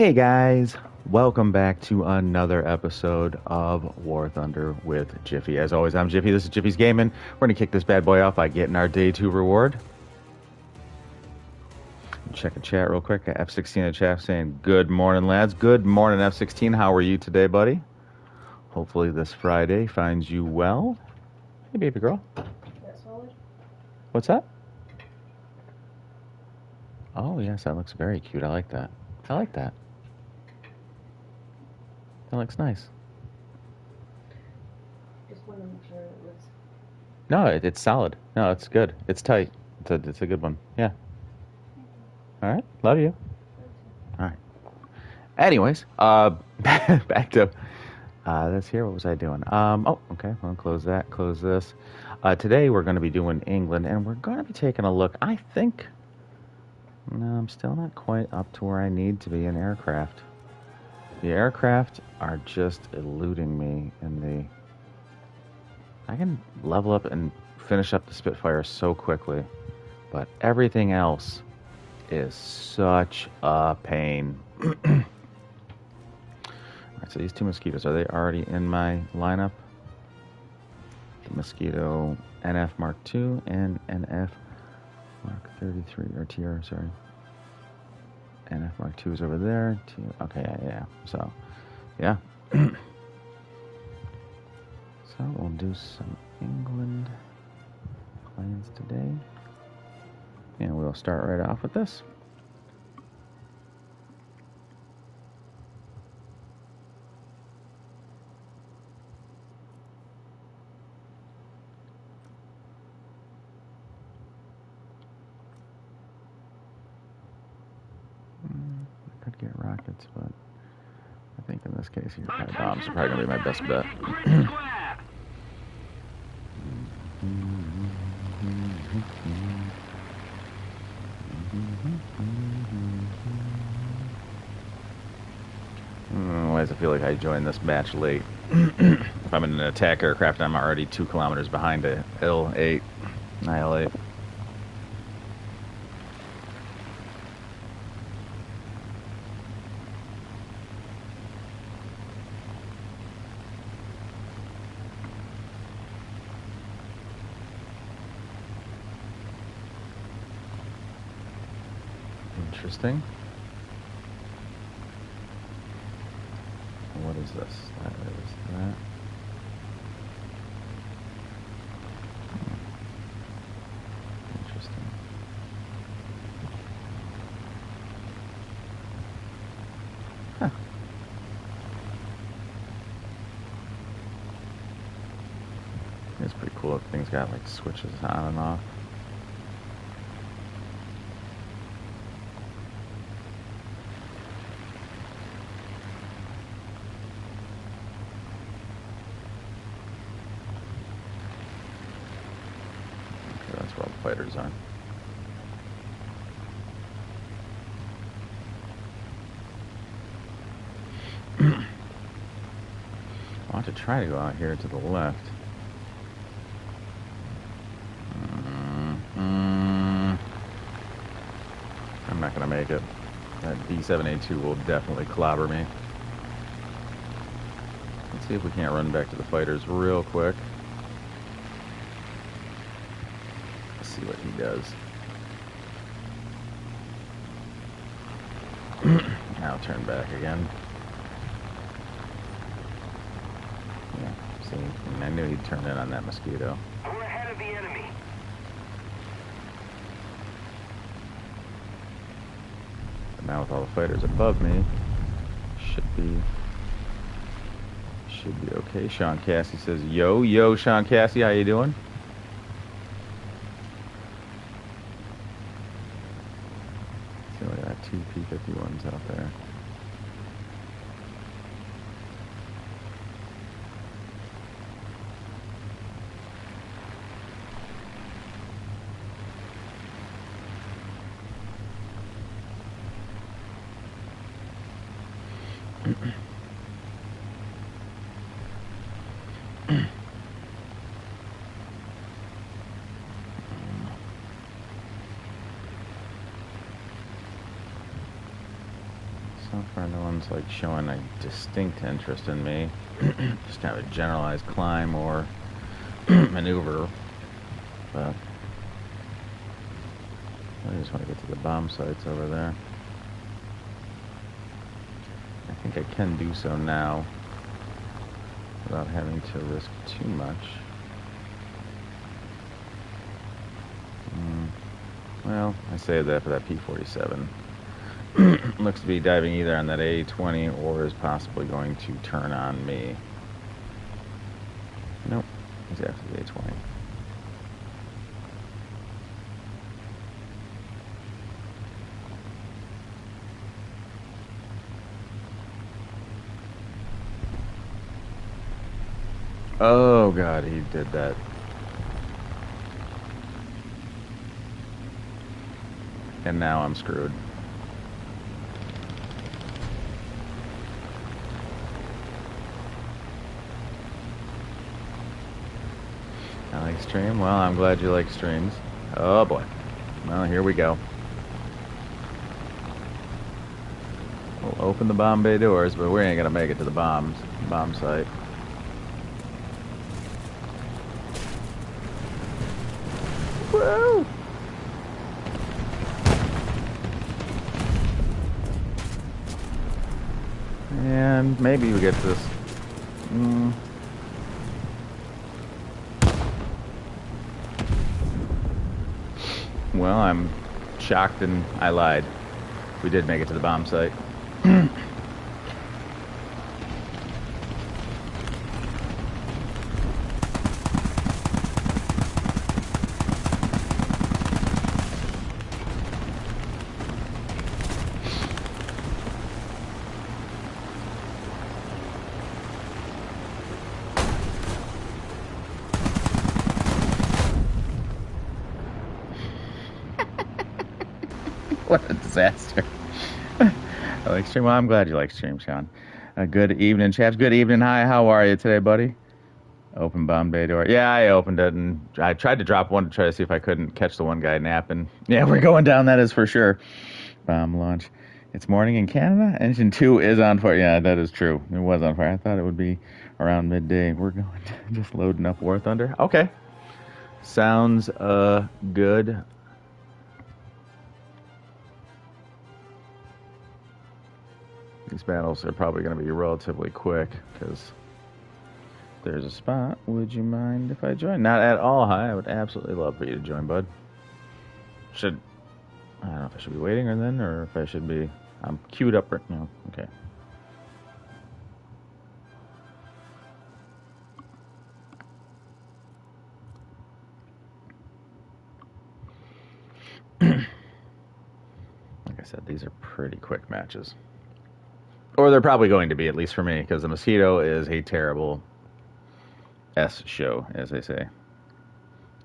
Hey guys, welcome back to another episode of Warthunder with Jiffy. As always, I'm Jiffy. This is Jiffy's Gaming. We're gonna kick this bad boy off by getting our day 2 reward. Check the chat real quick. Got F16 in the chat saying, "Good morning, lads." Good morning, F16. How are you today, buddy? Hopefully this Friday finds you well. Hey, baby girl. That solid? What's that? Oh yes, that looks very cute. I like that. I like that. That looks nice. Just wanted to make sure it was. No, it's solid. No, it's good. It's tight. It's a good one. Yeah. All right. Love you. All right. Anyways, back to this here. What was I doing? Oh, okay. I'll close that. Close this. Today we're going to be doing England, and we're going to be taking a look. I think. No, I'm still not quite up to where I need to be in aircraft. The aircraft are just eluding me in the. I can level up and finish up the Spitfire so quickly, but everything else is such a pain. Alright, so these two mosquitoes, are they already in my lineup? The Mosquito NF Mark II and NF Mark 33, or TR, sorry. NF Mark II is over there. Okay, yeah. So, yeah. So we'll do some England plans today. And we'll start right off with this. I could get rockets, but I think in this case here, bombs are probably going to be my best bet. Why does it feel like I joined this match late? If I'm in an attack aircraft, I'm already 2 kilometers behind a L8, IL-8. Interesting. What is this? That is that. Interesting. Huh. It's pretty cool if things got like switches on and off. Fighters on. I want to try to go out here to the left. I'm not going to make it. That D7A2 will definitely clobber me. Let's see if we can't run back to the fighters real quick. See what he does. Now turn back again. Yeah, see, I knew he'd turn in on that mosquito. We're ahead of the enemy. But now with all the fighters above me, should be okay. Sean Cassie says, yo, Sean Cassie, how you doing? I got 2 P-51s out there. So far, no one's like showing a distinct interest in me. Just kind of a generalized climb or maneuver. But I just want to get to the bomb sites over there. I think I can do so now without having to risk too much. Well, I saved that for that P-47. Looks to be diving either on that A-20 or is possibly going to turn on me. Nope, he's after the A-20. Oh god, he did that. And now I'm screwed. I like stream? Well, I'm glad you like streams. Oh boy. Well, here we go. We'll open the bomb bay doors, but we ain't gonna make it to the bomb site. Woo! And maybe we get this. Well, I'm shocked and I lied. We did make it to the bomb site. What a disaster. I like stream. Well, I'm glad you like stream, Sean. Good evening, chaps. Good evening. Hi, how are you today, buddy? Open bomb bay door. Yeah, I opened it, and I tried to drop one to try to see if I couldn't catch the one guy napping. Yeah, we're going down, that is for sure. Bomb launch. It's morning in Canada. Engine 2 is on fire. Yeah, that is true. It was on fire. I thought it would be around midday. We're going just loading up Warthunder. Okay. Sounds good. These battles are probably going to be relatively quick because there's a spot. Would you mind if I join? Not at all, hi. I would absolutely love for you to join, bud. I don't know if I should be waiting or then, or if I should be. I'm queued up right now. Okay. Like I said, these are pretty quick matches. Or they're probably going to be, at least for me, because the Mosquito is a terrible S show, as they say.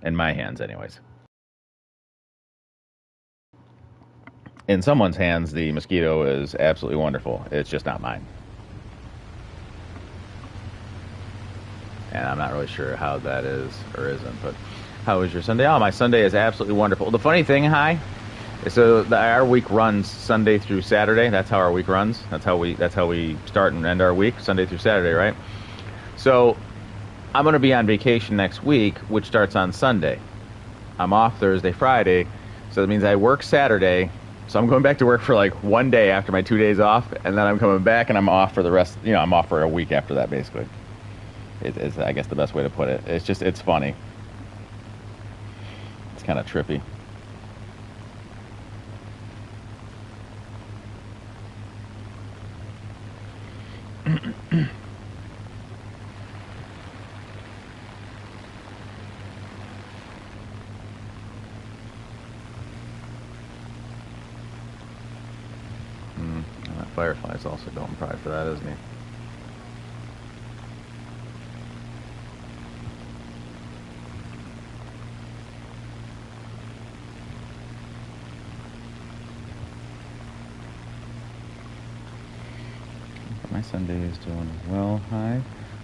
In my hands, anyways. In someone's hands, the Mosquito is absolutely wonderful. It's just not mine. And I'm not really sure how that is or isn't, but how was your Sunday? Oh, my Sunday is absolutely wonderful. The funny thing, hi, is so our week runs Sunday through Saturday. That's how our week runs. That's how we start and end our week, Sunday through Saturday, right? So I'm going to be on vacation next week, which starts on Sunday. I'm off Thursday, Friday, so that means I work Saturday. So I'm going back to work for like one day after my 2 days off, and then I'm coming back and I'm off for the rest. I'm off for a week after that, basically. It's I guess the best way to put it. It's funny. It's kind of trippy. Firefly's also going probably for that, isn't he? My Sunday is doing well. Hi.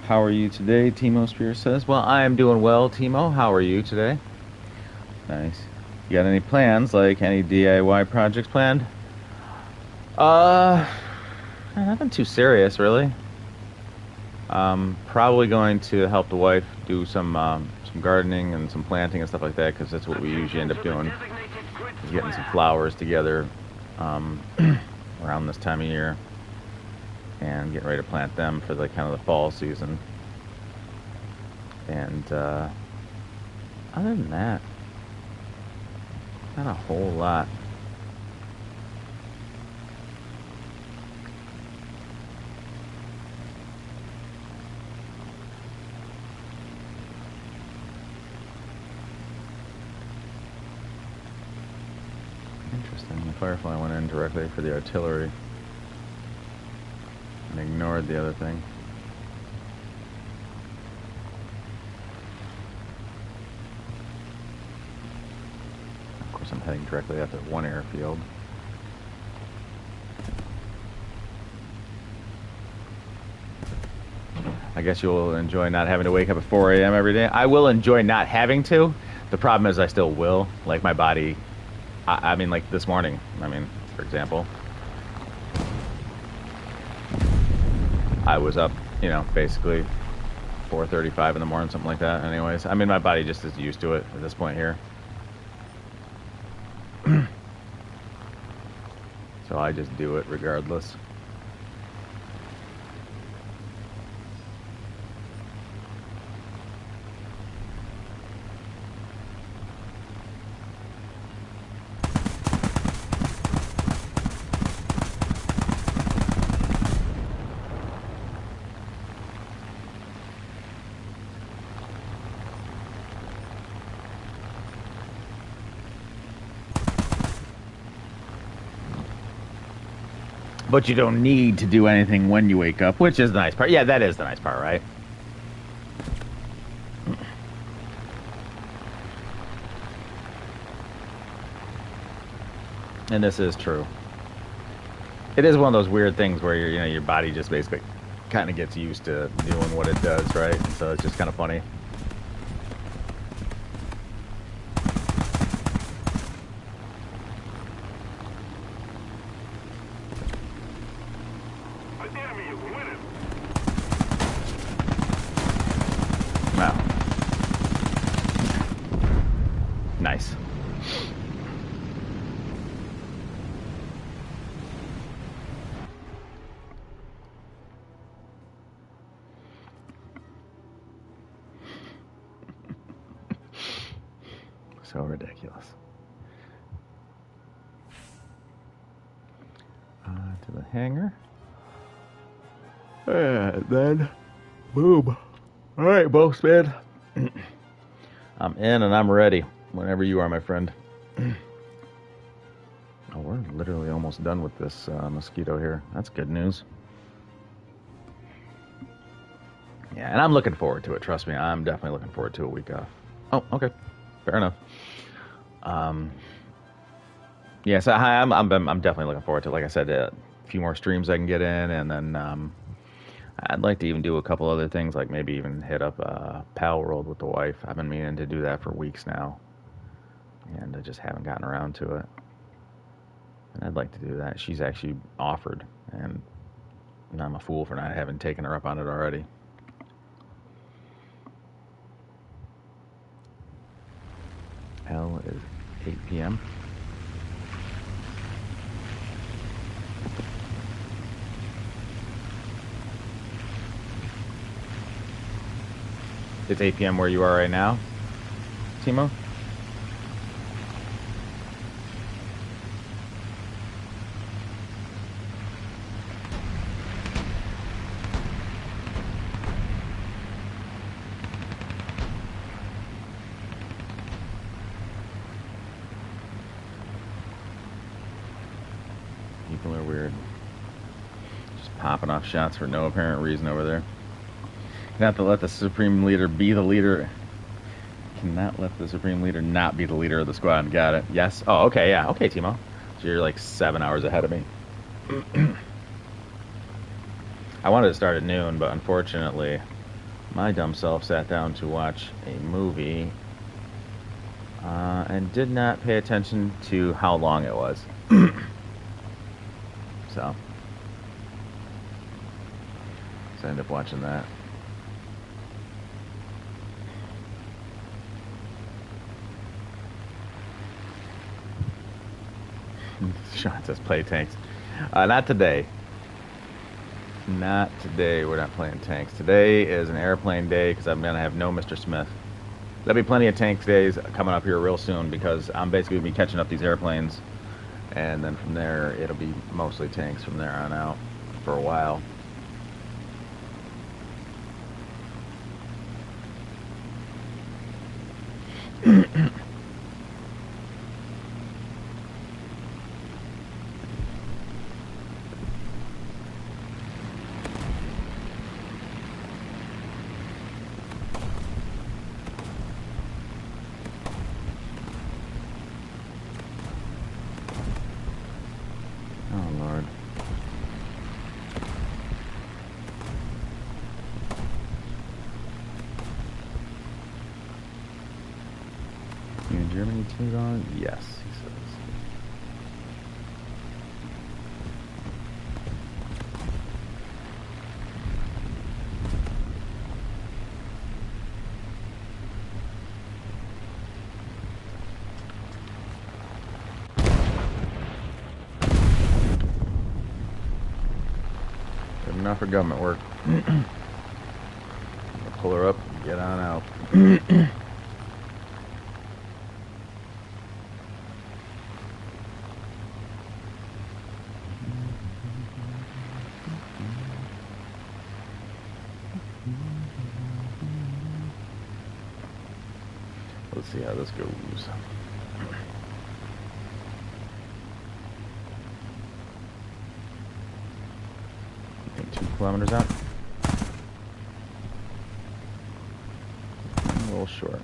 How are you today? Timo Spear says. Well, I am doing well, Timo. How are you today? Nice. You got any plans, like any DIY projects planned? Nothing too serious, really. Probably going to help the wife do some gardening and some planting and stuff like that, because that's what we usually end up doing. Is getting some flowers together um, around this time of year, and getting ready to plant them for the kind of the fall season. And other than that, not a whole lot. Interesting. The Firefly went in directly for the artillery and ignored the other thing. Of course, I'm heading directly at the one airfield. I guess you'll enjoy not having to wake up at 4 a.m. every day. I will enjoy not having to. The problem is I still will. Like, my body... I mean, like this morning, for example, I was up, basically 4:35 in the morning, something like that. Anyways, my body just is used to it at this point here. So I just do it regardless. But you don't need to do anything when you wake up, which is the nice part. Yeah, that is the nice part, right? And this is true. It is one of those weird things where your body just basically kind of gets used to doing what it does, right? So it's just kind of funny. Wow. Nice. So ridiculous. To the hangar. And then, boom. All right, Boastman. I'm in and I'm ready whenever you are, my friend. Oh, we're literally almost done with this mosquito here. That's good news. Yeah, and I'm looking forward to it. Trust me, I'm definitely looking forward to a week off. Oh, okay. Fair enough. Yeah, so I'm definitely looking forward to it. Like I said, a few more streams I can get in, and then I'd like to even do a couple other things, like maybe even hit up Pal World with the wife. I've been meaning to do that for weeks now, and I just haven't gotten around to it. And I'd like to do that. She's actually offered, and I'm a fool for not having taken her up on it already. Hell is 8 p.m. It's 8 p.m. where you are right now, Timo? People are weird. Just popping off shots for no apparent reason over there. Not to let the Supreme Leader be the leader. Cannot let the Supreme Leader not be the leader of the squad. Got it. Yes. Oh, okay, yeah. Okay, Timo. So you're like 7 hours ahead of me. I wanted to start at noon, but unfortunately, my dumb self sat down to watch a movie and did not pay attention to how long it was. So, I end up watching that. Sean says play tanks. Not today. Not today. We're not playing tanks. Today is an airplane day because I'm going to have no Mr. Smith. There'll be plenty of tanks days coming up here real soon because I'm basically going to be catching up these airplanes. And then from there, it'll be mostly tanks from there on out for a while. Germany team's on? Yes, he says. Good enough for government work. Pull her up and get on out. Let's see how this goes. I think 2 kilometers out. A little short.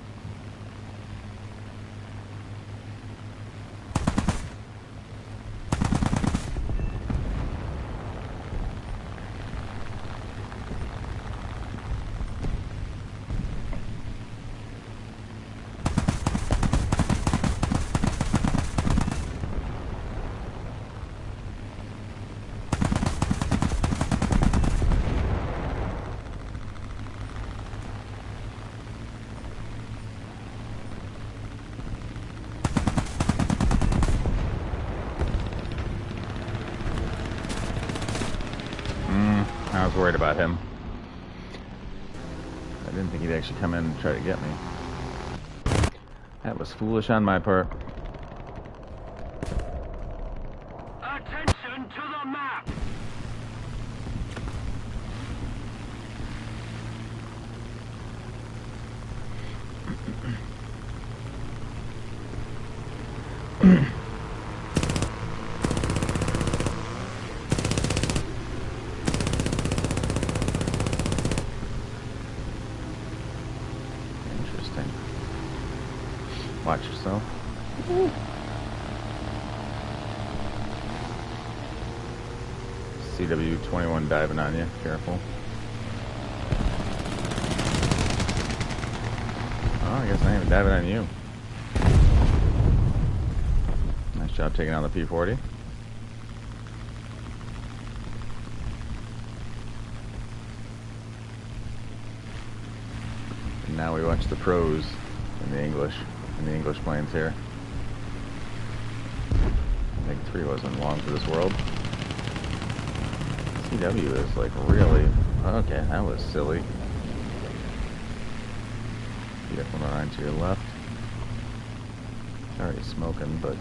I was worried about him. I didn't think he'd actually come in and try to get me. That was foolish on my part. Attention to the map! Watch yourself. CW21 diving on you. Careful. Oh, I guess I ain't even diving on you. Nice job taking on the P-40. And now we watch the pros in the English planes here. I think 3 wasn't long for this world. CW is like really... Okay, that was silly. BF-109 to your left. It's already smoking, but...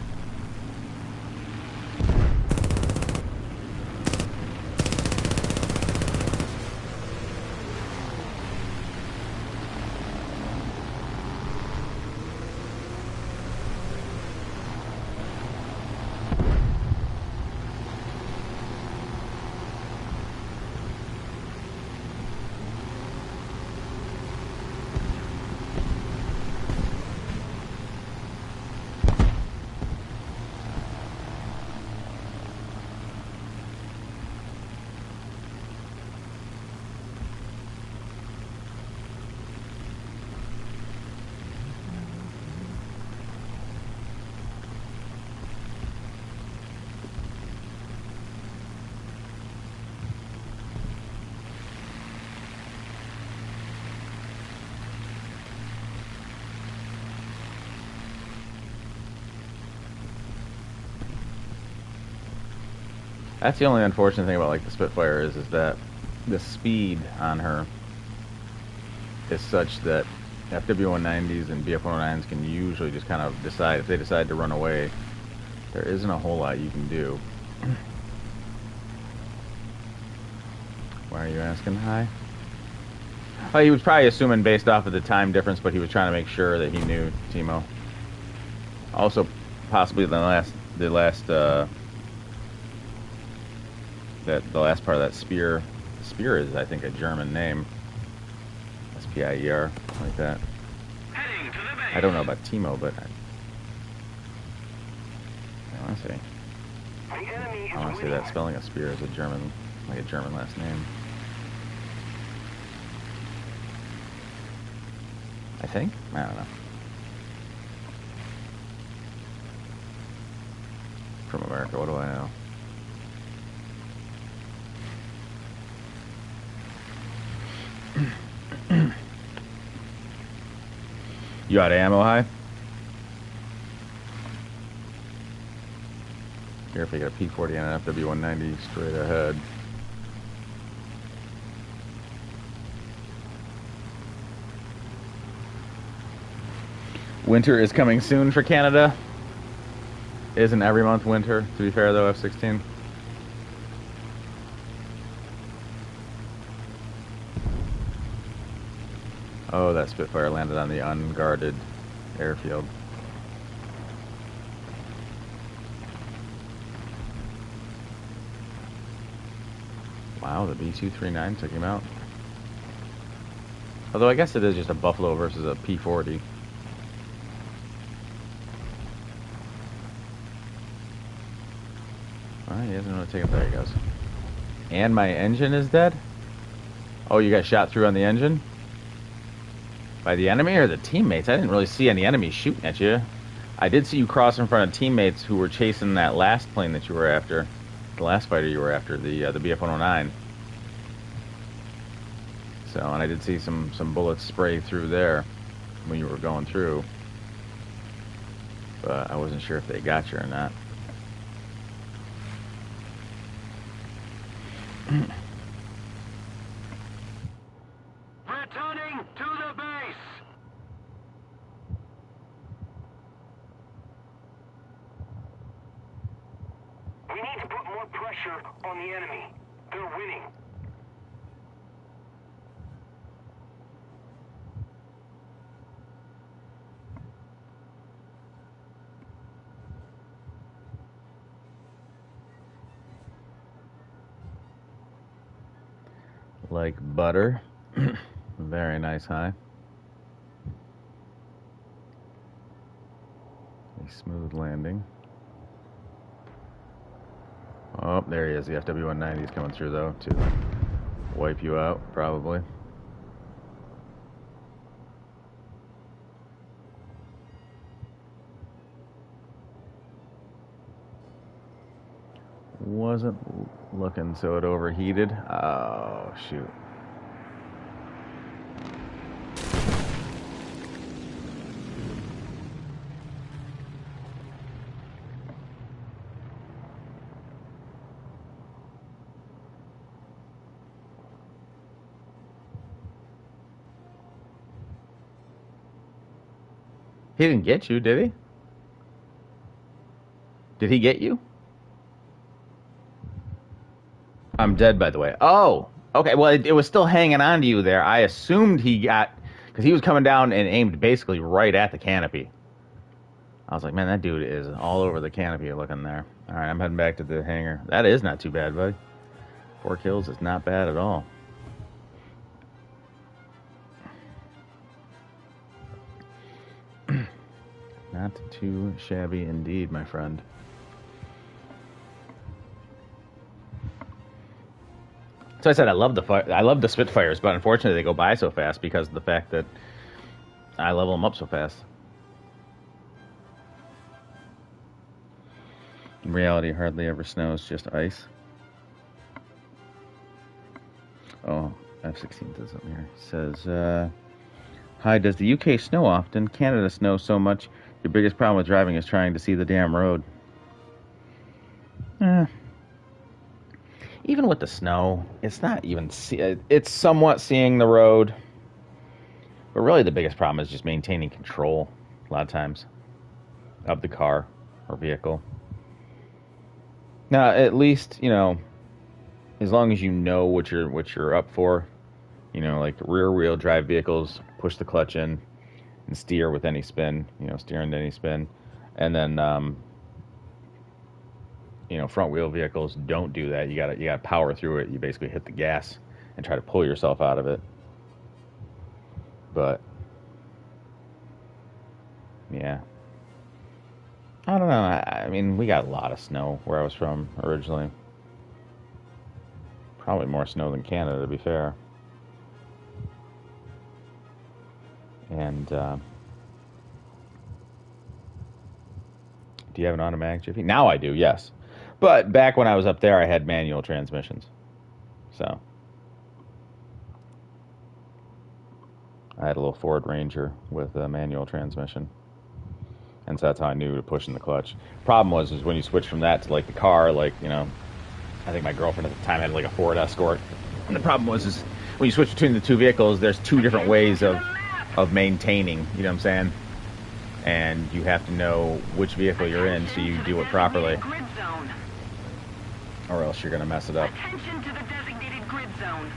That's the only unfortunate thing about like the Spitfire is that the speed on her is such that FW-190s and BF-109s can usually just kind of decide, if they decide to run away, there isn't a whole lot you can do. Why are you asking? Hi. Well, he was probably assuming based off of the time difference, but he was trying to make sure that he knew Timo. Also, possibly the last the last part of that spear. Spear is, I think, a German name. S-P-I-E-R, like that. I don't know about Timo, but I want to say. I want to say that spelling of spear is a German, like a German last name. I think? I don't know. From America, what do I know? You out of ammo, high? Here, if I get a P40 and an FW-190 straight ahead. Winter is coming soon for Canada. Isn't every month winter, to be fair, though, F-16? Oh, that Spitfire landed on the unguarded airfield. Wow, the B-239 took him out. Although I guess it is just a Buffalo versus a P-40. Well, he doesn't know to take it. There he goes. And my engine is dead? Oh, you got shot through on the engine? By the enemy or the teammates? I didn't really see any enemies shooting at you. I did see you cross in front of teammates who were chasing that last plane that you were after. The last fighter you were after, the BF-109. So, and I did see some bullets spray through there when you were going through. But I wasn't sure if they got you or not. Returning to the base. We need to put more pressure on the enemy. They're winning. Like butter. Very nice, high. A smooth landing. Oh, there he is. The FW-190 is coming through, though, to wipe you out, probably. Wasn't looking so it overheated. Oh, shoot. He didn't get you, did he? Did he get you? I'm dead, by the way. Oh, okay. Well, it was still hanging on to you there. I assumed he got, because he was coming down and aimed basically right at the canopy. I was like, man, that dude is all over the canopy looking there. All right, I'm heading back to the hangar. That is not too bad, buddy. 4 kills is not bad at all. Not too shabby indeed, my friend. So I said I love the Spitfires, but unfortunately they go by so fast because of the fact that I level them up so fast. In reality, hardly ever snows, just ice. Oh, F-16 does something here. It says, hi, does the UK snow often? Canada snows so much. Your biggest problem with driving is trying to see the damn road. even with the snow, it's not even it's somewhat seeing the road, but really the biggest problem is just maintaining control a lot of times of the car or vehicle. Now, at least, as long as you know what you're up for, like rear wheel drive vehicles, push the clutch in and steer with any spin, steer into any spin. And then front wheel vehicles don't do that. You gotta power through it. You basically hit the gas and try to pull yourself out of it. But yeah, I don't know. I mean, we got a lot of snow where I was from originally. Probably more snow than Canada, to be fair. And do you have an automatic Jiffy? Now I do, yes. But back when I was up there, I had manual transmissions. So I had a little Ford Ranger with a manual transmission. And so that's how I knew to push in the clutch. Problem was when you switch from that to like the car, like, I think my girlfriend at the time had like a Ford Escort. And the problem was when you switch between the two vehicles, there's two different ways of maintaining, you know what I'm saying? And you have to know which vehicle you're in so you do it properly. Or else you're going to mess it up. Attention to the designated grid zone.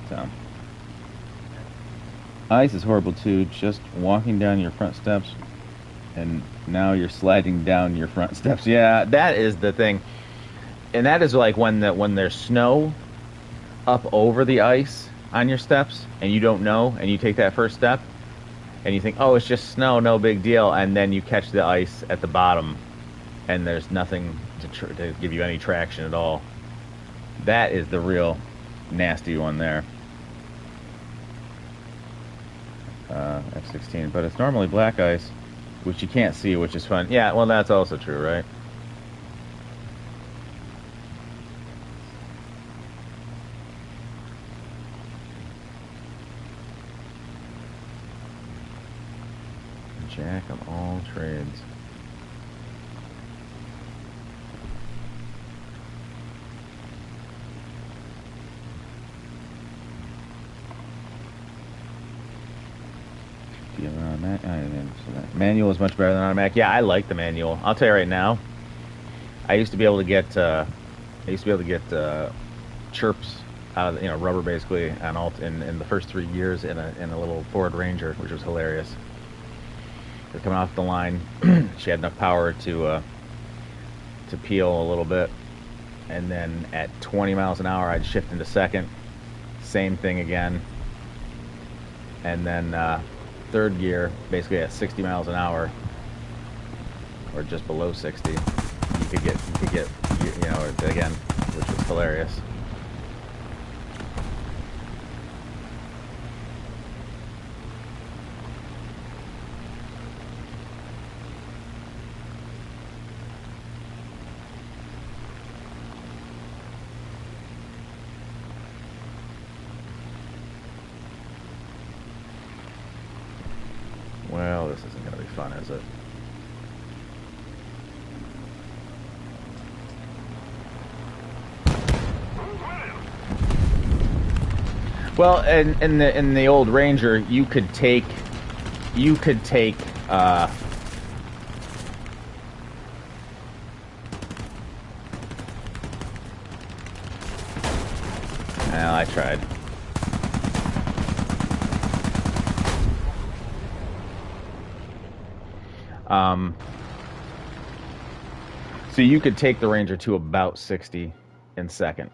So, ice is horrible too. Just walking down your front steps, and now you're sliding down your front steps. Yeah, that is the thing, and that is like when there's snow up over the ice on your steps, and you don't know, and you take that first step, and you think, oh, it's just snow, no big deal, and then you catch the ice at the bottom, and there's nothing to give you any traction at all. That is the real nasty one there. F-16, but it's normally black ice, which you can't see, which is fun. Yeah, well, that's also true, right? Jack of all trades. Do you have an automatic? Manual is much better than automatic. Yeah, I like the manual. I'll tell you right now. I used to be able to get chirps out of rubber basically on in the first 3 years in a little Ford Ranger, which was hilarious. They're coming off the line. She had enough power to peel a little bit, and then at 20 miles an hour, I'd shift into second. Same thing again, and then third gear, basically at 60 miles an hour, or just below 60, you could get again, which was hilarious. Well, this isn't going to be fun, is it? Well, in the old Ranger, you could take well, I tried. So you could take the Ranger to about 60 in second.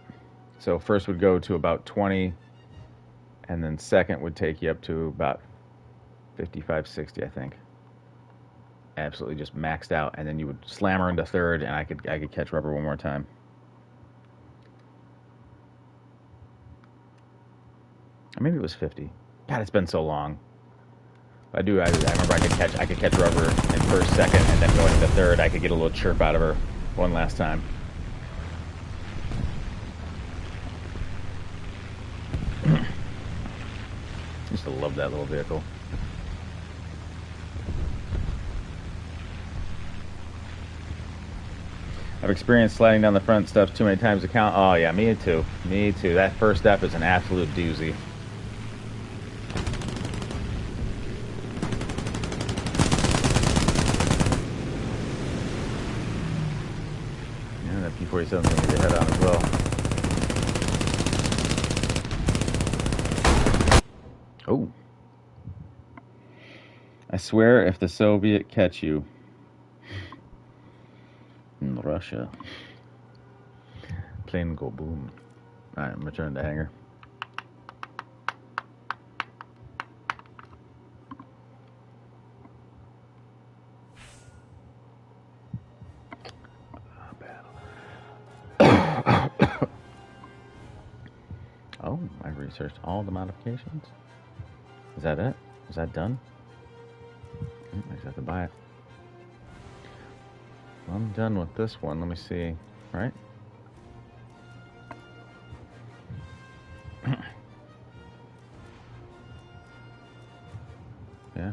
So first would go to about 20, and then second would take you up to about 55, 60, I think. Absolutely just maxed out, and then you would slam her into third, and I could catch rubber one more time. Or maybe it was 50. God, it's been so long. I remember I could catch rubber in first, second, and then going into third, I could get a little chirp out of her one last time. Used to love that little vehicle. I've experienced sliding down the front steps too many times to count. Oh yeah, me too. Me too. That first step is an absolute doozy. Yeah, that P-47 thing to head on as well. Oh. I swear if the Soviet catch you in Russia, plane go boom. Alright, I'm returning to hangar. Oh, I've researched all the modifications. Is that it? Is that done? I just have to buy it. Well, I'm done with this one. Let me see. Right? Yeah.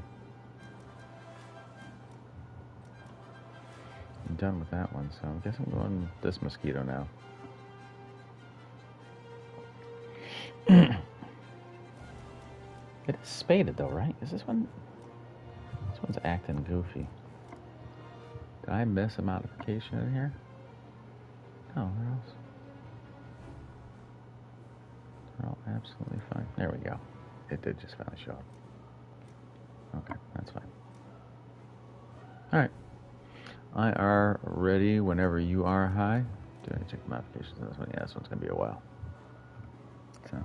I'm done with that one, so I guess I'm going with this mosquito now. It is spaded though, right? Is this one? This one's acting goofy. Did I miss a modification in here? No, where else? They're all absolutely fine. There we go. It did just finally show up. Okay, that's fine. Alright. I are ready whenever you are. Hi. Do I check the modifications on this one? Yeah, this one's going to be a while. So.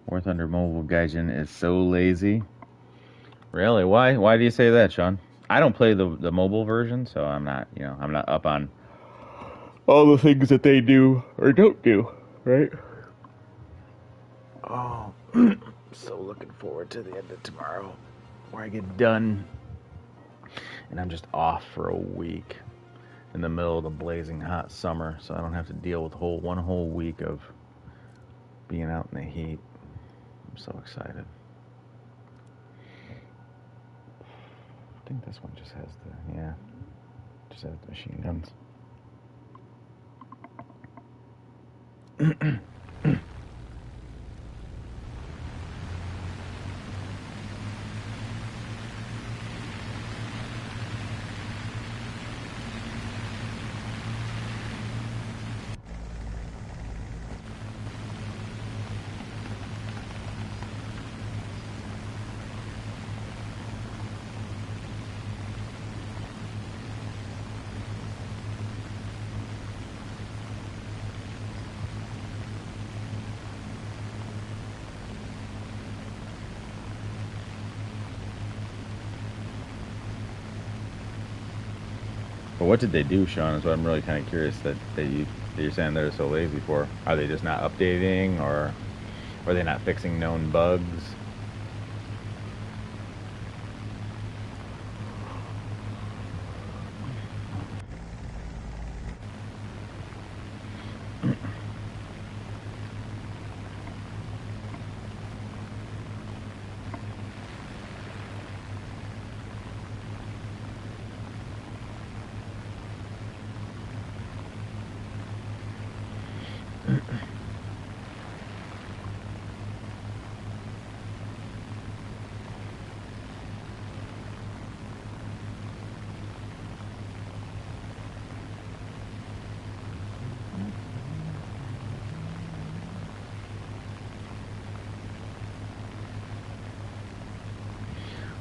Warthunder Mobile Gaijin is so lazy. Really? Why? Why do you say that, Sean? I don't play the mobile version, so I'm not, I'm not up on all the things that they do or don't do, right? Oh, so looking forward to the end of tomorrow, where I get done, and I'm just off for a week in the middle of the blazing hot summer, so I don't have to deal with one whole week of being out in the heat. I'm so excited. I think this one just has just has the machine guns. But what did they do, Sean? Is what I'm really kind of curious that you're saying they're so lazy for. Are they just not updating, or are they not fixing known bugs?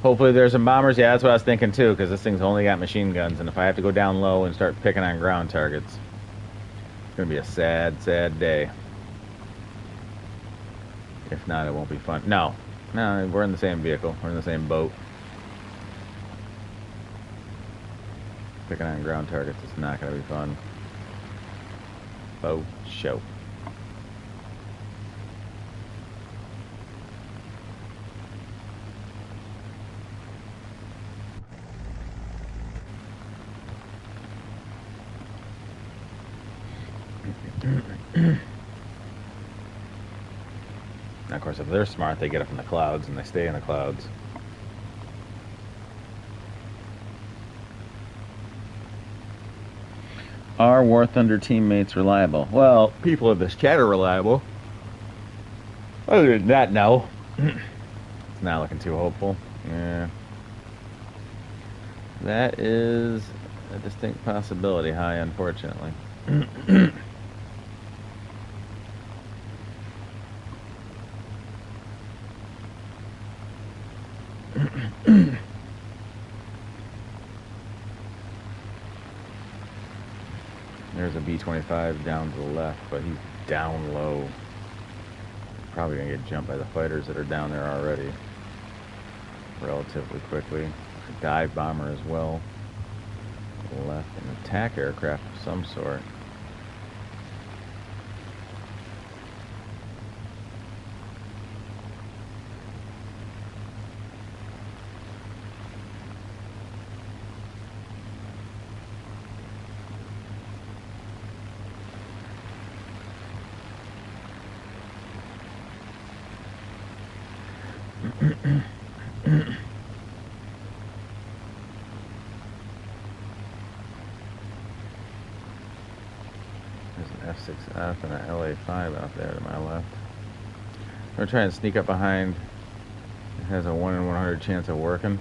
Hopefully there's some bombers. Yeah, that's what I was thinking too, because this thing's only got machine guns, and if I have to go down low and start picking on ground targets, it's going to be a sad, sad day. If not, it won't be fun. No, we're in the same vehicle. We're in the same boat. Picking on ground targets is not going to be fun. Boat show. Now, of course, if they're smart, they get up in the clouds and they stay in the clouds. Are Warthunder teammates reliable? Well, people in this chat are reliable. Other than that, no. It's not looking too hopeful. Yeah. That is a distinct possibility, high, unfortunately. There's a B-25 down to the left, but he's down low. Probably gonna get jumped by the fighters that are down there already relatively quickly. A dive bomber as well. To the left, an attack aircraft of some sort. There's an F-6F and an LA-5 out there to my left. We're trying to sneak up behind. It has a 1 in 100 chance of working.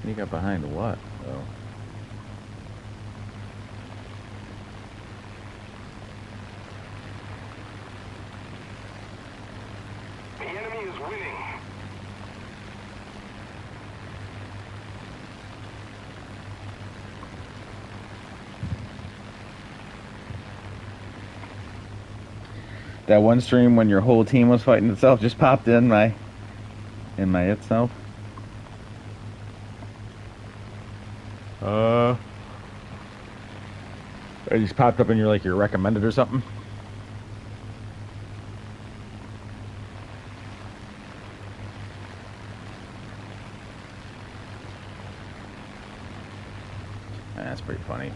Sneak up behind what, though? The enemy is winning. That one stream when your whole team was fighting itself just popped in my itself. It just popped up and you're like you're recommended or something. That's pretty funny.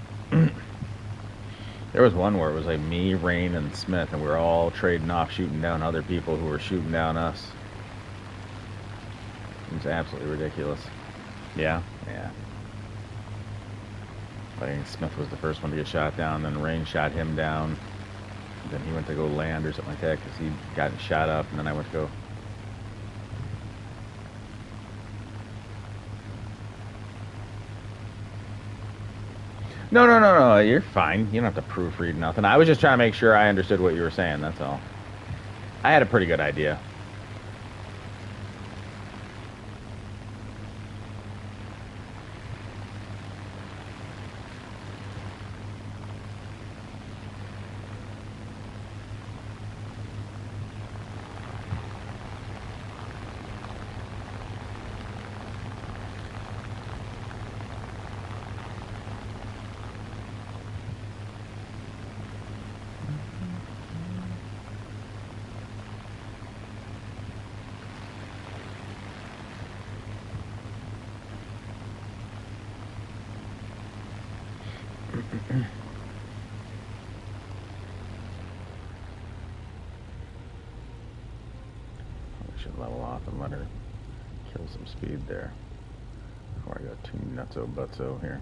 There was one where it was like me, Rain, and Smith, and we were all trading off, shooting down other people who were shooting down us. It was absolutely ridiculous. Yeah, yeah. I think Smith was the first one to get shot down, then Rain shot him down. Then he went to go land or something like that because he'd gotten shot up, and then I went to go. No, you're fine. You don't have to proofread nothing. I was just trying to make sure I understood what you were saying, that's all. I had a pretty good idea. We should level off and let her kill some speed there before I got too nutso butso here.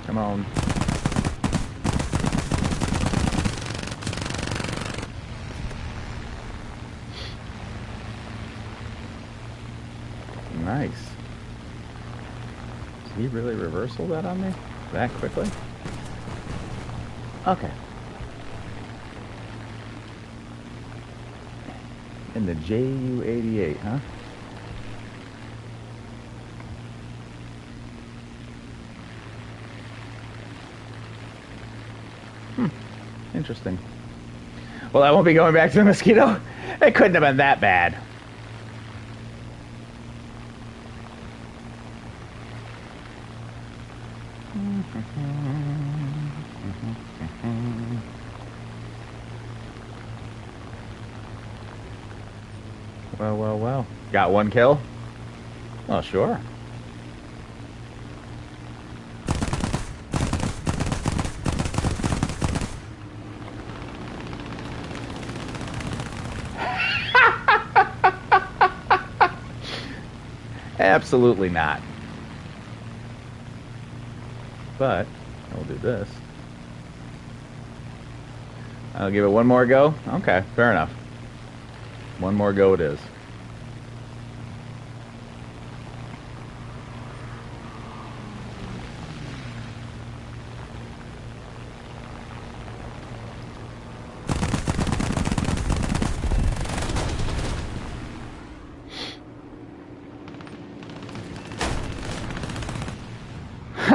Come on. Nice. Did he really reversal that on me that quickly? Okay. In the JU-88, huh? Interesting. Well, I won't be going back to the Mosquito. It couldn't have been that bad. Well. Got one kill? Oh, sure. Absolutely not. But I'll do this. I'll give it one more go. Okay, fair enough. One more go it is.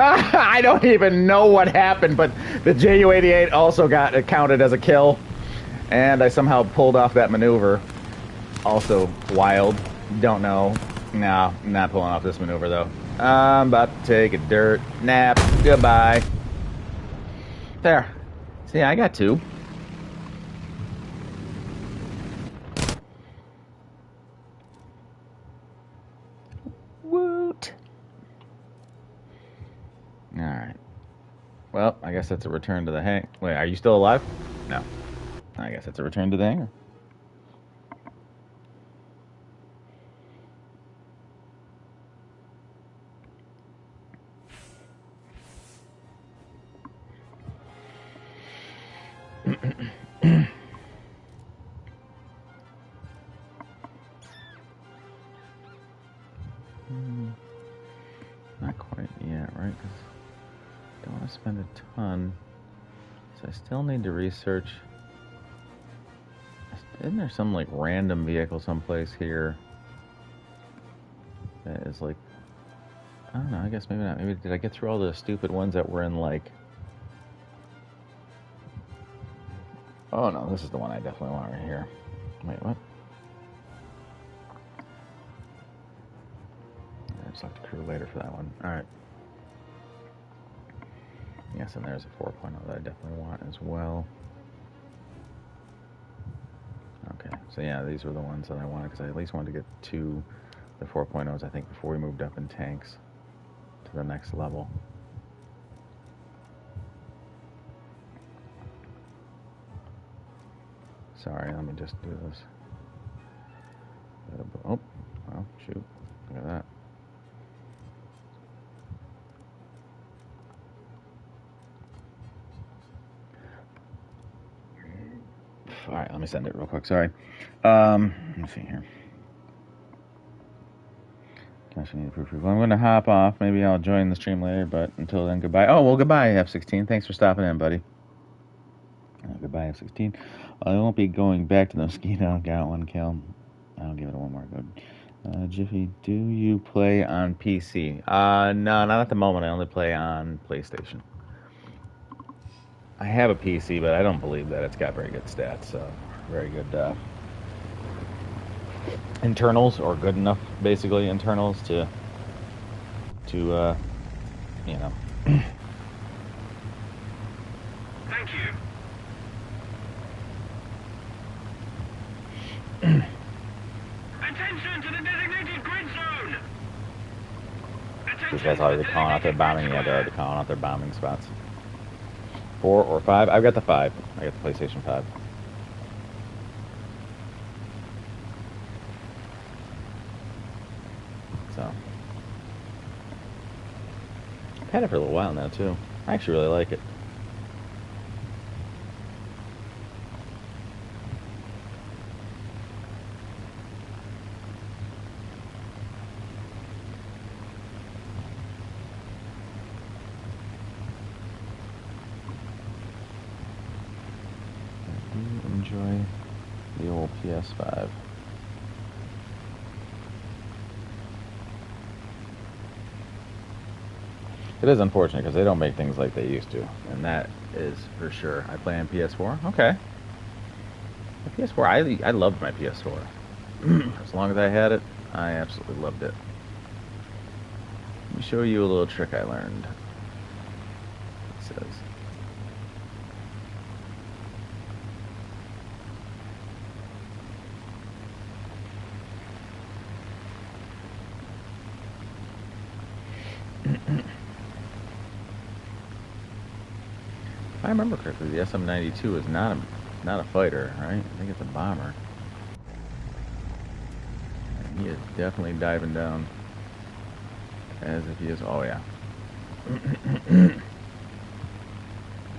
I don't even know what happened, but the JU-88 also got counted as a kill, and I somehow pulled off that maneuver. Also wild. Don't know. No, I'm not pulling off this maneuver though. I'm about to take a dirt nap. Goodbye. There. See, I got two. Woot. Alright. Well, I guess that's a return to the hang. Wait, are you still alive? No. I guess it's a return to the hangar. Not quite yet, right? 'Cause I don't want to spend a ton. So I still need to research. Isn't there some like random vehicle someplace here that is like, I don't know, I guess maybe not. Maybe did I get through all the stupid ones that were in like, oh no, this is the one I definitely want right here. Wait, what? I just select the crew later for that one. Alright. Yes, and there's a 4.0 that I definitely want as well. Okay, so yeah, these were the ones that I wanted because I at least wanted to get to the 4.0s, I think, before we moved up in tanks to the next level. Sorry, let me just do this. Oh, well, shoot. Look at that. All right, let me send it real quick. Sorry. Let me see here. Gosh, I need to proof. Well, I'm going to hop off. Maybe I'll join the stream later, but until then, goodbye. Oh, well, goodbye, F16. Thanks for stopping in, buddy. Goodbye, F16. I won't be going back to the Mosquito. Got one kill. I'll give it one more go. Jiffy, do you play on PC? No, not at the moment. I only play on PlayStation. I have a PC, but I don't believe that it's got very good stats. So, very good internals, or good enough, basically, internals to you know. Thank you. Attention to the designated grid zone. These guys already calling out their bombing. Yeah, they're already calling out their bombing spots. 4 or 5? I've got the 5. I got the PlayStation 5. So I've had it for a little while now too. I actually really like it. I do enjoy the old PS5. It is unfortunate because they don't make things like they used to, and that is for sure. I play on PS4. Okay, the PS4. I loved my PS4. As long as I had it, I absolutely loved it. Let me show you a little trick I learned. It says. If I remember correctly, the SM-92 is not a fighter, right? I think it's a bomber. And he is definitely diving down as if he is. Oh yeah.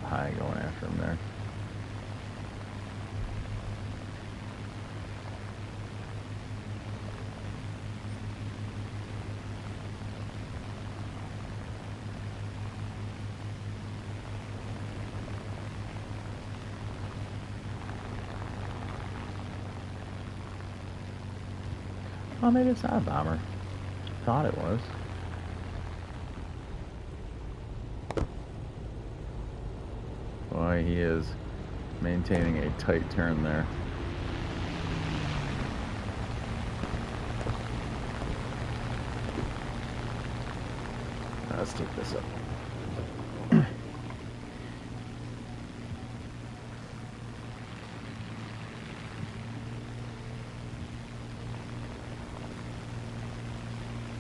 High going after him there. Oh, maybe it's not a bomber. Thought it was. Boy, he is maintaining a tight turn there. Let's take this up.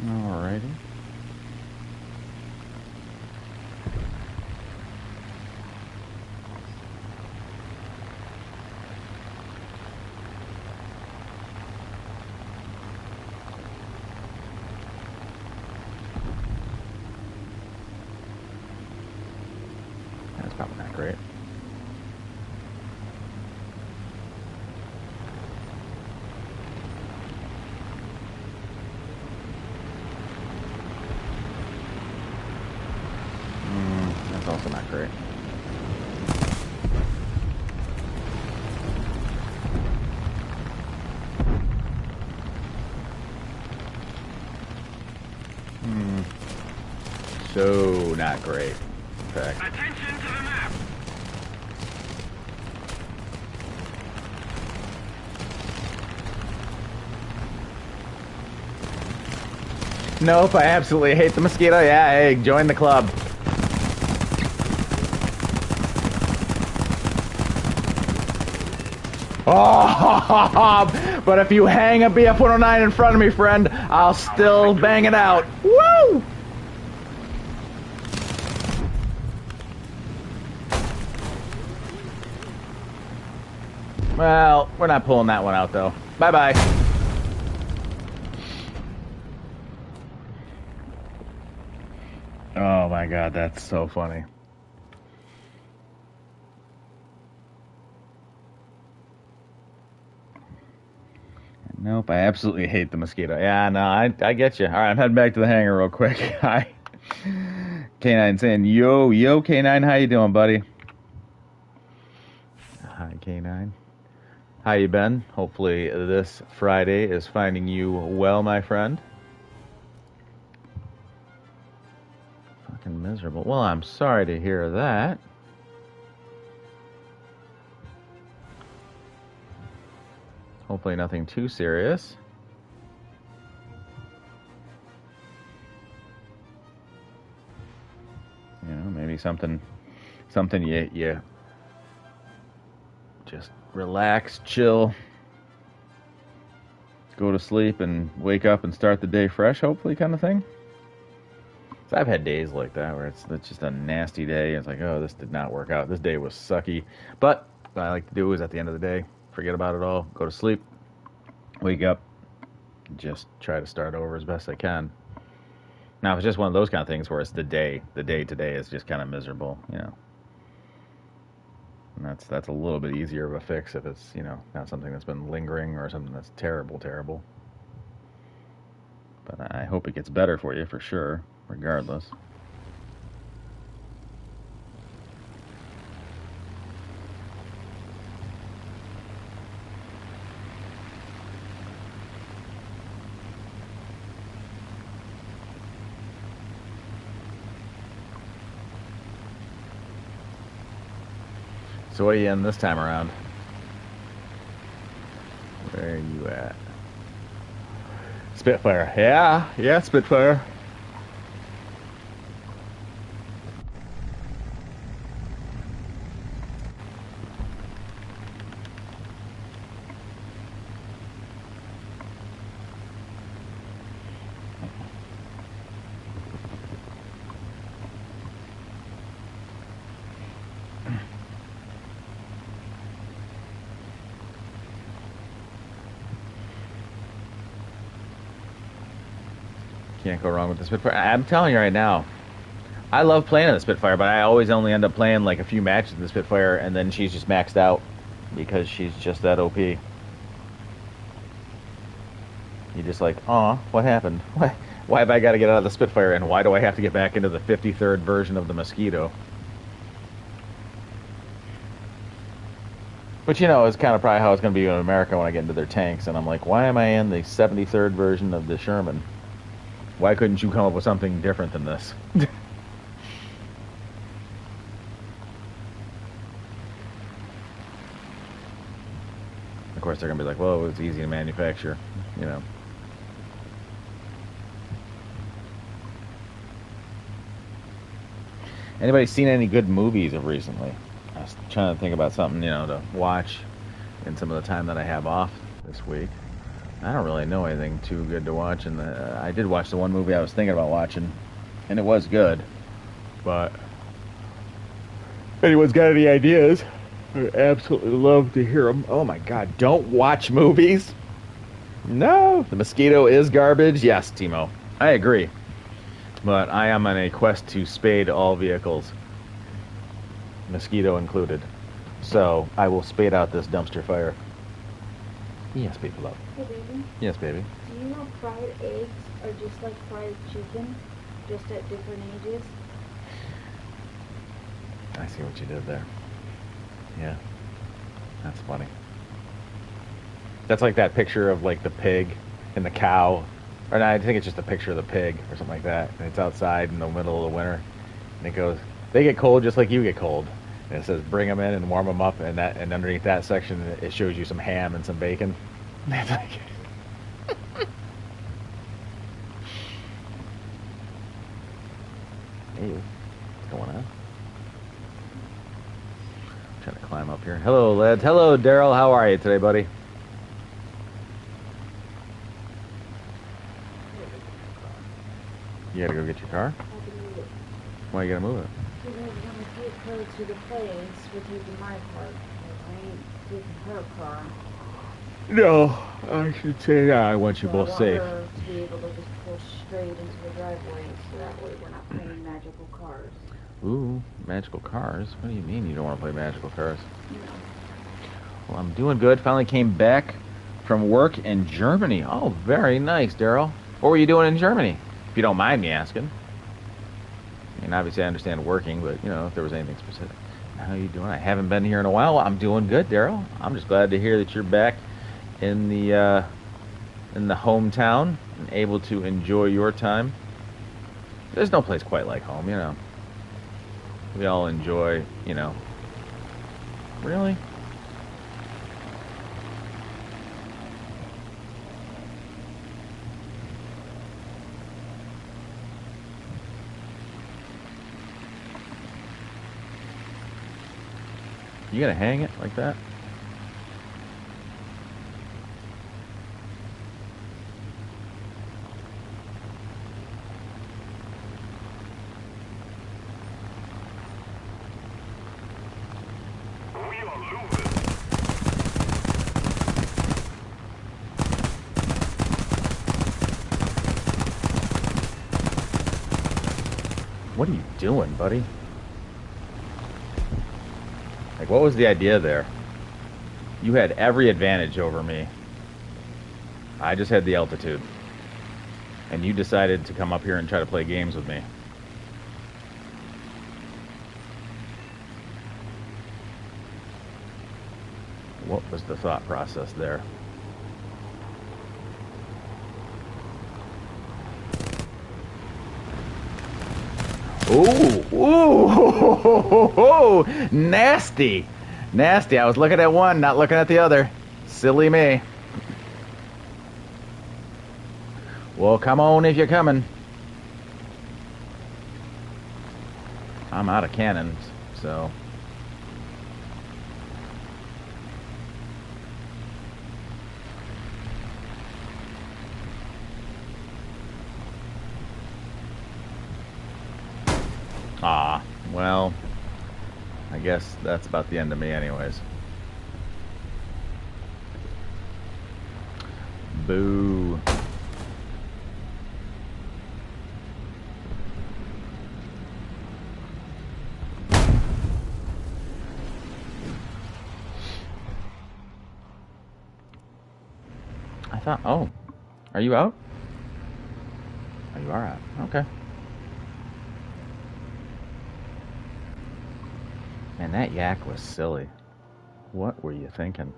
Alrighty. That's probably not great. That's also not great. So not great. In fact. Attention to the map. Nope, I absolutely hate the mosquito. Yeah, hey, join the club. Oh, but if you hang a BF-109 in front of me, friend, I'll still bang it out. Woo! Well, we're not pulling that one out, though. Bye-bye. Oh my god, that's so funny. Nope, I absolutely hate the mosquito. Yeah, no, I get you. All right, I'm heading back to the hangar real quick. Hi. K9 saying, yo, K9, how you doing, buddy? Hi, K9. How you been? Hopefully this Friday is finding you well, my friend. Fucking miserable. Well, I'm sorry to hear that. Hopefully nothing too serious. You know, maybe something you just relax, chill, go to sleep and wake up and start the day fresh, hopefully, kind of thing. So I've had days like that where it's just a nasty day. It's like, oh, this did not work out. This day was sucky. But what I like to do is at the end of the day, forget about it all, go to sleep, wake up, just try to start over as best I can. Now, if it's just one of those kind of things where it's the day today is just kind of miserable, you know. And that's a little bit easier of a fix if it's, you know, not something that's been lingering or something that's terrible. But I hope it gets better for you for sure, regardless. So what are you in this time around? Where are you at? Spitfire. Yeah, Spitfire. Can't go wrong with the Spitfire. I'm telling you right now, I love playing in the Spitfire, but I always only end up playing like a few matches in the Spitfire, and then she's just maxed out because she's just that OP. You're just like, aw, what happened? Why have I got to get out of the Spitfire, and why do I have to get back into the 53rd version of the Mosquito? But you know, it's kind of probably how it's going to be in America when I get into their tanks, and I'm like, why am I in the 73rd version of the Sherman? Why couldn't you come up with something different than this? Of course, they're going to be like, well, it's easy to manufacture, you know. Anybody seen any good movies of recently? I was trying to think about something, you know, to watch in some of the time that I have off this week. I don't really know anything too good to watch, and I did watch the one movie I was thinking about watching, and it was good. But if anyone's got any ideas, I'd absolutely love to hear them. Oh my God, don't watch movies? No, the Mosquito is garbage. Yes, Timo, I agree. But I am on a quest to spade all vehicles, Mosquito included. So I will spade out this dumpster fire. Yes, people love. Hey, baby. Yes, baby. Do you know fried eggs are just like fried chicken, just at different ages? I see what you did there. Yeah, that's funny. That's like that picture of like the pig and the cow. Or no, I think it's just a picture of the pig or something like that. And it's outside in the middle of the winter. And it goes, they get cold just like you get cold. And it says, bring them in and warm them up. And underneath that section, it shows you some ham and some bacon. It's like... Hey, what's going on? I'm trying to climb up here. Hello, lads. Hello, Daryl. How are you today, buddy? You gotta go get your car? I can move it. Why you gotta move it? Because I was going to take her to the place with taking my car. I ain't taking her car. No, I should say that. I want you So both I want safe. her to be able to just pull straight into the driveway, so that way we're not playing magical cars. Ooh, magical cars? What do you mean you don't want to play magical cars? You know. Well, I'm doing good. Finally came back from work in Germany. Oh, very nice, Daryl. What were you doing in Germany? If you don't mind me asking. I mean, obviously I understand working, but, you know, if there was anything specific. How you doing? I haven't been here in a while. I'm doing good, Daryl. I'm just glad to hear that you're back in the hometown and able to enjoy your time. There's no place quite like home, you know. We all enjoy, you know. Really? You gonna hang it like that? We are losing. What are you doing, buddy? Like, what was the idea there? You had every advantage over me. I just had the altitude. And you decided to come up here and try to play games with me. What was the thought process there? Ooh, ooh, nasty, Nasty. I was looking at one, not looking at the other. Silly me. Well, come on if you're coming. I'm out of cannons, so... Ah, well, I guess that's about the end of me anyways. Boo. I thought, oh, are you out? Oh, you are out. Okay. Man, that yak was silly. What were you thinking?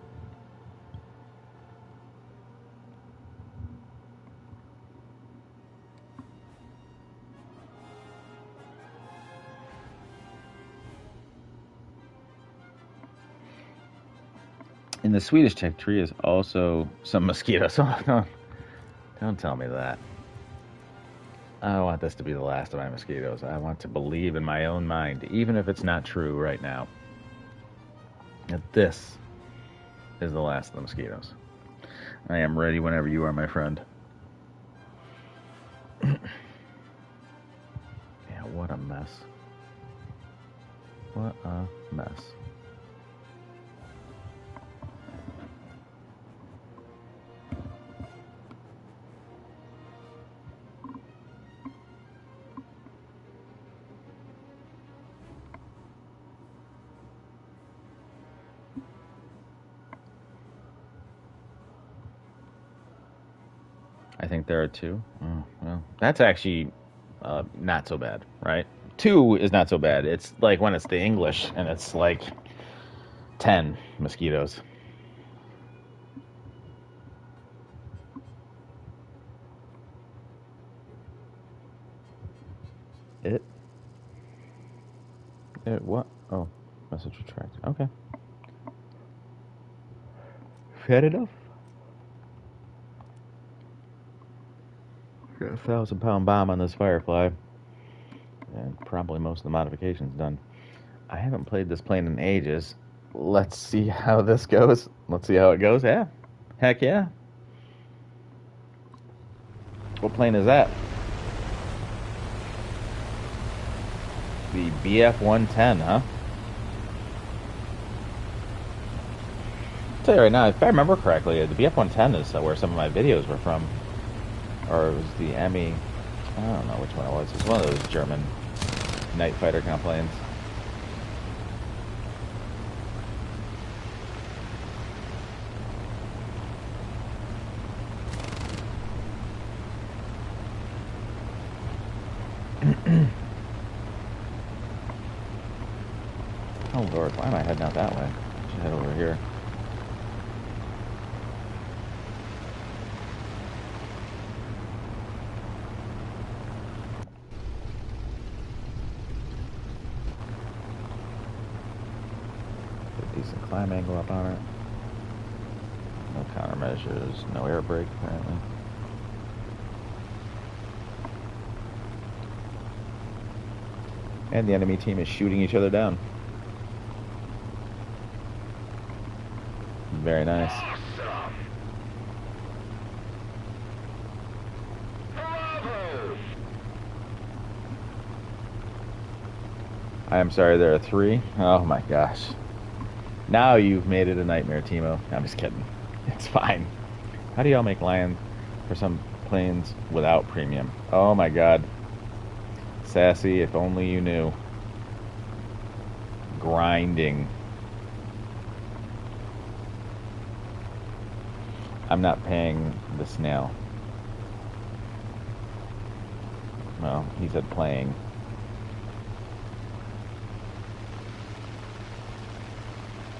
In the Swedish tech tree is also some mosquitoes. Oh, don't tell me that. I want this to be the last of my mosquitoes. I want to believe in my own mind, even if it's not true right now, that this is the last of the mosquitoes. I am ready whenever you are, my friend. Yeah, what a mess. What a mess. I think there are two. Oh, well, that's actually not so bad, right? Two is not so bad. It's like when it's the English and it's like 10 mosquitoes. It what? Oh, message retract. Okay. Fair enough. Got a 1,000-pound bomb on this Firefly. And probably most of the modifications done. I haven't played this plane in ages. Let's see how this goes. Let's see how it goes. Yeah. Heck yeah. What plane is that? The BF-110, huh? I'll tell you right now, if I remember correctly, the BF-110 is where some of my videos were from. Or it was the Emmy. I don't know which one it was. It was one of those German night fighter kind of planes. Oh Lord, why am I heading out that way? I should head over here. Get a decent climb angle up on it. No countermeasures, no air brake apparently. And the enemy team is shooting each other down. Very nice. I am sorry, there are 3. Oh my gosh. Now you've made it a nightmare, Timo. I'm just kidding. It's fine. How do y'all make land for some planes without premium? Oh my god. Sassy, if only you knew. Grinding. I'm not paying the snail. Well, he said playing.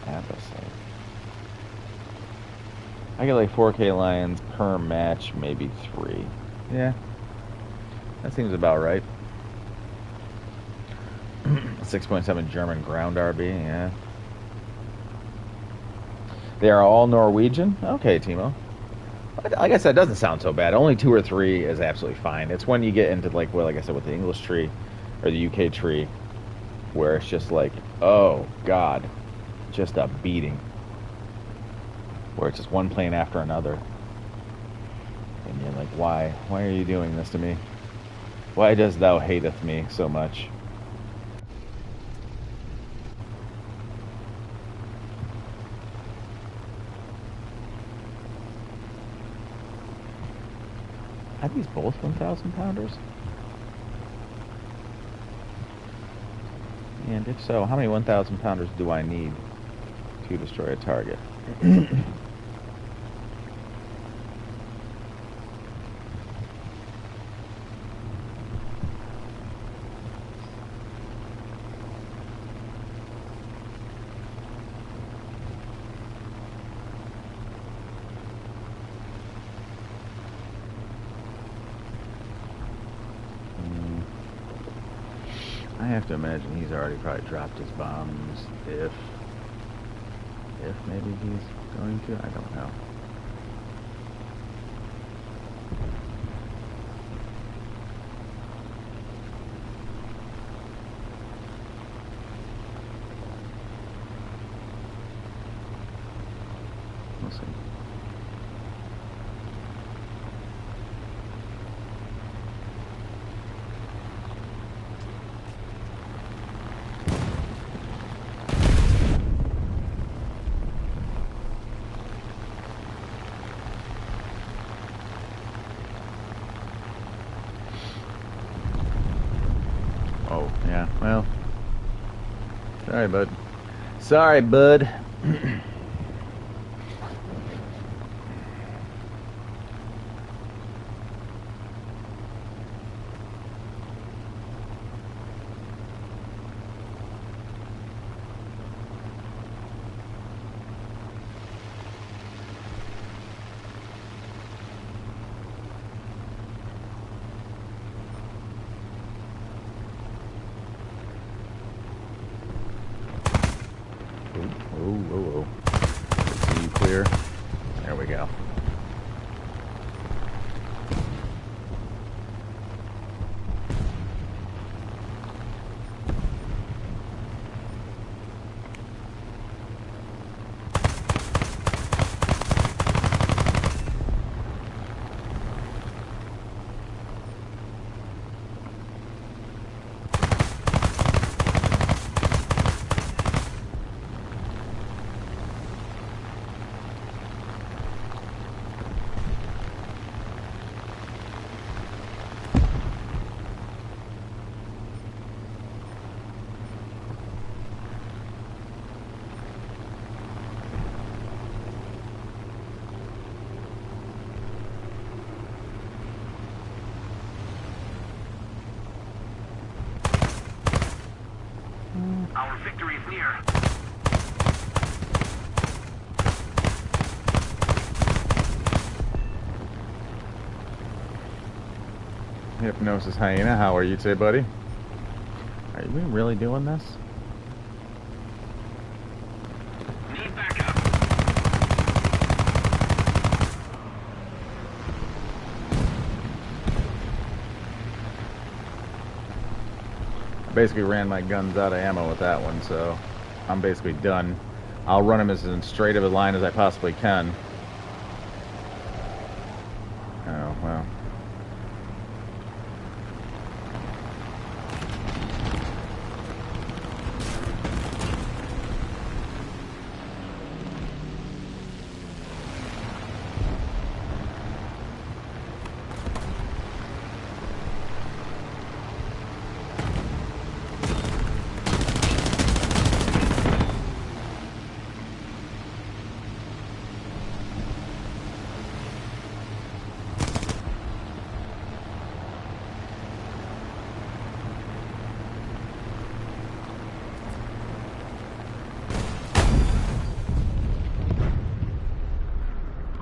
Episode. I get like 4K lions per match, maybe 3. Yeah. That seems about right. 6.7 German ground RB, yeah. They are all Norwegian? Okay, Timo. Like I said, it doesn't sound so bad. Only 2 or 3 is absolutely fine. It's when you get into like, well, like I said, with the English tree or the UK tree, where it's just like, oh God, just a beating. Where it's just one plane after another, and you're like, why? Why are you doing this to me? Why does thou hateth me so much? Are these both 1,000 pounders? And if so, how many 1,000 pounders do I need to destroy a target? I have to imagine he's already probably dropped his bombs, if maybe he's going to, I don't know. We'll see. Oh, yeah, well, sorry, bud. Sorry, bud. Whoa. See you clear. There we go. Our victory is near. Hypnosis Hyena, how are you today, buddy? Are you really doing this? Need backup. I basically ran my guns out of ammo with that one, so I'm basically done. I'll run them as straight of a line as I possibly can. Oh, well.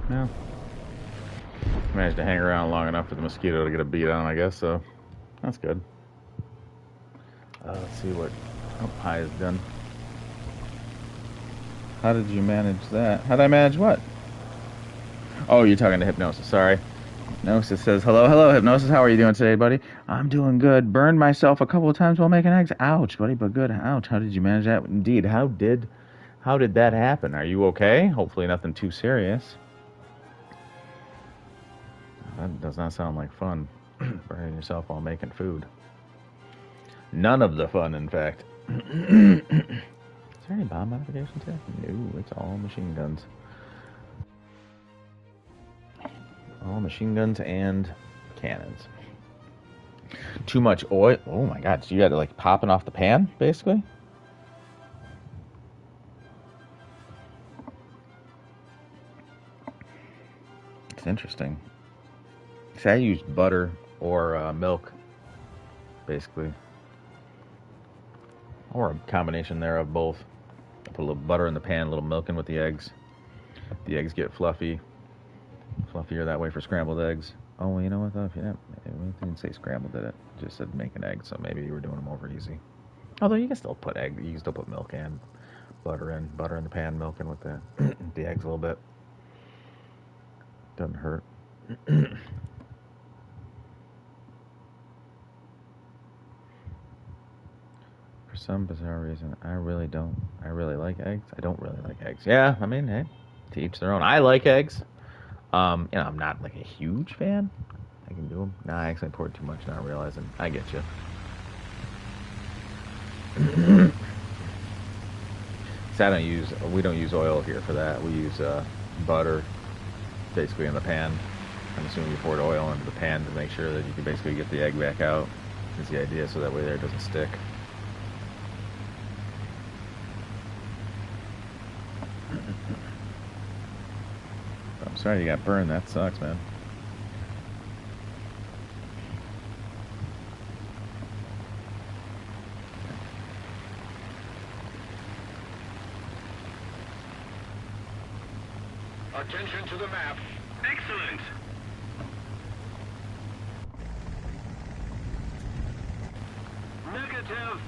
No. Managed to hang around long enough for the mosquito to get a beat on him, I guess, so that's good. Let's see what pie is done. How did you manage that? How did I manage what? Oh, you're talking to Hypnosis. Sorry. Hypnosis says, hello, hello, Hypnosis. How are you doing today, buddy? I'm doing good. Burned myself a couple of times while making eggs. Ouch, buddy, but good. Ouch. How did you manage that? Indeed. How did that happen? Are you okay? Hopefully nothing too serious. That does not sound like fun. Burning yourself while making food. None of the fun, in fact. Is there any bomb modifications here? No, it's all machine guns. All machine guns and cannons. Too much oil. Oh my god, so you got it like popping off the pan, basically? It's interesting. See, I used butter or milk, basically. Or a combination there of both. I put a little butter in the pan, a little milk in with the eggs. The eggs get fluffy. Fluffier that way for scrambled eggs. Oh, well, you know what, though? If you didn't say scrambled, did it? Just said make an egg, so maybe you were doing them over easy. Although you can still put you can still put milk and butter in the pan, milk in with the the eggs a little bit. Doesn't hurt. For some bizarre reason, I really like eggs. I don't really like eggs. Yeah, I mean, hey, to each their own. I like eggs. I'm not like a huge fan. I can do them. Nah, I actually poured too much, not realizing. I get you. So we don't use oil here for that. We use butter, basically in the pan. I'm assuming you poured oil into the pan to make sure that you can basically get the egg back out. Is the idea, so that way there it doesn't stick. I'm sorry you got burned. That sucks, man. Attention to the map. Excellent. Negative.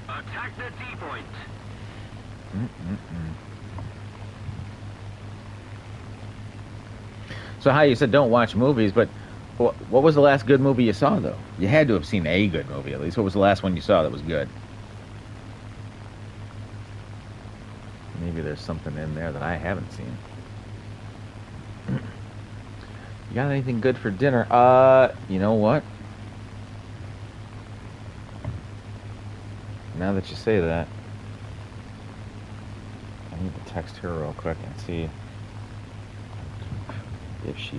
Attack the D-point. So how you said don't watch movies, but what was the last good movie you saw, though? You had to have seen a good movie, at least. What was the last one you saw that was good? Maybe there's something in there that I haven't seen. You got anything good for dinner? You know what? Now that you say that, I need to text her real quick and see if she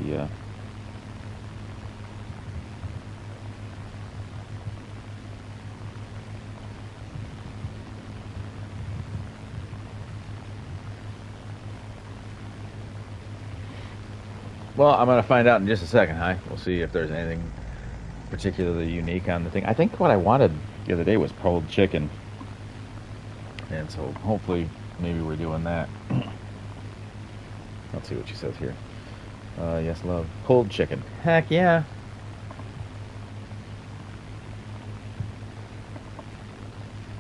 Well, I'm going to find out in just a second, Hi. We'll see if there's anything particularly unique on the thing. I think what I wanted the other day was pulled chicken. And so hopefully maybe we're doing that. Let's see what she says here. Yes, love. Pulled chicken. Heck yeah.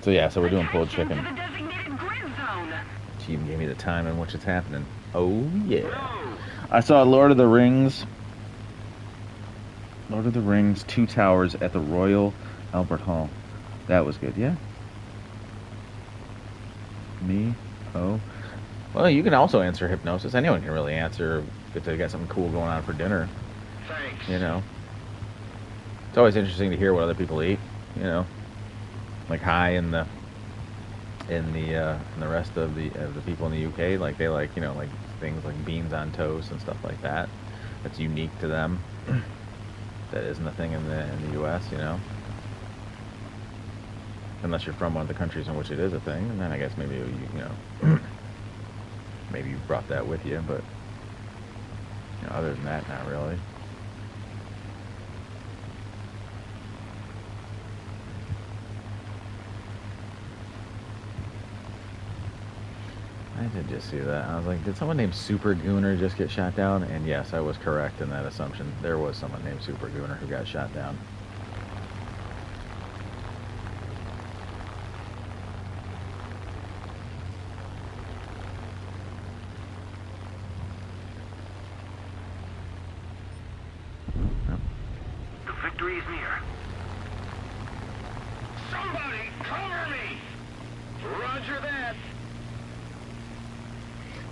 So yeah, so we're doing pulled chicken. She even gave me the time in which it's happening. Oh yeah. I saw Lord of the Rings, Two Towers at the Royal Albert Hall. That was good, yeah? Me? Oh. Well, you can also answer Hypnosis. Anyone can really answer if they got something cool going on for dinner. Thanks. You know? It's always interesting to hear what other people eat, you know? Like Hi and the rest of the people in the UK, like they like, you know, like things like beans on toast and stuff like that. That's unique to them. That isn't a thing in the US, you know. Unless you're from one of the countries in which it is a thing, and then I guess maybe you know maybe you brought that with you, but you know, other than that, not really. I did just see that. I was like, did someone named Super Gooner just get shot down? And yes, I was correct in that assumption. There was someone named Super Gooner who got shot down. The victory is near. Somebody cover me! Roger that!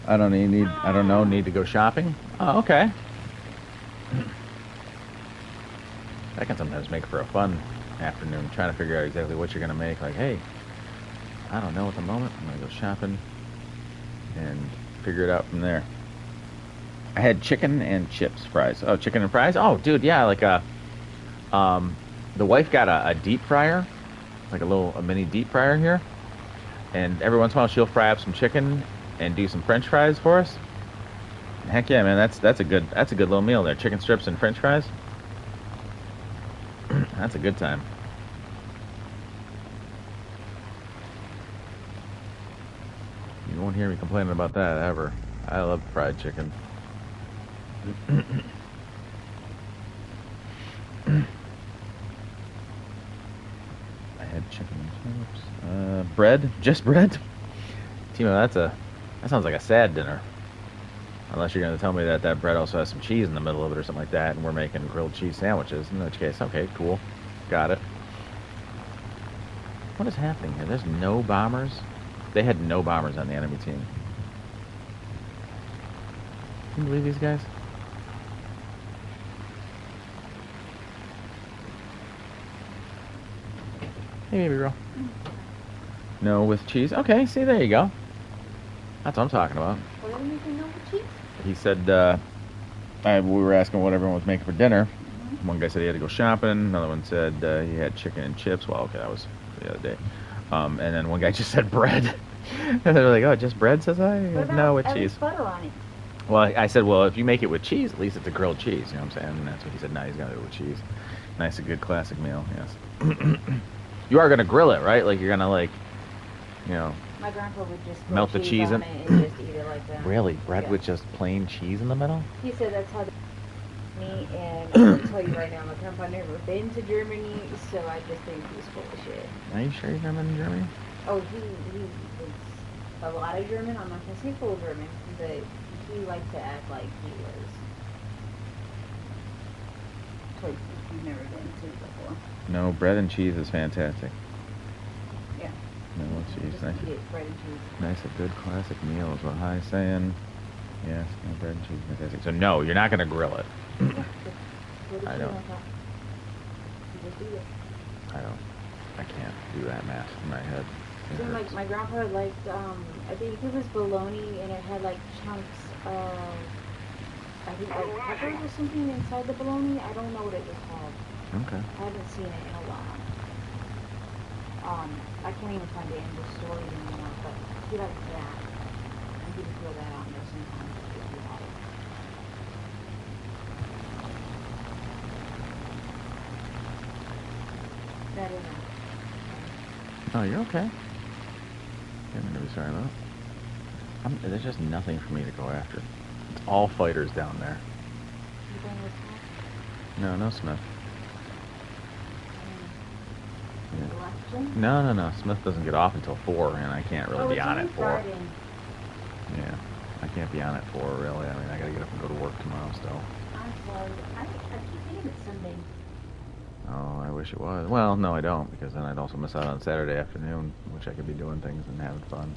I don't need to go shopping? Oh, okay. That can sometimes make for a fun afternoon, trying to figure out exactly what you're going to make. Like, hey, I don't know at the moment. I'm going to go shopping and figure it out from there. I had chicken and chips, fries. Oh, chicken and fries? Oh, dude, yeah, like the wife got a deep fryer, like a mini deep fryer here. And every once in a while she'll fry up some chicken and do some French fries for us. Heck yeah, man, that's a good little meal there. Chicken strips and French fries. That's a good time. You won't hear me complaining about that ever. I love fried chicken. I had chicken and chips. Bread? Just bread? Timo, that sounds like a sad dinner. Unless you're going to tell me that that bread also has some cheese in the middle of it or something like that, and we're making grilled cheese sandwiches. In which case, okay, cool. Got it. What is happening here? There's no bombers? They had no bombers on the enemy team. Can you believe these guys? Hey, baby girl. No with cheese? Okay, see, there you go. That's what I'm talking about. What are you making no with cheese? He said, we were asking what everyone was making for dinner. Mm-hmm. One guy said he had to go shopping. Another one said he had chicken and chips. Well, okay, that was the other day. And then one guy just said bread. And they were like, oh, just bread, says I? No, with cheese. Butter on it. Well, I said, well, if you make it with cheese, at least it's a grilled cheese. You know what I'm saying? And that's what he said. No, he's going to do it with cheese. Nice, a good classic meal, yes. You are going to grill it, right? Like, you're going to, like, you know... My grandpa would just melt the cheese in it and just eat it like that. Really? Bread with just plain cheese in the middle? He said that's how they me, and I'm going to tell you right now, my grandpa never been to Germany, so I just think he's full of shit. Are you sure he's never been to Germany? Oh, he was a lot of German. I'm not going to say full German, but he liked to act like he was places you've never been to before. No, bread and cheese is fantastic. Yeah. No cheese. Just Nice. eat it, bread and cheese. Nice, a good classic meal is what Hi's saying. Yes, no bread and cheese, fantastic. So no, you're not going to grill it. I don't. I can't do that math in my head. So like my grandpa liked, I think it was bologna, and it had like chunks of, I think like peppers or something inside the bologna. I don't know what it was called. Okay. I haven't seen it in a while. I can't even find it in the story anymore, but he liked that. I'm gonna throw that on there sometimes if you want it. That is it. Oh, you're okay. I'm going to be sorry about it. There's just nothing for me to go after. It's all fighters down there. You going with Smith? No, no Smith. Yeah. No. Smith doesn't get off until 4, and I can't really be on at 4. Friday. Yeah, I can't be on at 4, really. I mean, I got to get up and go to work tomorrow still. I'm sorry. I keep thinking it's Sunday. Oh, I wish it was. Well, no, I don't, because then I'd also miss out on Saturday afternoon, which I could be doing things and having fun.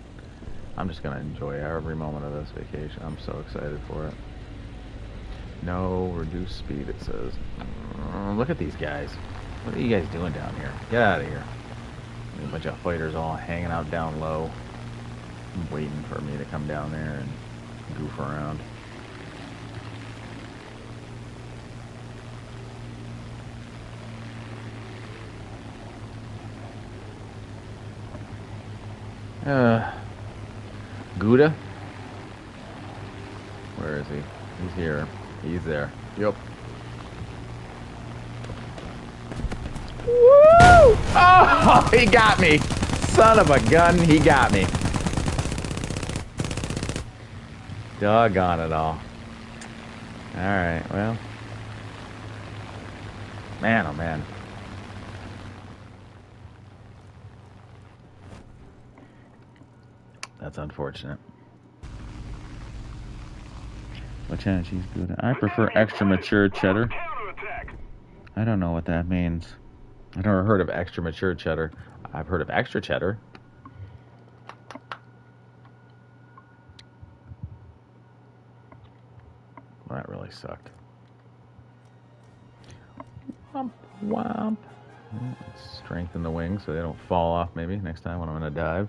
I'm just going to enjoy every moment of this vacation. I'm so excited for it. No, reduce speed, it says. Look at these guys. What are you guys doing down here? Get out of here. A bunch of fighters all hanging out down low, waiting for me to come down there and goof around. Gouda? Where is he? He's here. He's there. Yep. Woo! Oh, he got me. Son of a gun, he got me. Doggone it all. Alright, well. Man, oh man. That's unfortunate. What kind of cheese good? I prefer extra mature cheddar. I don't know what that means. I've never heard of extra mature cheddar. I've heard of extra cheddar. Well, that really sucked. Womp womp. Strengthen the wings so they don't fall off maybe next time when I'm going to dive.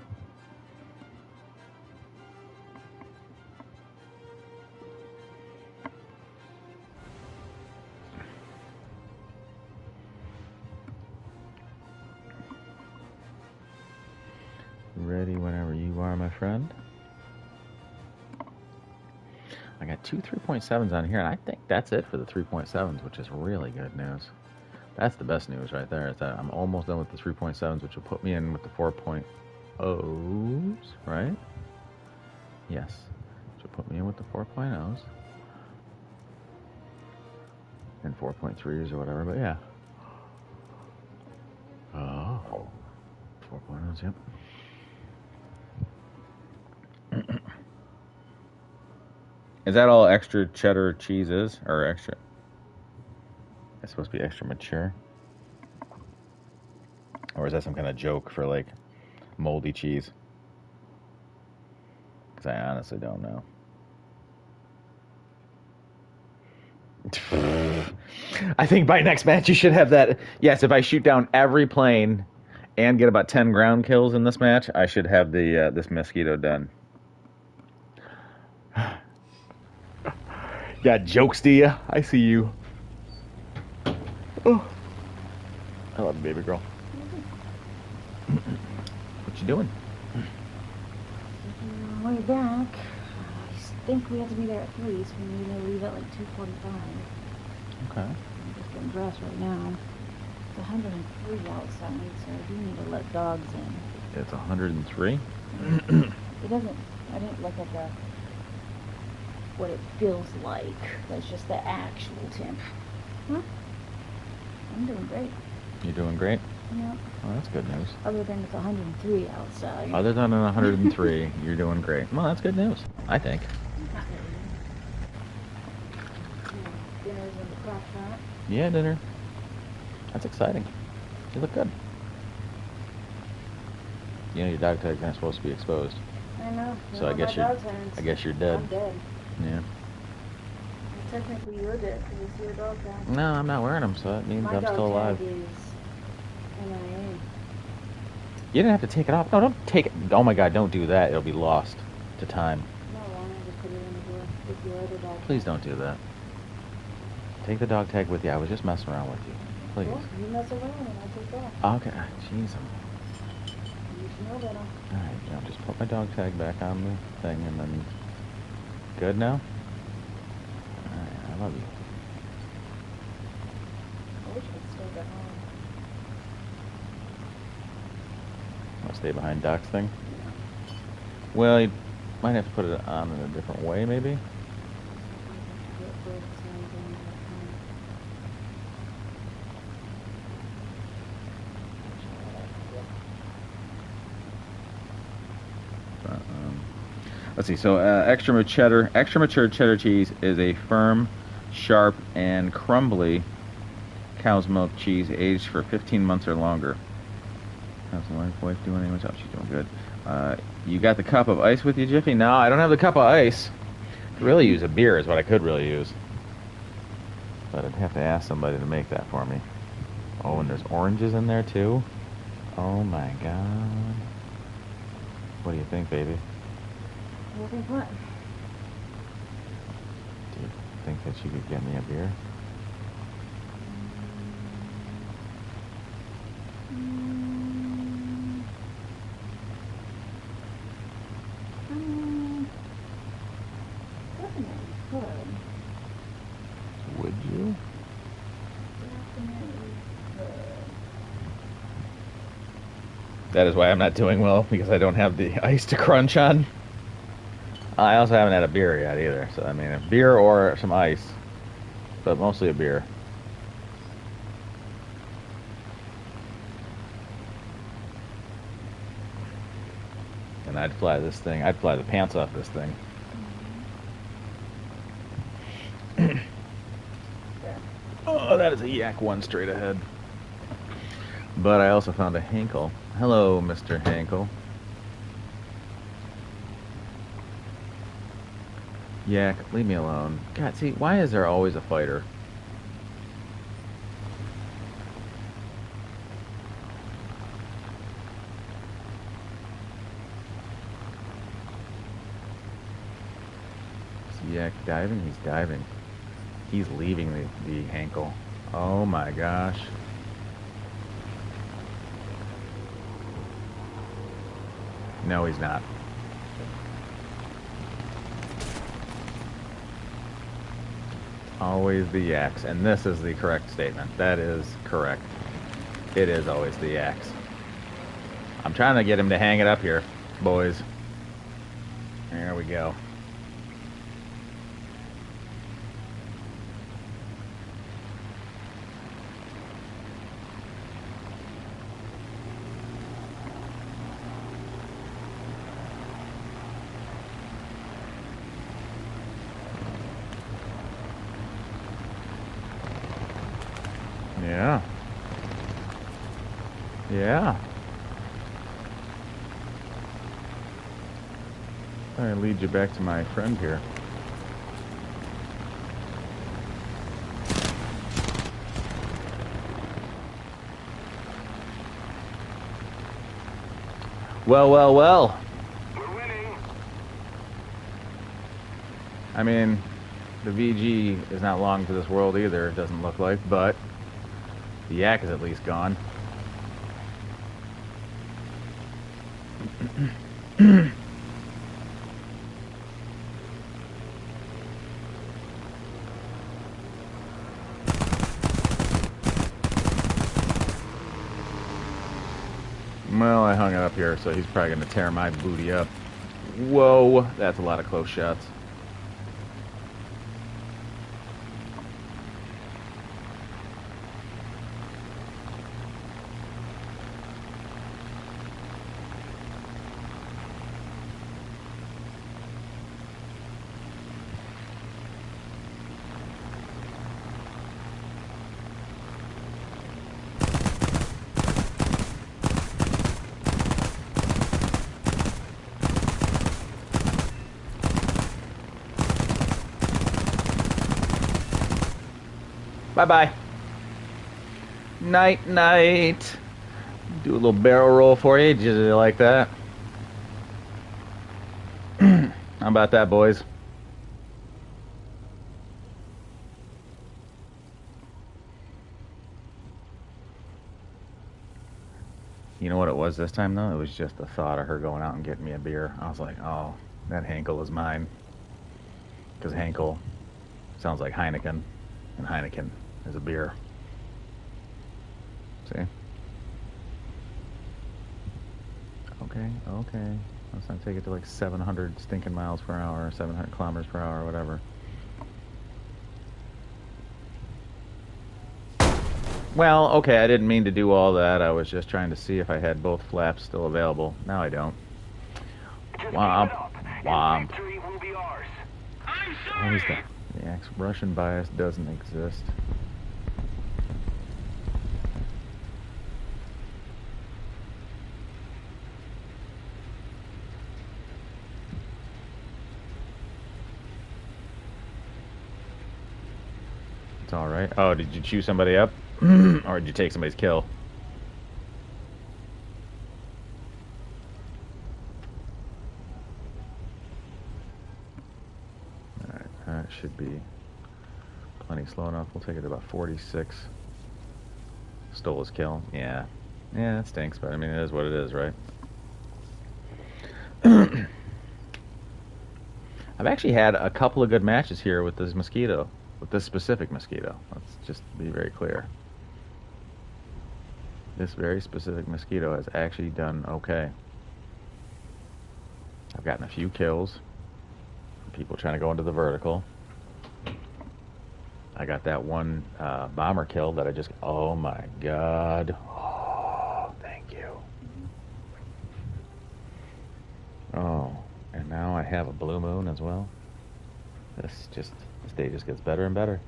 Ready whenever you are, my friend. I got two 3.7s on here, and I think that's it for the 3.7s, which is really good news. That's the best news right there. Is that I'm almost done with the 3.7s, which will put me in with the 4.0s, right? Yes. Which will put me in with the 4.0s. And 4.3s or whatever, but yeah. Oh. 4.0s, yep. Is that all extra cheddar cheese is? Or extra? It's supposed to be extra mature? Or is that some kind of joke for like moldy cheese? Because I honestly don't know. I think by next match you should have that. Yes, if I shoot down every plane and get about 10 ground kills in this match, I should have the this mosquito done. Got jokes, do ya? I see you. Oh, I love you, baby girl. What you doing? Way back. I think we have to be there at 3, so we need to leave at like 2:45. Okay. I'm just getting dressed right now. It's 103 outside, so I do need to let dogs in. It's 103? It doesn't, I didn't look at the, what it feels like. That's just the actual temp. Huh? I'm doing great. You're doing great? Yeah. Well, that's good news. Other than it's 103 outside. Other than 103, you're doing great. Well, that's good news, I think. Dinner's in the crock pot. Yeah, dinner. That's exciting. You look good. You know your dog tag's not supposed to be exposed. I know. So I guess you're dead. I'm dead. Yeah. Well, technically you're dead because it's your dog tag. No, I'm not wearing them, so that means My I'm still alive. dog tag is MIA. You didn't have to take it off. No, don't take it. Oh my God, don't do that. It'll be lost to time. No, I just put it in the door with your other dog. Please don't do that. Take the dog tag with you. I was just messing around with you. Please. Well, you mess around and I take off. Okay. Jeez. You should know better. Alright, now just put my dog tag back on the thing and then... Good now? Alright, I love you. I wish I'd stayed at home. Want to stay behind Doc's thing? Well, you might have to put it on in a different way, maybe? Let's see. So, extra mature cheddar cheese is a firm, sharp, and crumbly cow's milk cheese aged for 15 months or longer. How's the wife doing anyway? Oh, she's doing good. You got the cup of ice with you, Jiffy? No, I don't have the cup of ice. Could really use a beer is what I could really use. But I'd have to ask somebody to make that for me. Oh, and there's oranges in there too? Oh my God. What do you think, baby? You think what? Do you think that you could get me a beer? Definitely could. Would you? Definitely could. That is why I'm not doing well, because I don't have the ice to crunch on. I also haven't had a beer yet either. So I mean, a beer or some ice, but mostly a beer. And I'd fly this thing. I'd fly the pants off this thing. Oh, that is a yak one straight ahead. But I also found a Hankel. Hello, Mr. Hankel. Yak, leave me alone. God, see, why is there always a fighter? Is Yak diving? He's diving. He's leaving the Hankel. Oh my gosh. No, he's not. Always the yaks. And this is the correct statement. That is correct. It is always the yaks. I'm trying to get him to hang it up here, boys. There we go. Yeah. Yeah. I lead you back to my friend here. Well, well, well. We're winning. I mean, the VG is not long for this world either, it doesn't look like, but the yak is at least gone. Well, I hung it up here, so he's probably going to tear my booty up. Whoa, that's a lot of close shots. Bye-bye. Night, night. Do a little barrel roll for you. Did you like that? How about that, boys? You know what it was this time, though? It was just the thought of her going out and getting me a beer. I was like, oh, that Hankel is mine. Because Hankel sounds like Heineken, and Heineken is a beer. See? Okay, okay. Let's not take it to like 700 stinking miles per hour, 700 kilometers per hour, whatever. Well, okay, I didn't mean to do all that. I was just trying to see if I had both flaps still available. Now I don't. Womp. Womp. What is that? The Russian bias doesn't exist. It's alright. Oh, did you chew somebody up? Or did you take somebody's kill? Alright, that should be plenty slow enough. We'll take it to about 46. Stole his kill. Yeah. Yeah, that stinks, but I mean, it is what it is, right? I've actually had a couple of good matches here with this mosquito. With this specific mosquito. Let's just be very clear. This very specific mosquito has actually done okay. I've gotten a few kills. people trying to go into the vertical. I got that one bomber kill that I just... Oh my god. Oh, thank you. Oh, and now I have a blue moon as well. This day just gets better and better.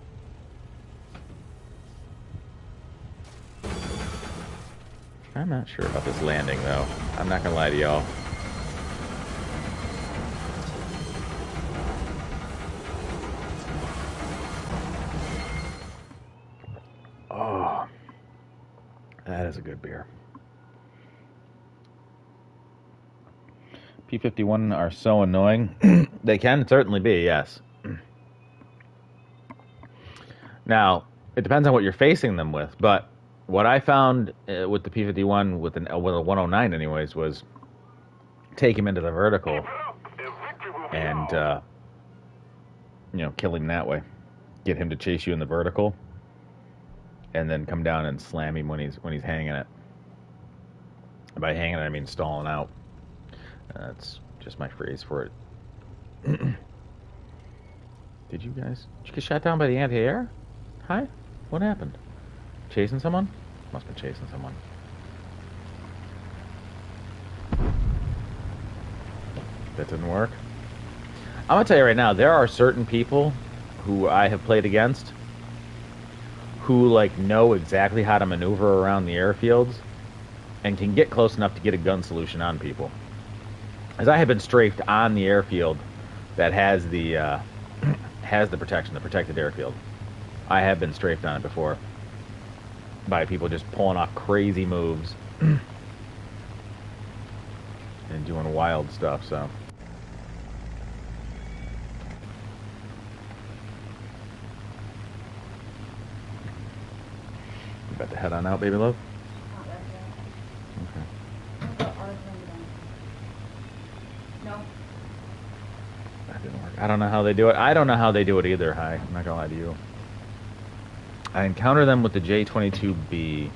I'm not sure about this landing though. I'm not gonna lie to y'all. Oh, that is a good beer. P51 are so annoying. They can certainly be, yes. Now, it depends on what you're facing them with, but what I found with the P51 with a 109 anyways was take him into the vertical and you know, kill him that way. Get him to chase you in the vertical and then come down and slam him when he's hanging it. By hanging it I mean stalling out. That's just my phrase for it. Did you get shot down by the anti-air? Hi? What happened? Chasing someone? Must have been chasing someone. That didn't work. I'm gonna tell you right now, there are certain people who I have played against who like know exactly how to maneuver around the airfields and can get close enough to get a gun solution on people. As I have been strafed on the airfield that has the protection, the protected airfield. I have been strafed on it before by people just pulling off crazy moves and doing wild stuff, so. You about to head on out, baby love? Okay. No. That didn't work. I don't know how they do it. I don't know how they do it either, Hi. I'm not gonna lie to you. I encounter them with the J-22B.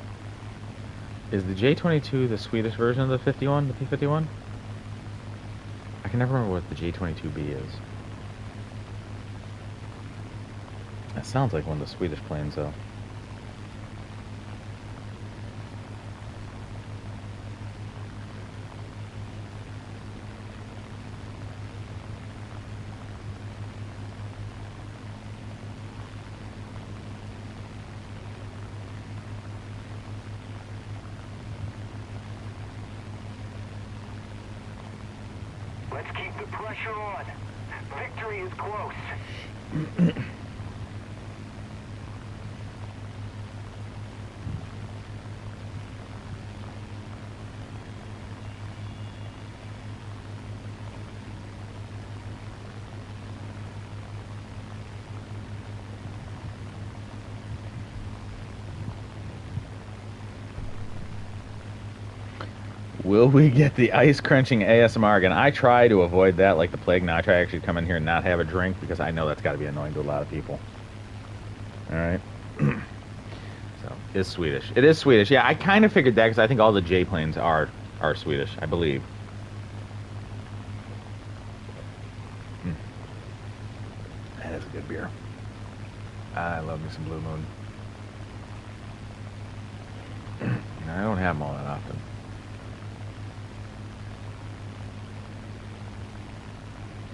Is the J-22 the Swedish version of the 51, the P-51? I can never remember what the J-22B is. That sounds like one of the Swedish planes, though. Let's keep the pressure on. Victory is close. Will we get the ice crunching ASMR again? I try to avoid that like the plague. Now I try to actually come in here and not have a drink because I know that's got to be annoying to a lot of people. All right. So it's Swedish. It is Swedish. Yeah, I kind of figured that because I think all the J planes are Swedish, I believe. That is a good beer. I love me some Blue Moon. I don't have them all that often.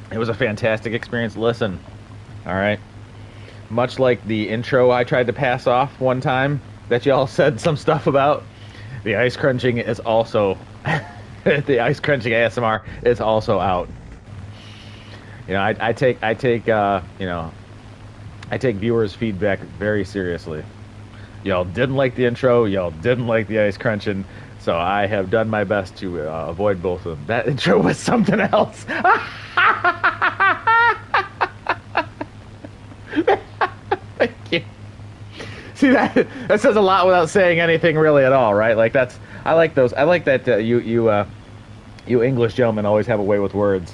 It was a fantastic experience. Listen, all right. Much like the intro I tried to pass off one time that y'all said some stuff about, the ice crunching is also the ice crunching ASMR is also out. You know, I take viewers' feedback very seriously. Y'all didn't like the intro. Y'all didn't like the ice crunching. So I have done my best to avoid both of them. That intro was something else. Thank you. See, that says a lot without saying anything really at all, right? Like I like those. I like that you English gentlemen always have a way with words.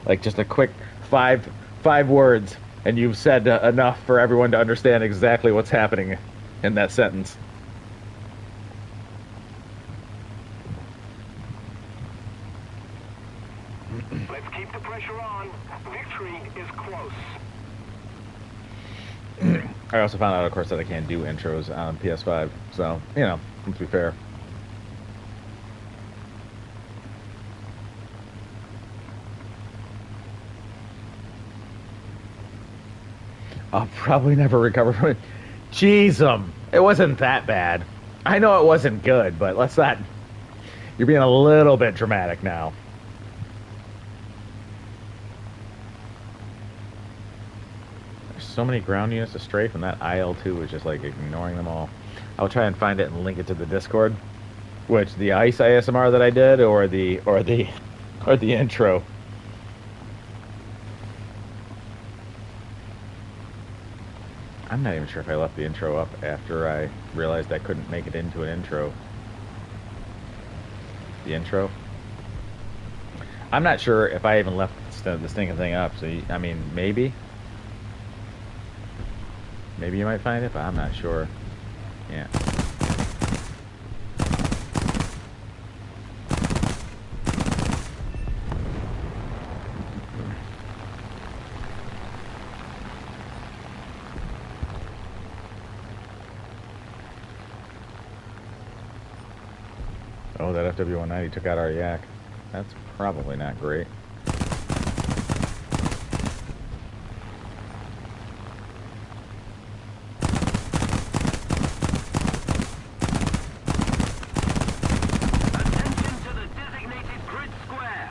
Like just a quick five words, and you've said enough for everyone to understand exactly what's happening in that sentence. Let's keep the pressure on. Victory is close. I also found out, of course, that I can't do intros on PS5. So, you know, let's be fair. I'll probably never recover from it. Jeez, it wasn't that bad. I know it wasn't good, but let's not. You're being a little bit dramatic now. There's so many ground units to strafe, and that IL-2 was just like ignoring them all. I'll try and find it and link it to the Discord, which the ice ASMR that I did, or the intro. I'm not even sure if I left the intro up after I realized I couldn't make it into an intro. The intro. I'm not sure if I even left the stinking thing up. So, I mean, maybe. Maybe you might find it, but I'm not sure. Yeah. Oh, that FW-190 took out our yak. That's probably not great. Attention to the designated grid square.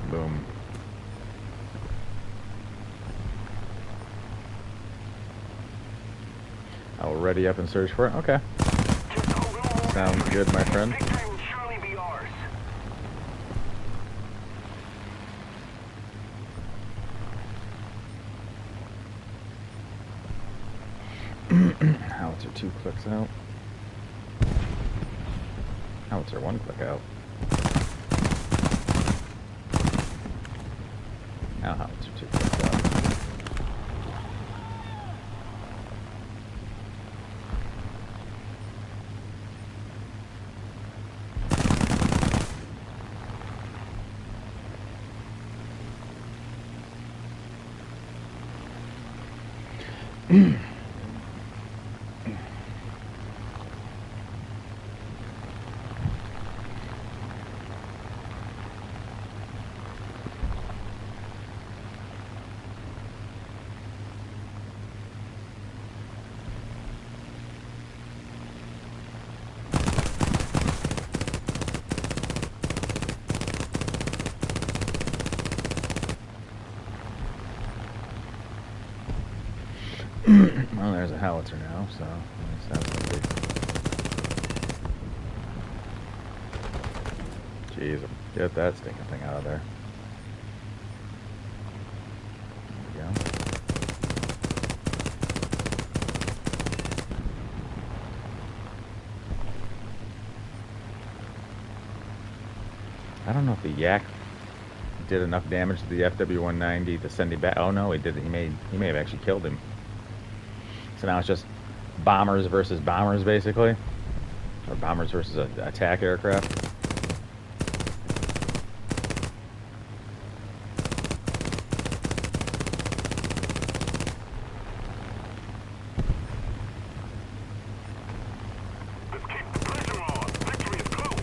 Boom. I'll ready up and search for it. Okay. Sounds good, my friend. Victory will surely be ours. Howitzer 2 clicks out. Howitzer 1 click out. Now Howitzer 2 clicks out. Well, there's a howitzer now, so that's gonna be. Jeez, get that stinking thing out of there. There we go. I don't know if the yak did enough damage to the FW-190 to send him back. Oh no, he did. He may have actually killed him. So now it's just bombers versus bombers, basically. Or bombers versus attack aircraft. Let's keep the pressure on. Victory is close.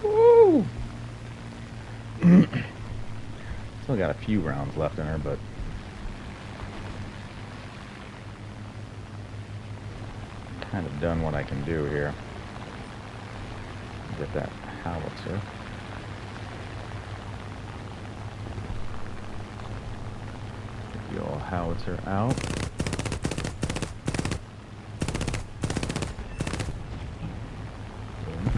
Woo! Still got a few rounds left in her, but kind of done what I can do here. Get that howitzer. Get the old howitzer out. Boom.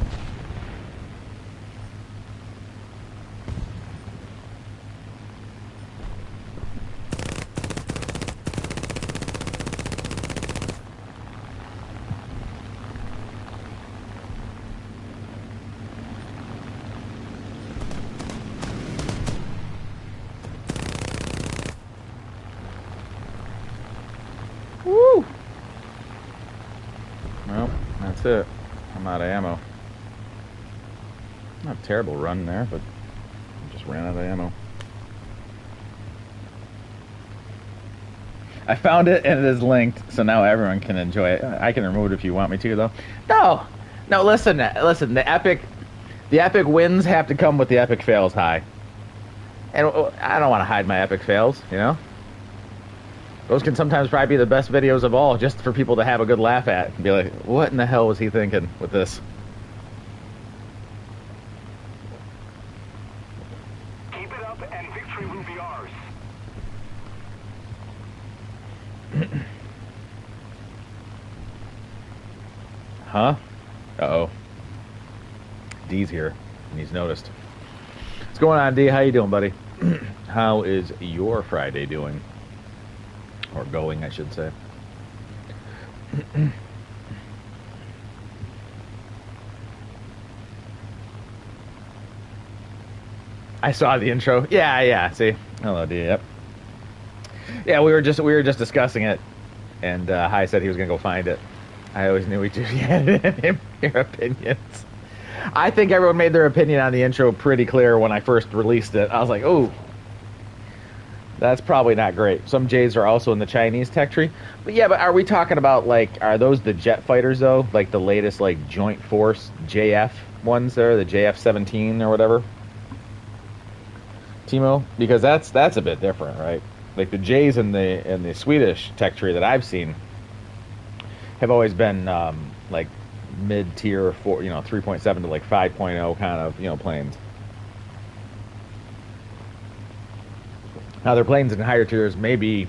That's it. I'm out of ammo. Not a terrible run there, but I just ran out of ammo. I found it and it is linked, so now everyone can enjoy it. I can remove it if you want me to, though. No. Listen. The epic wins have to come with the epic fails high, and I don't want to hide my epic fails. You know, those can sometimes probably be the best videos of all, just for people to have a good laugh at and be like, "What in the hell was he thinking with this?" Keep it up, and victory will be ours. Huh? Uh-oh. D's here, and he's noticed. What's going on, D? How you doing, buddy? How is your Friday doing? Or going, I should say. I saw the intro. Yeah. See, hello, D. Yep. Yeah, we were just discussing it, and Hi said he was gonna go find it. I always knew we had your opinions. I think everyone made their opinion on the intro pretty clear when I first released it. I was like, "Oh, that's probably not great." Some J's are also in the Chinese tech tree, but are we talking about are those the jet fighters though? Like the latest Joint Force JF ones there, the JF-17 or whatever? Timo, because that's a bit different, right? Like the J's in the Swedish tech tree that I've seen have always been mid-tier 3.7 to 5.0 kind of planes. Now their planes in higher tiers may be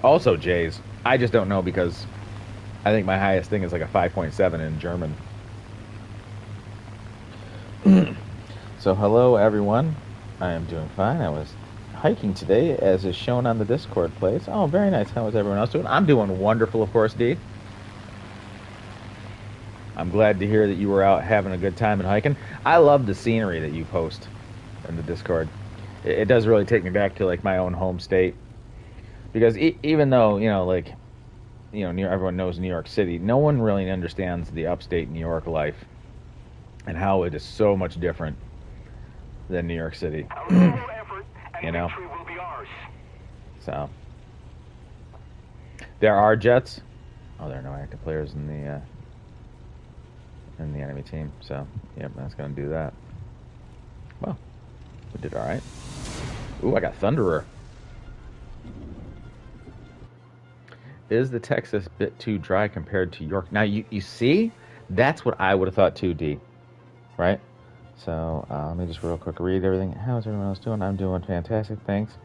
also J's. I just don't know because I think my highest thing is a 5.7 in German. So hello everyone. I am doing fine. I was hiking today, as is shown on the Discord place. Oh, very nice. How is everyone else doing? I'm doing wonderful, of course, D. I'm glad to hear that you were out having a good time and hiking. I love the scenery that you post in the Discord. It does really take me back to my own home state, because even though everyone knows New York City, no one really understands the upstate New York life and how it is so much different than New York City. You know, so there are jets. Oh, there are no active players in the enemy team. So, yep, that's gonna do that. Well, we did all right. Ooh, I got Thunderer. Is the Texas bit too dry compared to York? Now, you see, that's what I would have thought too, D. Right? So, let me just real quick read everything. How's everyone else doing? I'm doing fantastic, thanks.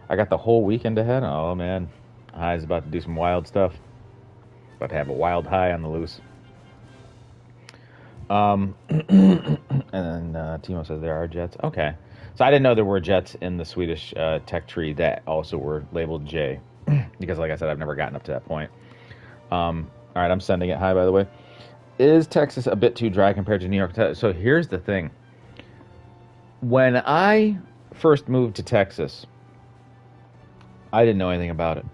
I got the whole weekend ahead. Oh, man. High's about to do some wild stuff. About to have a wild high on the loose. And then Timo says there are jets. Okay. So I didn't know there were jets in the Swedish tech tree that also were labeled J. Because, like I said, I've never gotten up to that point. All right, I'm sending it. Hi, by the way. Is Texas a bit too dry compared to New York? So here's the thing. When I first moved to Texas, I didn't know anything about it.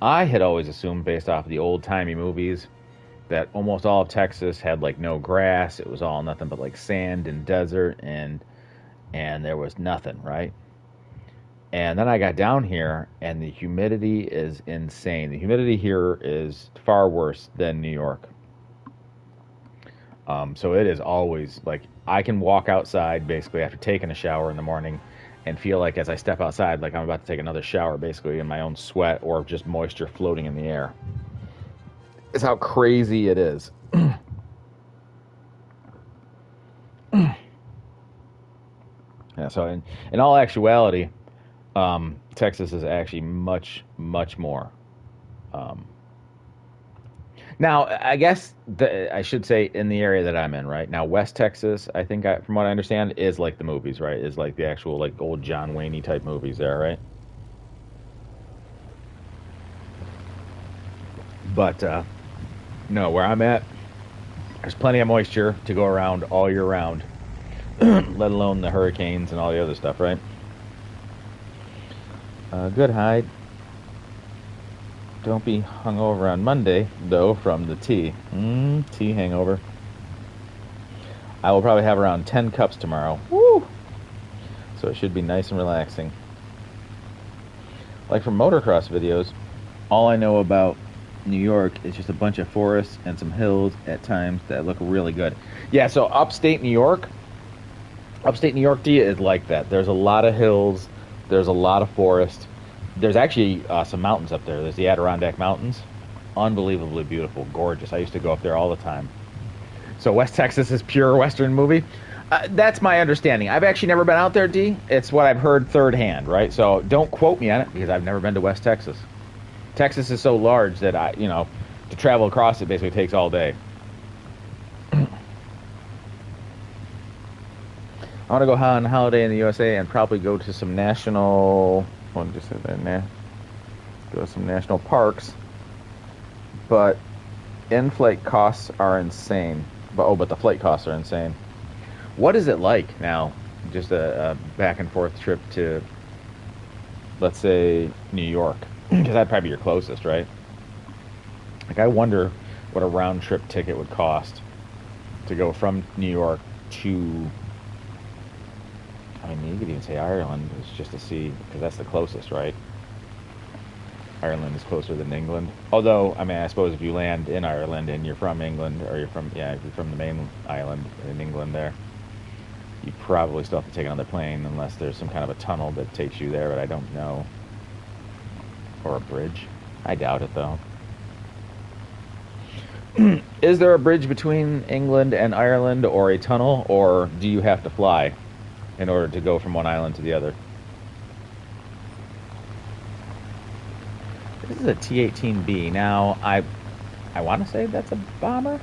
I had always assumed, based off of the old-timey movies, that almost all of Texas had no grass. It was all nothing but sand and desert, and there was nothing, right? And then I got down here, and the humidity is insane. The humidity here is far worse than New York. So it is always I can walk outside basically after taking a shower in the morning and feel as I step outside I'm about to take another shower basically in my own sweat or just moisture floating in the air. It's how crazy it is. Yeah, so in all actuality, Texas is actually much, much more. Now, I guess I should say in the area that I'm in, right? Now, West Texas, I think, from what I understand, is the movies, right? Is the actual, old John Wayne type movies there, right? But, no, where I'm at, there's plenty of moisture to go around all year round, let alone the hurricanes and all the other stuff, right? Good hide. Don't be hungover on Monday, though, from the tea. Tea hangover. I will probably have around 10 cups tomorrow. Woo! So it should be nice and relaxing. Like from motocross videos, all I know about New York is just a bunch of forests and some hills at times that look really good. Yeah, so upstate New York, is like that. There's a lot of hills, there's a lot of forest. There's actually some mountains up there. There's the Adirondack Mountains. Unbelievably beautiful, gorgeous. I used to go up there all the time. So West Texas is pure Western movie. That's my understanding. I've actually never been out there, D. It's what I've heard third hand, right? So don't quote me on it because I've never been to West Texas. Texas is so large that to travel across it basically takes all day. I want to go on holiday in the USA and probably go to some national. Go to some national parks, but in-flight costs are insane. But the flight costs are insane. What is it like now? Just a back and forth trip to, let's say, New York, because that'd probably be your closest, right? Like, I wonder what a round trip ticket would cost to go from New York to. I mean, you could even say Ireland, is just to see, because that's the closest, right? Ireland is closer than England. Although, I mean, I suppose if you land in Ireland and you're from England, or if you're from the main island in England there, you probably still have to take another plane unless there's some kind of a tunnel that takes you there, but I don't know. Or a bridge. I doubt it, though. Is there a bridge between England and Ireland, or a tunnel, or do you have to fly in order to go from one island to the other? This is a T-18B. Now, I want to say that's a bomber.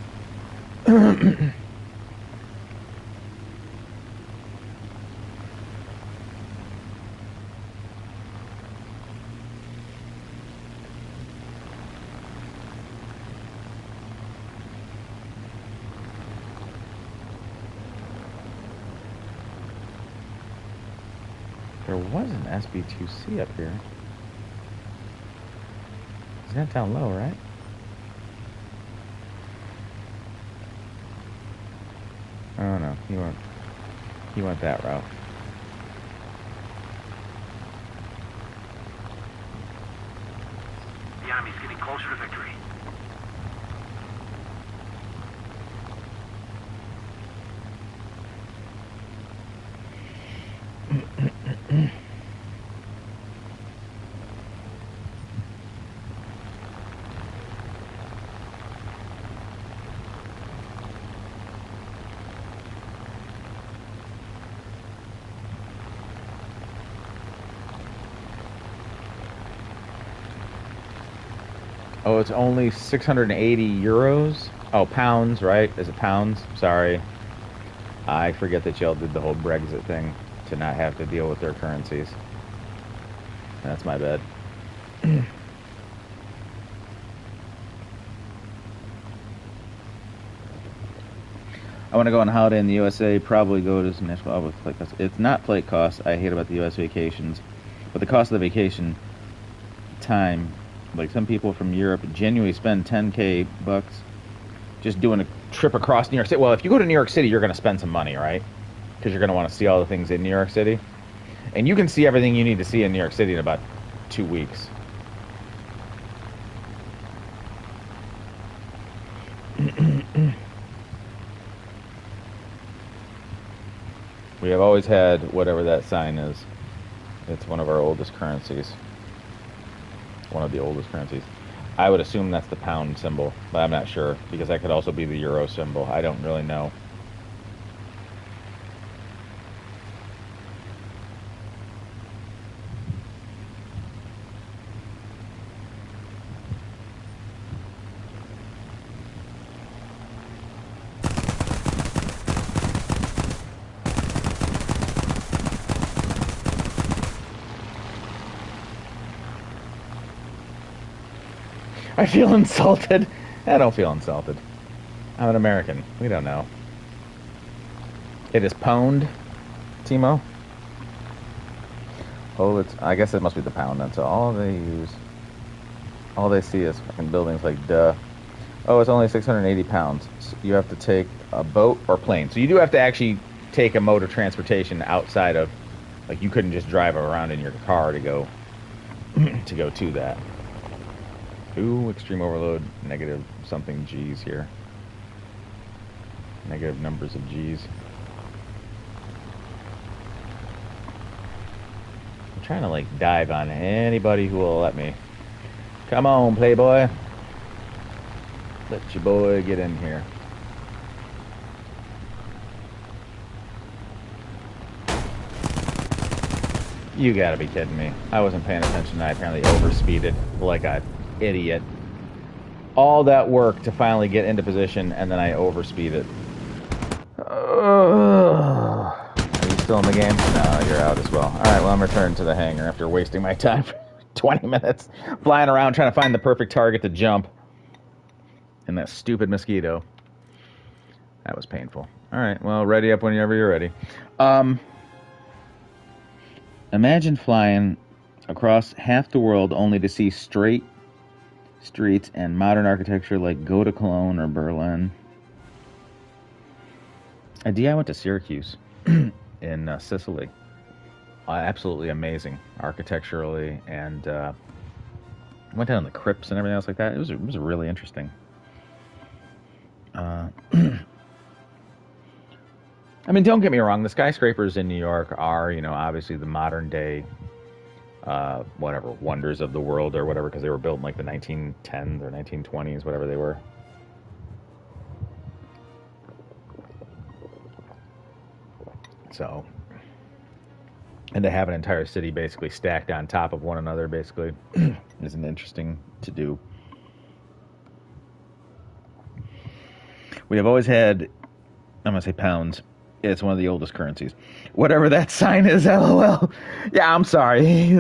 There was an SB-2C up here. He's not down low, right? Oh no, he went that route. The enemy's getting closer to victory. Oh, it's only 680 euros? Oh, pounds, right? Is it pounds? Sorry. I forget that y'all did the whole Brexit thing to not have to deal with their currencies. That's my bad. I want to go on holiday in the USA, probably go to some national with flight costs. It's not flight costs I hate about the US vacations, but the cost of the vacation time. Like, some people from Europe genuinely spend 10K bucks just doing a trip across New York City. Well, if you go to New York City, you're going to spend some money, right? Because you're going to want to see all the things in New York City. And you can see everything you need to see in New York City in about 2 weeks. We have always had whatever that sign is. It's one of our oldest currencies. One of the oldest currencies. I would assume that's the pound symbol, but I'm not sure, because that could also be the euro symbol. I don't really know. I feel insulted. I don't feel insulted. I'm an American. We don't know. It is pound, Timo. Oh, I guess it must be the pound. That's all they use. All they see is fucking buildings like, duh. Oh, it's only 680 pounds. So you have to take a boat or plane. So you do have to actually take a mode of transportation outside of, like, you couldn't just drive around in your car to go to that. Ooh, extreme overload, negative something G's here. Negative numbers of G's. I'm trying to, like, dive on anybody who will let me. Come on, playboy. Let your boy get in here. You gotta be kidding me. I wasn't paying attention. I apparently overspeeded like an idiot. All that work to finally get into position, and then I overspeeded. Are you still in the game? No, you're out as well. Alright, well, I'm returning to the hangar after wasting my time for 20 minutes flying around trying to find the perfect target to jump. And that stupid mosquito. That was painful. Alright, well, ready up whenever you're ready. Imagine flying across half the world only to see straight streets and modern architecture like go to Cologne or Berlin. I went to Syracuse in Sicily. Absolutely amazing architecturally, and went down the crypts and everything else like that. It was really interesting. I mean, don't get me wrong. The skyscrapers in New York are, obviously the modern day, whatever, wonders of the world or whatever, because they were built in like the 1910s or 1920s, whatever they were. So, and to have an entire city basically stacked on top of one another, basically, is an interesting to do. We have always had, I'm going to say pounds. It's one of the oldest currencies. Whatever that sign is, LOL. Yeah, I'm sorry. He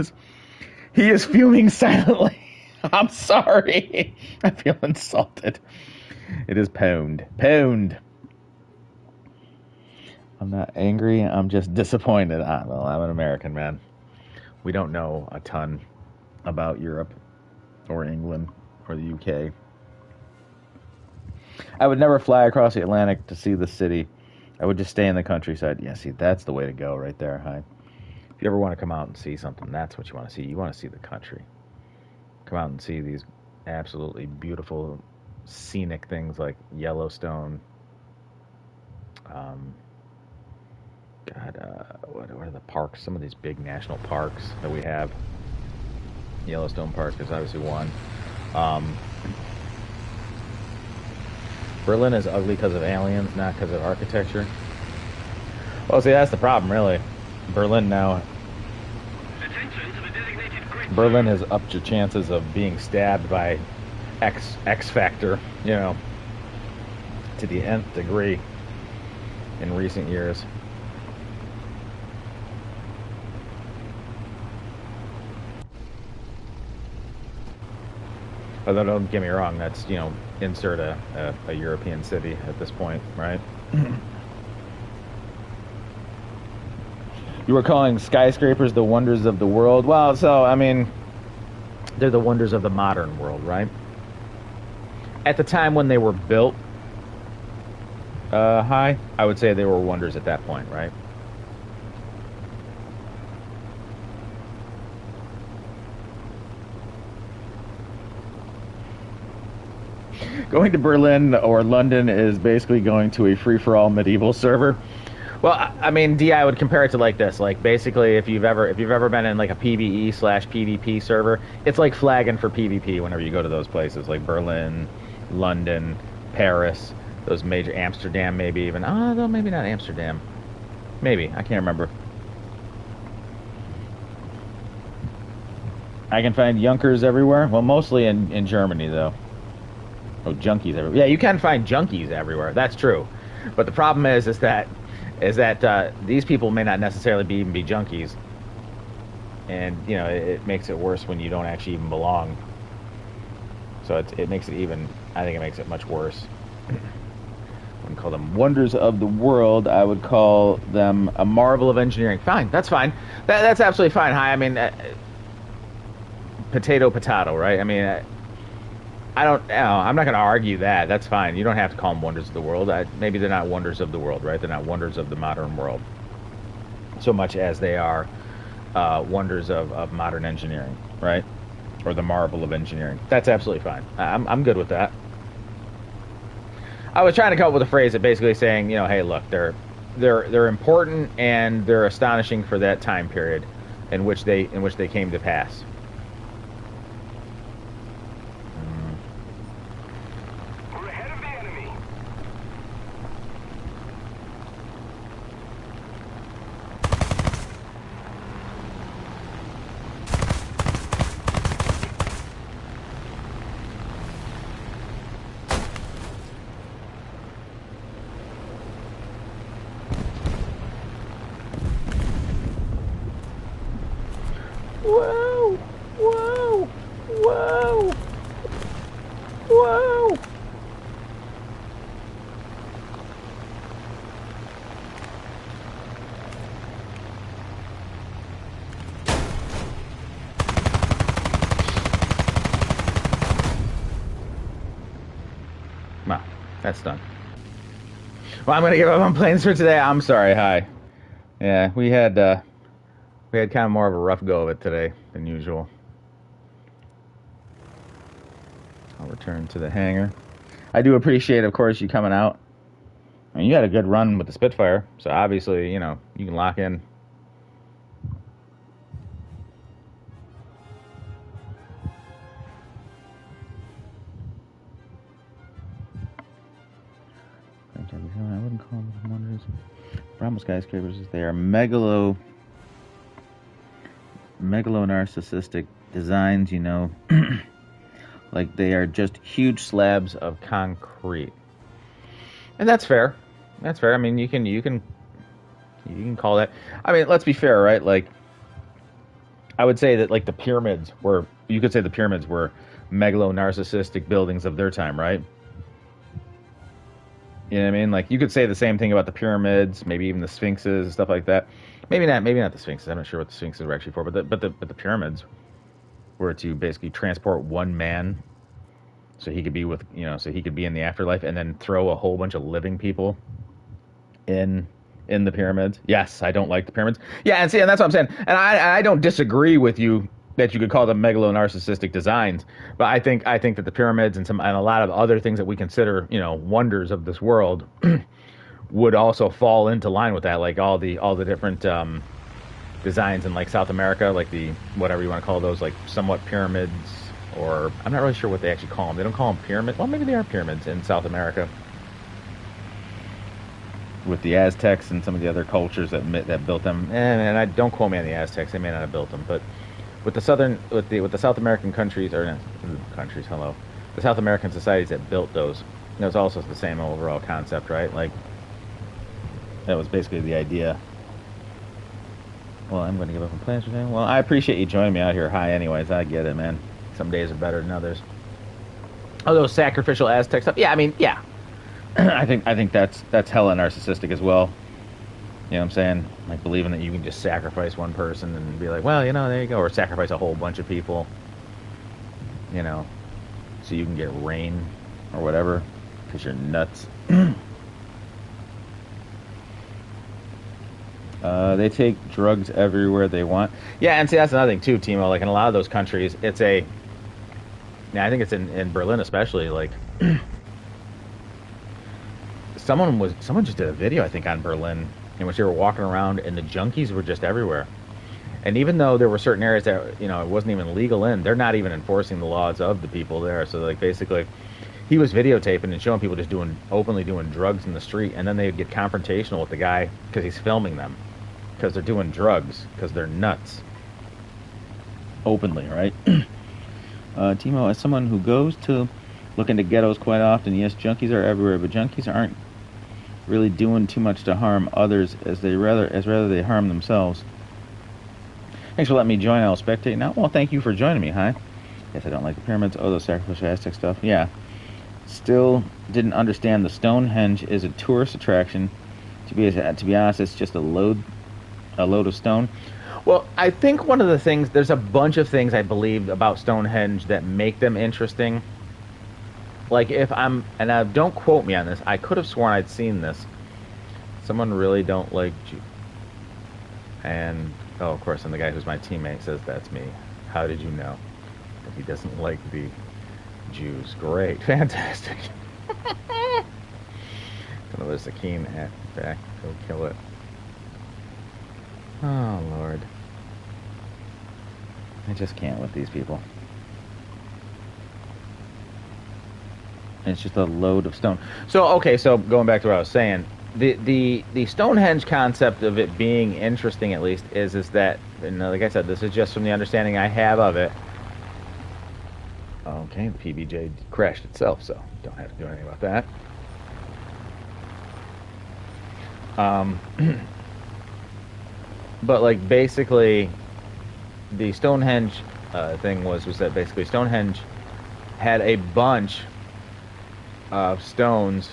is fuming silently. I'm sorry. I feel insulted. It is pound. Pound. I'm not angry. I'm just disappointed. Well, I'm an American, man. We don't know a ton about Europe or England or the UK. I would never fly across the Atlantic to see the city. I would just stay in the countryside. Yeah, see, that's the way to go right there, huh? If you ever want to come out and see something, that's what you want to see. You want to see the country. Come out and see these absolutely beautiful, scenic things like Yellowstone. What are the parks? Some of these big national parks that we have. Yellowstone Park is obviously one. Berlin is ugly because of aliens, not because of architecture. Well, see, that's the problem, really. Berlin now. Berlin has upped your chances of being stabbed by X Factor, to the nth degree in recent years. Although, don't get me wrong, that's, insert a European city at this point, right? You were calling skyscrapers the wonders of the world. Well, so, I mean, they're the wonders of the modern world, right? At the time when they were built, I would say they were wonders at that point, right? Going to Berlin or London is basically going to a free-for-all medieval server. Well, I mean, I would compare it to like this. Like, basically, if you've ever been in like a PvE/PvP server, it's like flagging for PvP whenever you go to those places, like Berlin, London, Paris, those major, Amsterdam, maybe even. Though maybe not Amsterdam. Maybe, I can't remember. I can find Junkers everywhere. Well, mostly in Germany, though. Oh, junkies everywhere. Yeah, you can find junkies everywhere. That's true. But the problem is that these people may not necessarily even be junkies. And, it makes it worse when you don't actually even belong. So it makes it even, I think it makes it much worse. I wouldn't call them wonders of the world. I would call them a marvel of engineering. Fine, that's fine. That's absolutely fine. Hi, I mean, potato, right? I mean, I don't. I'm not going to argue that. That's fine. You don't have to call them wonders of the world. Maybe they're not wonders of the world, right? They're not wonders of the modern world, so much as they are wonders of modern engineering, right? Or the marvel of engineering. That's absolutely fine. I'm good with that. I was trying to come up with a phrase that basically saying, hey, look, they're important and they're astonishing for that time period in which they came to pass. We're ahead of the enemy. Whoa! Whoa! Whoa! Whoa! Wow, that's done. Well, I'm gonna give up on planes for today. I'm sorry. Hi. Yeah, we had kind of more of a rough go of it today than usual. I'll return to the hangar. I do appreciate, of course, you coming out. I mean, you had a good run with the Spitfire, so obviously, you can lock in. I wouldn't call them wonders. Brahma skyscrapers, they are megalo-narcissistic designs, like they are just huge slabs of concrete. And that's fair. That's fair. I mean, you can call that. I mean, let's be fair, right? Like, I would say that like the pyramids were megalo-narcissistic buildings of their time, right? You know what I mean? Like, you could say the same thing about the pyramids, maybe even the sphinxes and stuff like that. Maybe not the sphinxes. I'm not sure what the sphinxes were actually for, but the pyramids were to basically transport one man, so he could be in the afterlife, and then throw a whole bunch of living people in the pyramids. Yes, I don't like the pyramids. Yeah, and that's what I'm saying. And I don't disagree with you that you could call them megalo-narcissistic designs, but I think that the pyramids and a lot of other things that we consider, wonders of this world would also fall into line with that, like all the different designs in like South America, like the whatever you want to call those, like somewhat pyramids, or I'm not really sure what they actually call them. They don't call them pyramids. Well, maybe they are pyramids in South America, with the Aztecs and some of the other cultures that built them. And I don't quote me on the Aztecs; they may not have built them, but with the South American countries, or not countries, the South American societies that built those, it was also the same overall concept, right? Like, that was basically the idea. Well, I'm going to give up on plans for today. Well, I appreciate you joining me out here. Hi, anyways. I get it, man. Some days are better than others. Oh, those sacrificial Aztec stuff. Yeah, I mean, yeah. I think that's hella narcissistic as well. You know what I'm saying? Like, believing that you can just sacrifice one person and be like, well, there you go. Or sacrifice a whole bunch of people, so you can get rain or whatever, because you're nuts. They take drugs everywhere they want. Yeah, and see, that's another thing too, Timo. Like, in a lot of those countries, I think it's in Berlin especially, like, someone just did a video, I think, on Berlin, in which they were walking around and the junkies were just everywhere. And even though there were certain areas that, it wasn't even legal in, they're not even enforcing the laws of the people there. So, like, basically, he was videotaping and showing people just openly doing drugs in the street, and then they would get confrontational with the guy because he's filming them, because they're doing drugs, because they're nuts. Openly, right? Timo, as someone who goes to look into ghettos quite often, yes, junkies are everywhere, but junkies aren't really doing too much to harm others, as rather they harm themselves. Thanks for letting me join. I'll spectate now. Well, thank you for joining me. Hi. Yes, I don't like the pyramids. Oh, those sacrificial Aztec stuff. Yeah. Still didn't understand the Stonehenge is a tourist attraction. To be honest, it's just a load of stone. Well, I think one of the things, there's a bunch of things I believe about Stonehenge that make them interesting. like if I'm, and now don't quote me on this. I could have sworn I'd seen this. Someone really don't like Jew. And oh, of course, and the guy who's my teammate says that's me. How did you know that he doesn't like the Jews? Great, fantastic. Gonna lose the keen at back. Go kill it. Oh Lord, I just can't with these people. It's just a load of stone. So okay, so going back to what I was saying, the Stonehenge concept of it being interesting, at least, is that, and like I said, this is just from the understanding I have of it. Okay, the PBJ crashed itself, so don't have to do anything about that. But like basically, the Stonehenge thing was that basically Stonehenge had a bunch of stones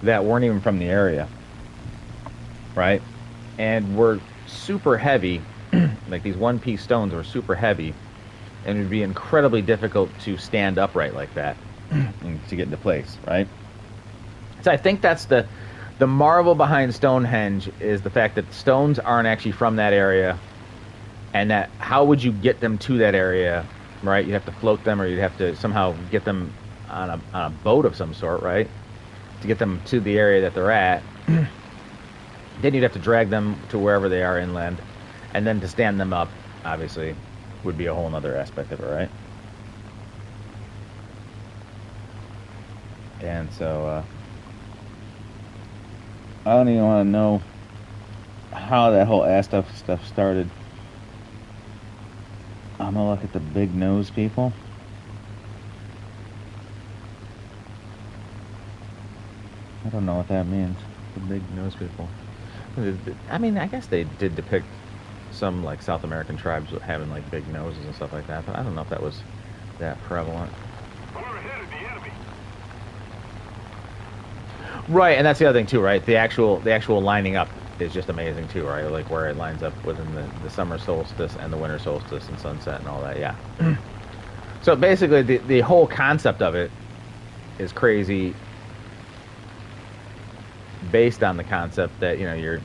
that weren't even from the area, right? And were super heavy. Like these one-piece stones were super heavy, and it would be incredibly difficult to stand upright like that and to get into place, right? So I think that's the marvel behind Stonehenge, is the fact that stones aren't actually from that area, and that how would you get them to that area, right? You'd have to float them, or you'd have to somehow get them on a boat of some sort, right? To get them to the area that they're at. Then you'd have to drag them to wherever they are inland, and then to stand them up, obviously, would be a whole other aspect of it, right? And so, I don't even want to know how that whole ass stuff started. I'm gonna look at the big nose people. I don't know what that means. The big nose people. I mean, I guess they did depict some like South American tribes having like big noses and stuff like that, but I don't know if that was that prevalent. We're ahead of the enemy. Right, and that's the other thing too, right? The actual lining up is just amazing too, right? Like where it lines up within the summer solstice and the winter solstice and sunset and all that. Yeah. So basically, the whole concept of it is crazy, based on the concept that, you know, you're,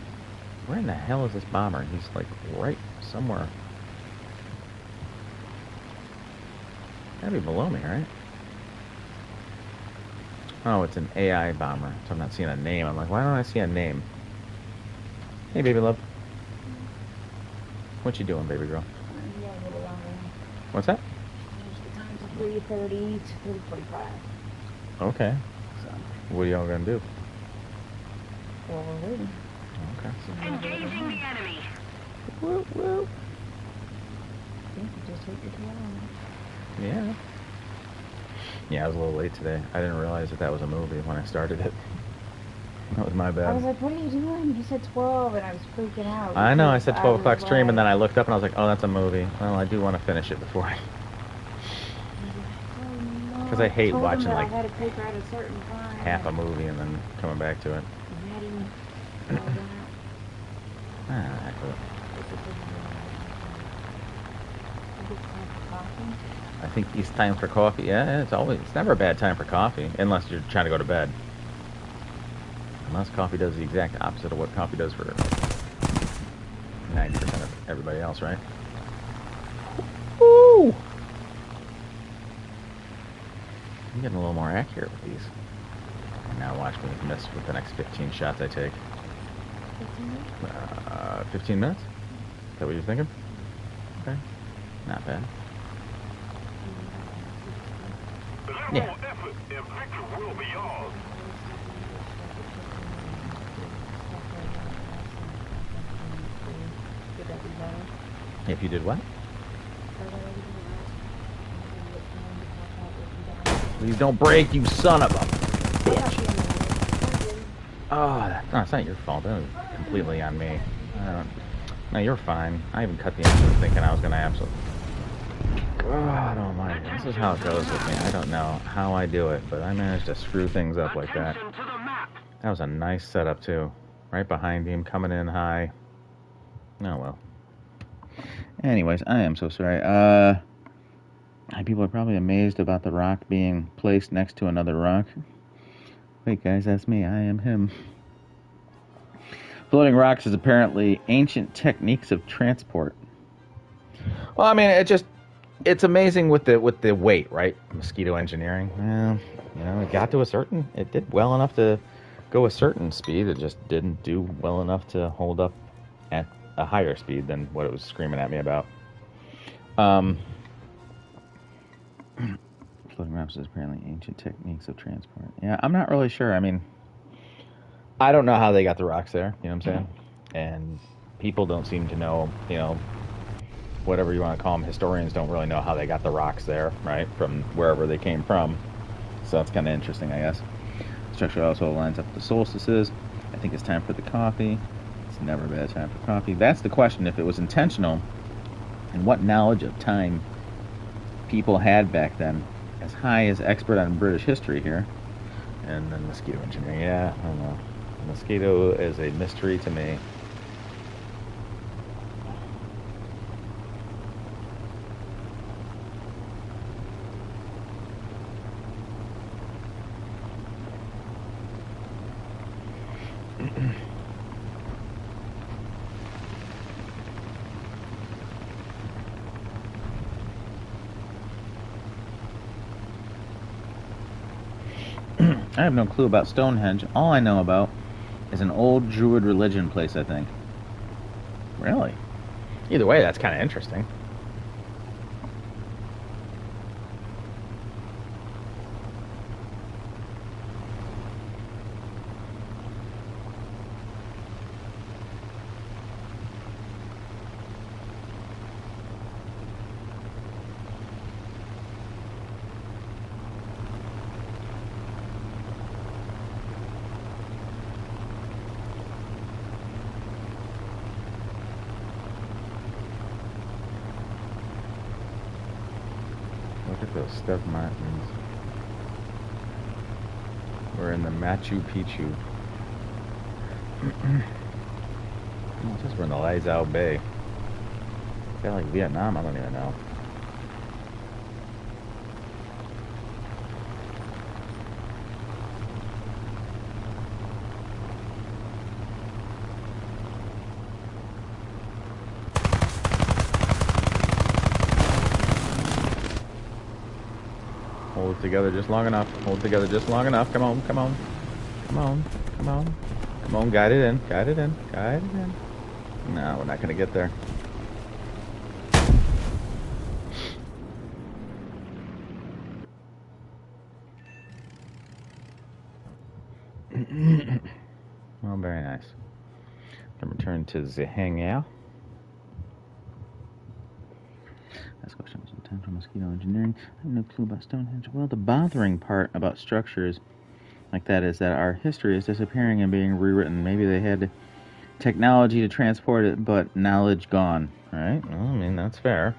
where in the hell is this bomber? He's like right somewhere. Gotta be below me, right? Oh, it's an AI bomber, so I'm not seeing a name. I'm like, why don't I see a name? Hey, baby love. What you doing, baby girl? Yeah, a little longer. What's that? The time's 3:30 to 3:45. Okay. So, What are y'all gonna do? well, we're waiting. Okay. Engaging the enemy. Whoop, whoop. I think you just hit your tail. Yeah. Yeah, I was a little late today. I didn't realize that was a movie when I started it. That was my bad. I was like, what are you doing? You said 12, and I was freaking out. I know, I because said 12 was o'clock stream, and then like, I looked up and I was like, oh, that's a movie. Well, I do want to finish it before I... oh, no. 'Cause I hate told him watching, that like, I had to take her at a certain time. half a movie and then coming back to it. Ready, all that. Ah, cool. I think it's time for coffee. Yeah, it's never a bad time for coffee, unless you're trying to go to bed. Unless coffee does the exact opposite of what coffee does for 90% of everybody else, right? Woo! I'm getting a little more accurate with these. Now watch me miss with the next 15 shots I take. 15 minutes? Is that what you're thinking? Okay. Not bad. Yeah. Effort and victory will be ours. If you did what? Please don't break, you son of a bitch. Oh, no, it's not your fault. That was completely on me. No, you're fine. I even cut the engine thinking I was going to absolutely... God almighty. This is how it goes with me. I don't know how I do it, but I managed to screw things up like that. That was a nice setup, too. Right behind him, coming in high. Oh, well. Anyways, I am so sorry. People are probably amazed about the rock being placed next to another rock. Wait, guys, that's me. I am him. Floating rocks is apparently ancient techniques of transport. Well, I mean, it's amazing with the weight, right? Mosquito engineering. Well, it did well enough to go a certain speed. It just didn't do well enough to hold up at a higher speed than what it was screaming at me about. Floating rocks is apparently ancient techniques of transport. Yeah, I'm not really sure. I mean, I don't know how they got the rocks there. You know what I'm saying? And people don't seem to know. Whatever you want to call them, historians don't really know how they got the rocks there, right? From wherever they came from. So that's kind of interesting, I guess. Structure also lines up with the solstices. I think it's time for the coffee. It's never a bad time for coffee. That's the question, if it was intentional, and what knowledge of time people had back then. As high as expert on British history here. And then mosquito engineering. Yeah, I don't know. Mosquito is a mystery to me. I have no clue about Stonehenge. All I know about is an old Druid religion place, I think. Really? Either way, that's kind of interesting. Look at those step mountains. We're in the Machu Picchu. I guess we're in the Laizhou Bay. Is that like Vietnam? I don't even know. Hold it together just long enough. Hold it together just long enough. Come on, come on. Come on, come on. Come on, guide it in. Guide it in. Guide it in. No, we're not going to get there. Well, very nice. Then return to the hangout. Last question was time for mosquito engineering. I have no clue about Stonehenge. Well, the bothering part about structures like that is that our history is disappearing and being rewritten. Maybe they had technology to transport it, but knowledge gone. Right? Well, I mean, that's fair.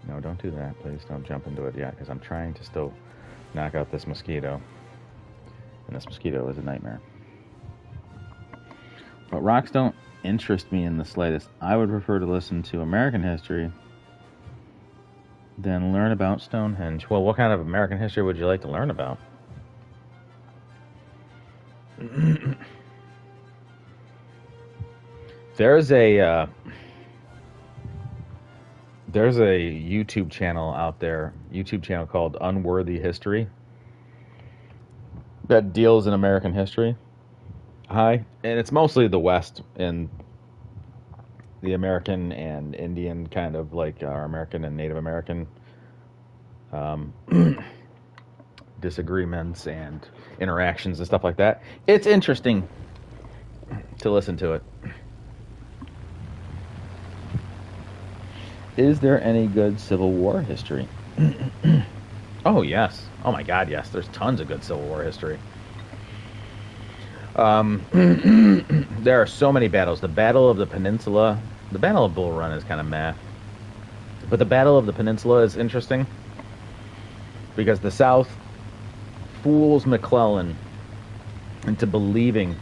No, don't do that. Please don't jump into it yet, because I'm trying to still knock out this mosquito. And this mosquito is a nightmare. But rocks don't interest me in the slightest. I would prefer to listen to American history than learn about Stonehenge. Well, what kind of American history would you like to learn about? There's a YouTube channel out there, YouTube channel called Unworthy History, that deals in American history. Hi, and it's mostly the West and the American and Indian, kind of like our American and Native American disagreements and interactions and stuff like that. It's interesting to listen to it. Is there any good Civil War history? Oh, yes. Oh, my God, yes. There's tons of good Civil War history. There are so many battles. The Battle of the Peninsula. The Battle of Bull Run is kind of meh. But the Battle of the Peninsula is interesting because the South fools McClellan into believing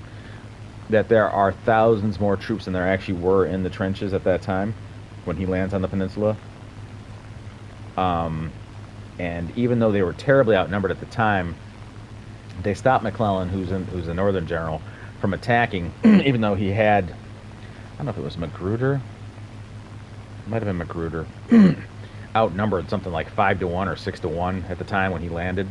that there are thousands more troops than there actually were in the trenches at that time when he lands on the peninsula. And even though they were terribly outnumbered at the time, they stopped McClellan, who's a Northern general, from attacking. Even though he had, I don't know if it was Magruder, it might have been Magruder, outnumbered something like 5-1 or 6-1 at the time when he landed.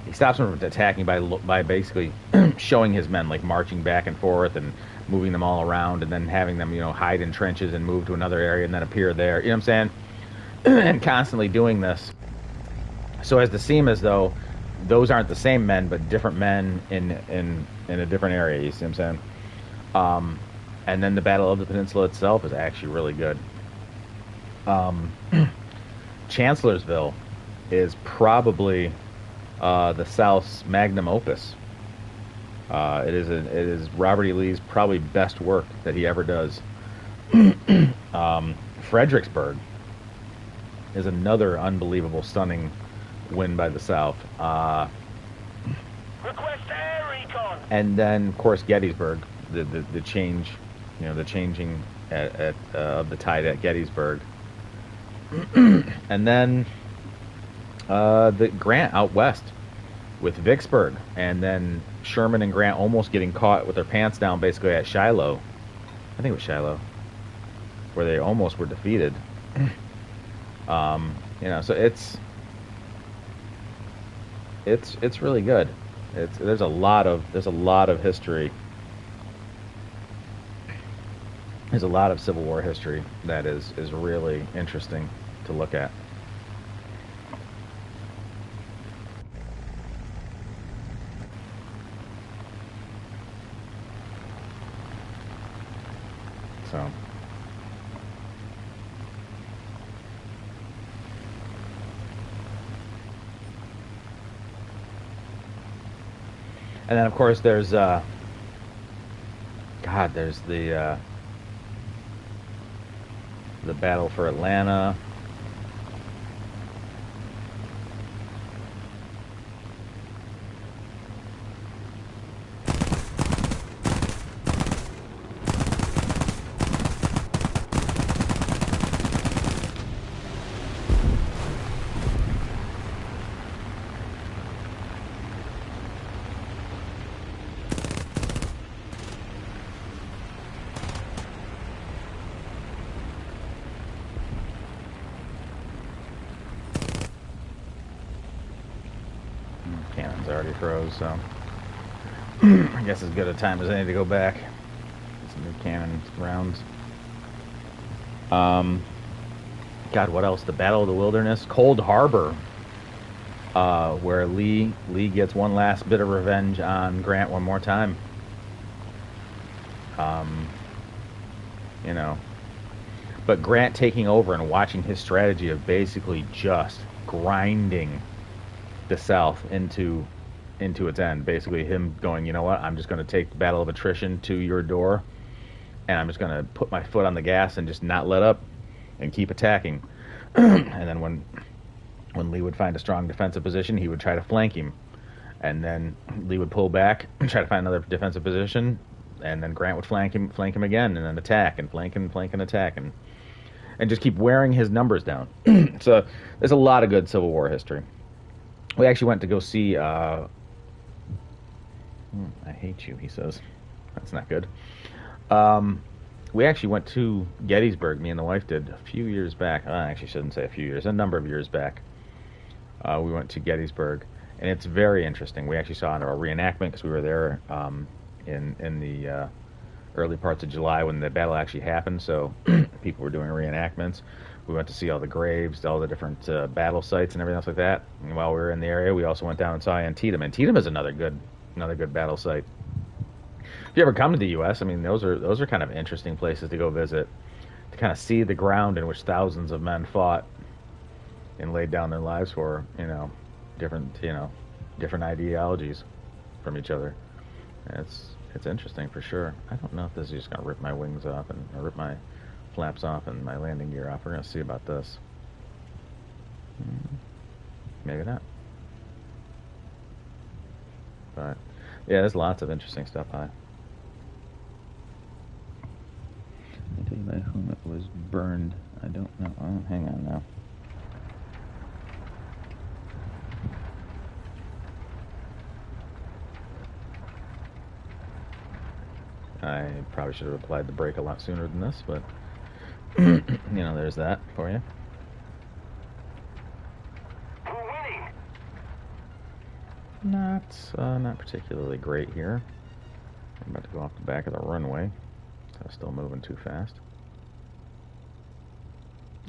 He stops him from attacking by basically showing his men like marching back and forth and moving them all around, and then having them hide in trenches and move to another area and then appear there. You know what I'm saying? And constantly doing this, so as to seem as though those aren't the same men, but different men in a different area. You see what I'm saying? And then the Battle of the Peninsula itself is actually really good. Chancellorsville is probably the South's magnum opus. It is Robert E. Lee's probably best work that he ever does. Fredericksburg is another unbelievable, stunning win by the South. Request air recon. And then, of course, Gettysburg, the change, the changing of the tide at Gettysburg. And then the Grant out west with Vicksburg, and then Sherman and Grant almost getting caught with their pants down basically at Shiloh. I think it was Shiloh, where they almost were defeated. So it's really good. There's a lot of history. There's a lot of Civil War history that is really interesting to look at. So, and then of course there's there's the battle for Atlanta. Cannons already froze, so I guess as good a time as any to go back. Get some new cannon rounds. God, what else? The Battle of the Wilderness, Cold Harbor, where Lee gets one last bit of revenge on Grant one more time. But Grant taking over and watching his strategy of basically just grinding the South into its end. Basically him going, you know what, I'm just going to take the battle of attrition to your door, and I'm just going to put my foot on the gas and just not let up and keep attacking. And then when Lee would find a strong defensive position, he would try to flank him, and then Lee would pull back and try to find another defensive position, and then Grant would flank him again, and then attack and flank and attack, and just keep wearing his numbers down. So there's a lot of good Civil War history. We actually went to go see, I hate you, he says. That's not good. We actually went to Gettysburg, me and the wife did, a few years back. I actually shouldn't say a few years, a number of years back. We went to Gettysburg, and it's very interesting. We actually saw a reenactment because we were there in the early parts of July when the battle actually happened, so people were doing reenactments. We went to see all the graves, all the different battle sites and everything else like that. And while we were in the area, we also went down and saw Antietam. Antietam is another good battle site. If you ever come to the U.S., I mean, those are kind of interesting places to go visit, to kind of see the ground in which thousands of men fought and laid down their lives for, different ideologies from each other. It's interesting for sure. I don't know if this is just gonna rip my wings off or rip my flaps off and my landing gear off. We're gonna see about this. Maybe not. But yeah, there's lots of interesting stuff. I tell you by whom it was burned. I don't know. Oh, hang on now. I probably should have applied the brake a lot sooner than this, but you know, there's that for you. We're winning. Not particularly great here. I'm about to go off the back of the runway. So I'm still moving too fast.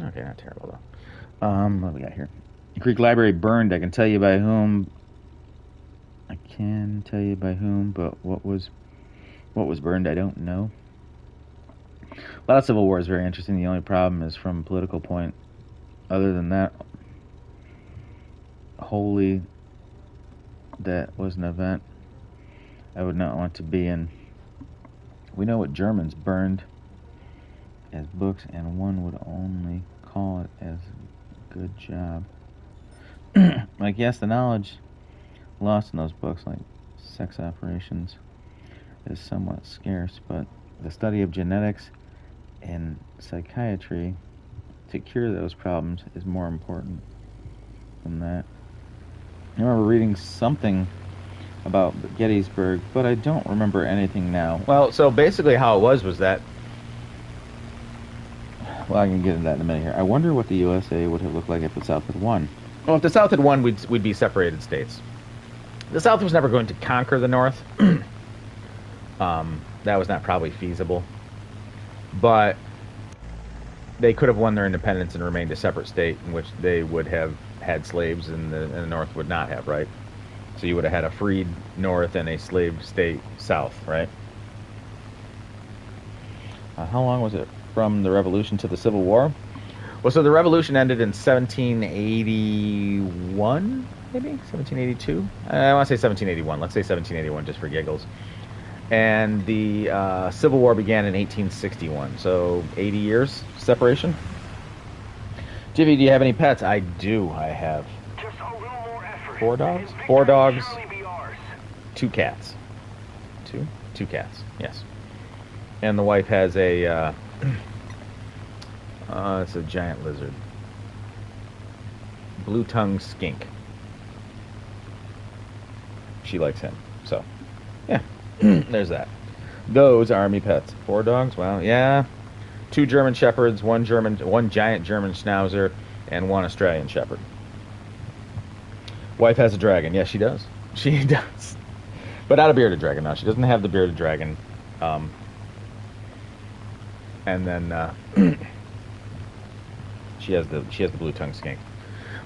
Okay, not terrible though. What do we got here? The Greek library burned. I can tell you by whom. But what was burned, I don't know. A lot of Civil War is very interesting. The only problem is from a political point. Other than that, wholly, that was an event I would not want to be in. We know what Germans burned as books, and one would only call it as a good job. Like, yes, the knowledge lost in those books, like sex operations, is somewhat scarce, but the study of genetics and psychiatry to cure those problems is more important than that. I remember reading something about Gettysburg, but I don't remember anything now. Well, so basically how it was that... Well, I can get into that in a minute here. I wonder what the USA would have looked like if the South had won. Well, if the South had won, we'd be separated states. The South was never going to conquer the North. That was not probably feasible. But they could have won their independence and remained a separate state in which they would have had slaves and the North would not have, right? So you would have had a freed North and a slave state South, right? How long was it from the Revolution to the Civil War? Well, so the Revolution ended in 1781, maybe? 1782? I want to say 1781. Let's say 1781 just for giggles. And the Civil War began in 1861, so 80 years separation. Jivy, do you have any pets? I do. I have Just a little more effort. 4 dogs. And 4 dogs. victory will surely be ours. 2 cats. 2 cats. Yes. And the wife has a. It's a giant lizard. Blue-tongued skink. She likes him. So, yeah. There's that. Those are me pets. 4 dogs. Well, yeah. 2 German shepherds, 1 giant German schnauzer, and 1 Australian shepherd. Wife has a dragon. Yes, she does. She does. But not a bearded dragon. No, she doesn't have the bearded dragon. And then she has the blue-tongued skink.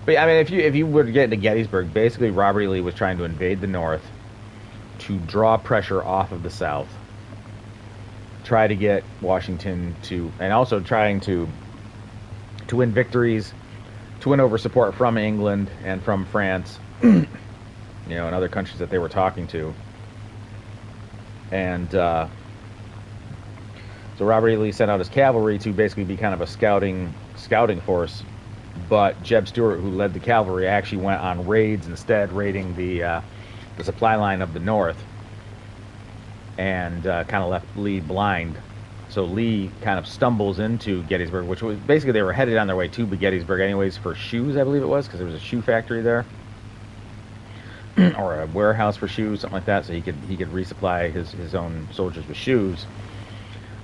But I mean, if you were to get into Gettysburg, basically Robert E. Lee was trying to invade the North to draw pressure off of the South, try to get Washington to, and also trying to win victories, to win over support from England and from France, you know, and other countries that they were talking to. And so Robert E. Lee sent out his cavalry to basically be kind of a scouting force, but Jeb Stuart, who led the cavalry, actually went on raids instead, raiding the supply line of the North, and kind of left Lee blind. So Lee kind of stumbles into Gettysburg, which was basically they were headed on their way to Gettysburg anyways for shoes, I believe it was, because there was a shoe factory there, or a warehouse for shoes, something like that. So he could resupply his own soldiers with shoes,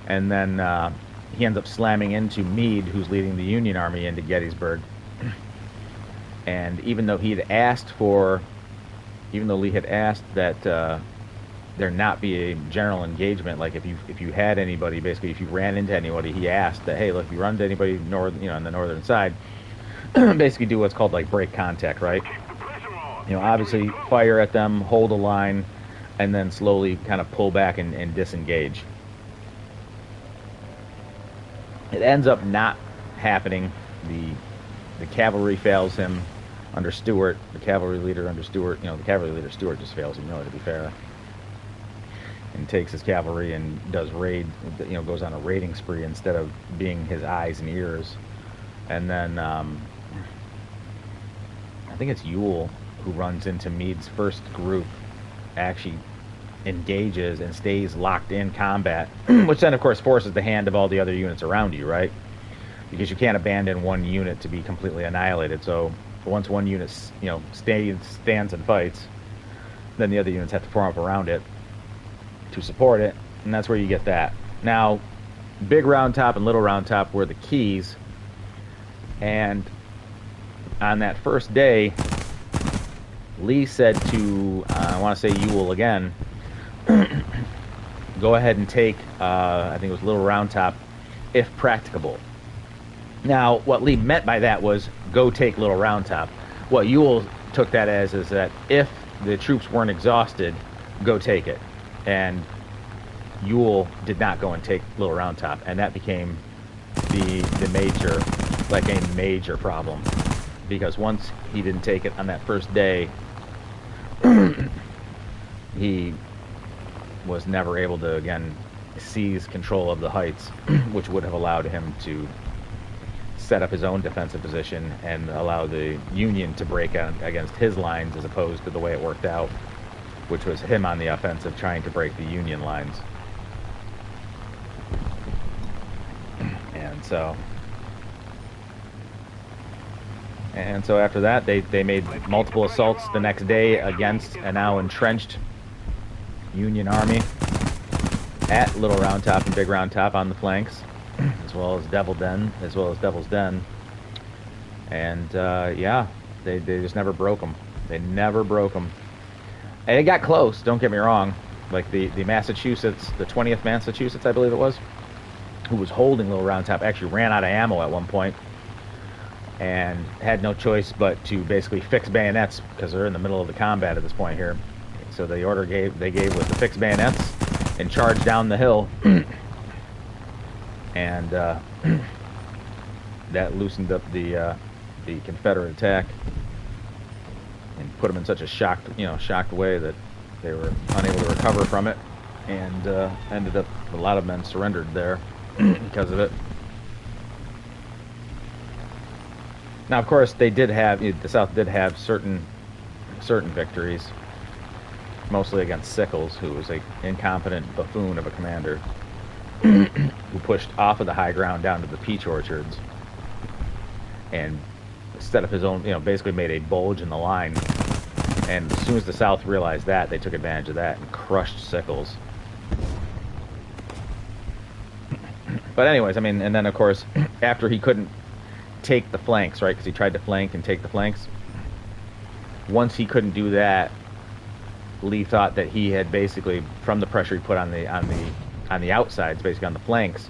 and then he ends up slamming into Meade, who's leading the Union Army into Gettysburg. And even though Lee had asked that there not be a general engagement, like if you had anybody, basically if you ran into anybody, he asked that, hey, look, if you run into anybody on the northern side, basically do what's called like break contact, right? You know, obviously fire at them, hold a line, and then slowly kind of pull back and disengage. It ends up not happening. The cavalry fails him under Stuart. The cavalry leader Stuart just fails him, really, to be fair. And takes his cavalry and does goes on a raiding spree instead of being his eyes and ears. And then I think it's Ewell who runs into Meade's first group, actually engages and stays locked in combat, which then of course forces the hand of all the other units around you, right? Because you can't abandon one unit to be completely annihilated. So once one unit stands and fights, then the other units have to form up around it to support it, and that's where you get that. Now, Big Round Top and Little Round Top were the keys, and on that first day, Lee said to, I want to say Ewell again, go ahead and take, I think it was Little Round Top, if practicable. Now, what Lee meant by that was go take Little Round Top. What Ewell took that as is that if the troops weren't exhausted, go take it. And Ewell did not go and take Little Round Top, and that became the major, like a major problem, because once he didn't take it on that first day, he was never able to again seize control of the heights, which would have allowed him to set up his own defensive position and allow the Union to break out against his lines, as opposed to the way it worked out, which was him on the offensive trying to break the Union lines. And so after that, they made multiple assaults the next day against a now entrenched Union army at Little Round Top and Big Round Top on the flanks, as well as Devil's Den. And yeah, they just never broke them. They never broke them. And it got close, don't get me wrong. Like the Massachusetts, the 20th Massachusetts, I believe it was, who was holding Little Round Top, actually ran out of ammo at one point and had no choice but to basically fix bayonets, because they're in the middle of the combat at this point here. So the order they gave was to fix bayonets and charge down the hill. And that loosened up the Confederate attack and put them in such a shocked way that they were unable to recover from it, and ended up, a lot of men surrendered there because of it. Now, of course, they did have, the South did have certain victories, mostly against Sickles, who was an incompetent buffoon of a commander, who pushed off of the high ground down to the peach orchards and set up his own, basically made a bulge in the line. And as soon as the South realized that, they took advantage of that and crushed Sickles. But anyways, I mean, and then of course, after he couldn't take the flanks, right, because he tried to flank and take the flanks, once he couldn't do that, Lee thought that he had basically, from the pressure he put on the outsides, basically on the flanks,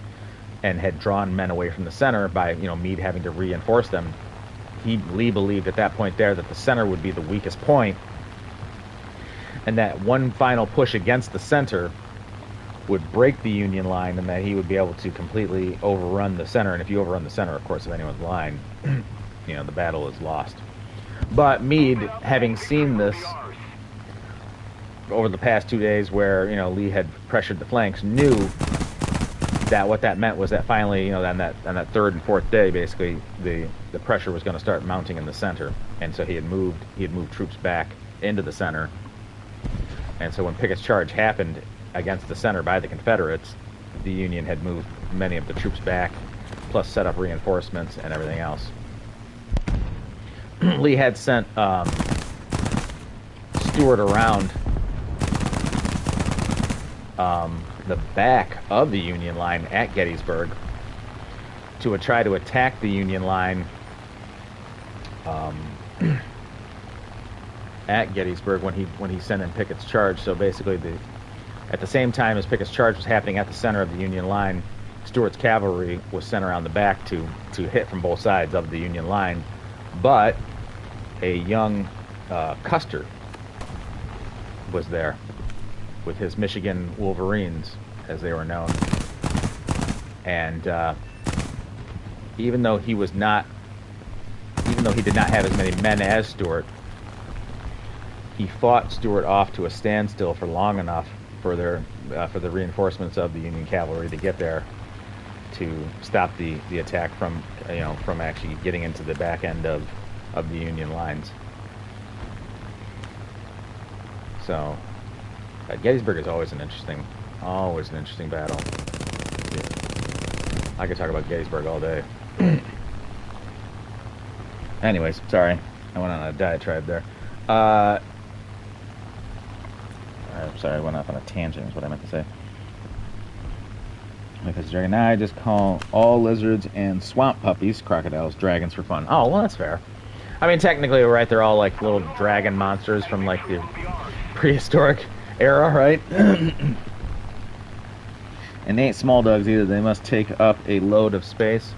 and had drawn men away from the center by, Meade having to reinforce them, Lee believed at that point there that the center would be the weakest point, and that one final push against the center would break the Union line, and that he would be able to completely overrun the center. And if you overrun the center, of course, of anyone's line, the battle is lost. But Meade, having seen this over the past 2 days where, Lee had pressured the flanks, knew that what that meant was that finally, on that third and fourth day, basically, the pressure was going to start mounting in the center. And so he had moved troops back into the center. And so when Pickett's charge happened against the center by the Confederates, the Union had moved many of the troops back, plus set up reinforcements and everything else. Lee had sent Stuart around the back of the Union line at Gettysburg to try to attack the Union line at Gettysburg when he sent in Pickett's charge. So basically, at the same time as Pickett's charge was happening at the center of the Union line, Stuart's cavalry was sent around the back to hit from both sides of the Union line. But a young Custer was there with his Michigan Wolverines, as they were known. And even though he did not have as many men as Stuart, he fought Stuart off to a standstill for long enough for the reinforcements of the Union cavalry to get there to stop the attack from actually getting into the back end of the Union lines. So Gettysburg is always an interesting battle. I could talk about Gettysburg all day. Anyways, sorry, I went on a diatribe there. I'm sorry, I went off on a tangent is what I meant to say. Because dragon, now I just call all lizards and swamp puppies crocodiles, dragons for fun. Oh, well, that's fair. I mean, technically, right, they're all like little dragon monsters from like the prehistoric era, right? And they ain't small dogs either. They must take up a load of space.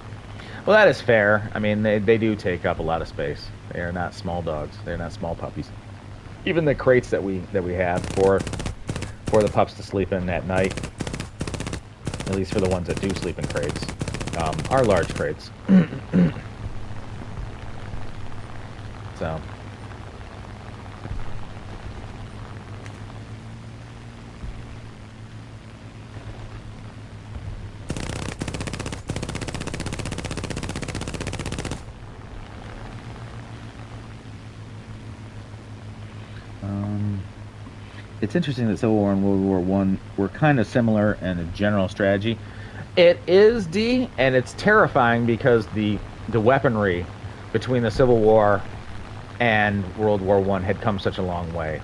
Well, that is fair. I mean, they do take up a lot of space. They are not small dogs. They're not small puppies. Even the crates that we have for the pups to sleep in at night, at least for the ones that do sleep in crates, are large crates. So. It's interesting that Civil War and World War One were kind of similar in a general strategy. It is, D, and it's terrifying because the weaponry between the Civil War and World War One had come such a long way,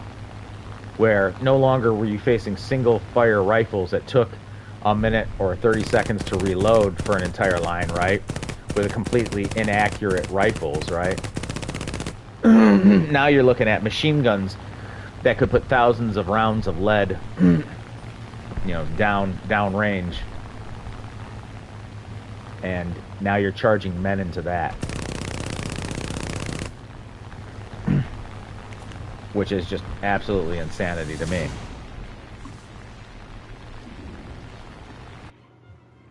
where no longer were you facing single fire rifles that took a minute or 30 seconds to reload for an entire line, right? With completely inaccurate rifles, right? Now you're looking at machine guns that could put thousands of rounds of lead, down range, and now you're charging men into that, which is just absolutely insanity to me.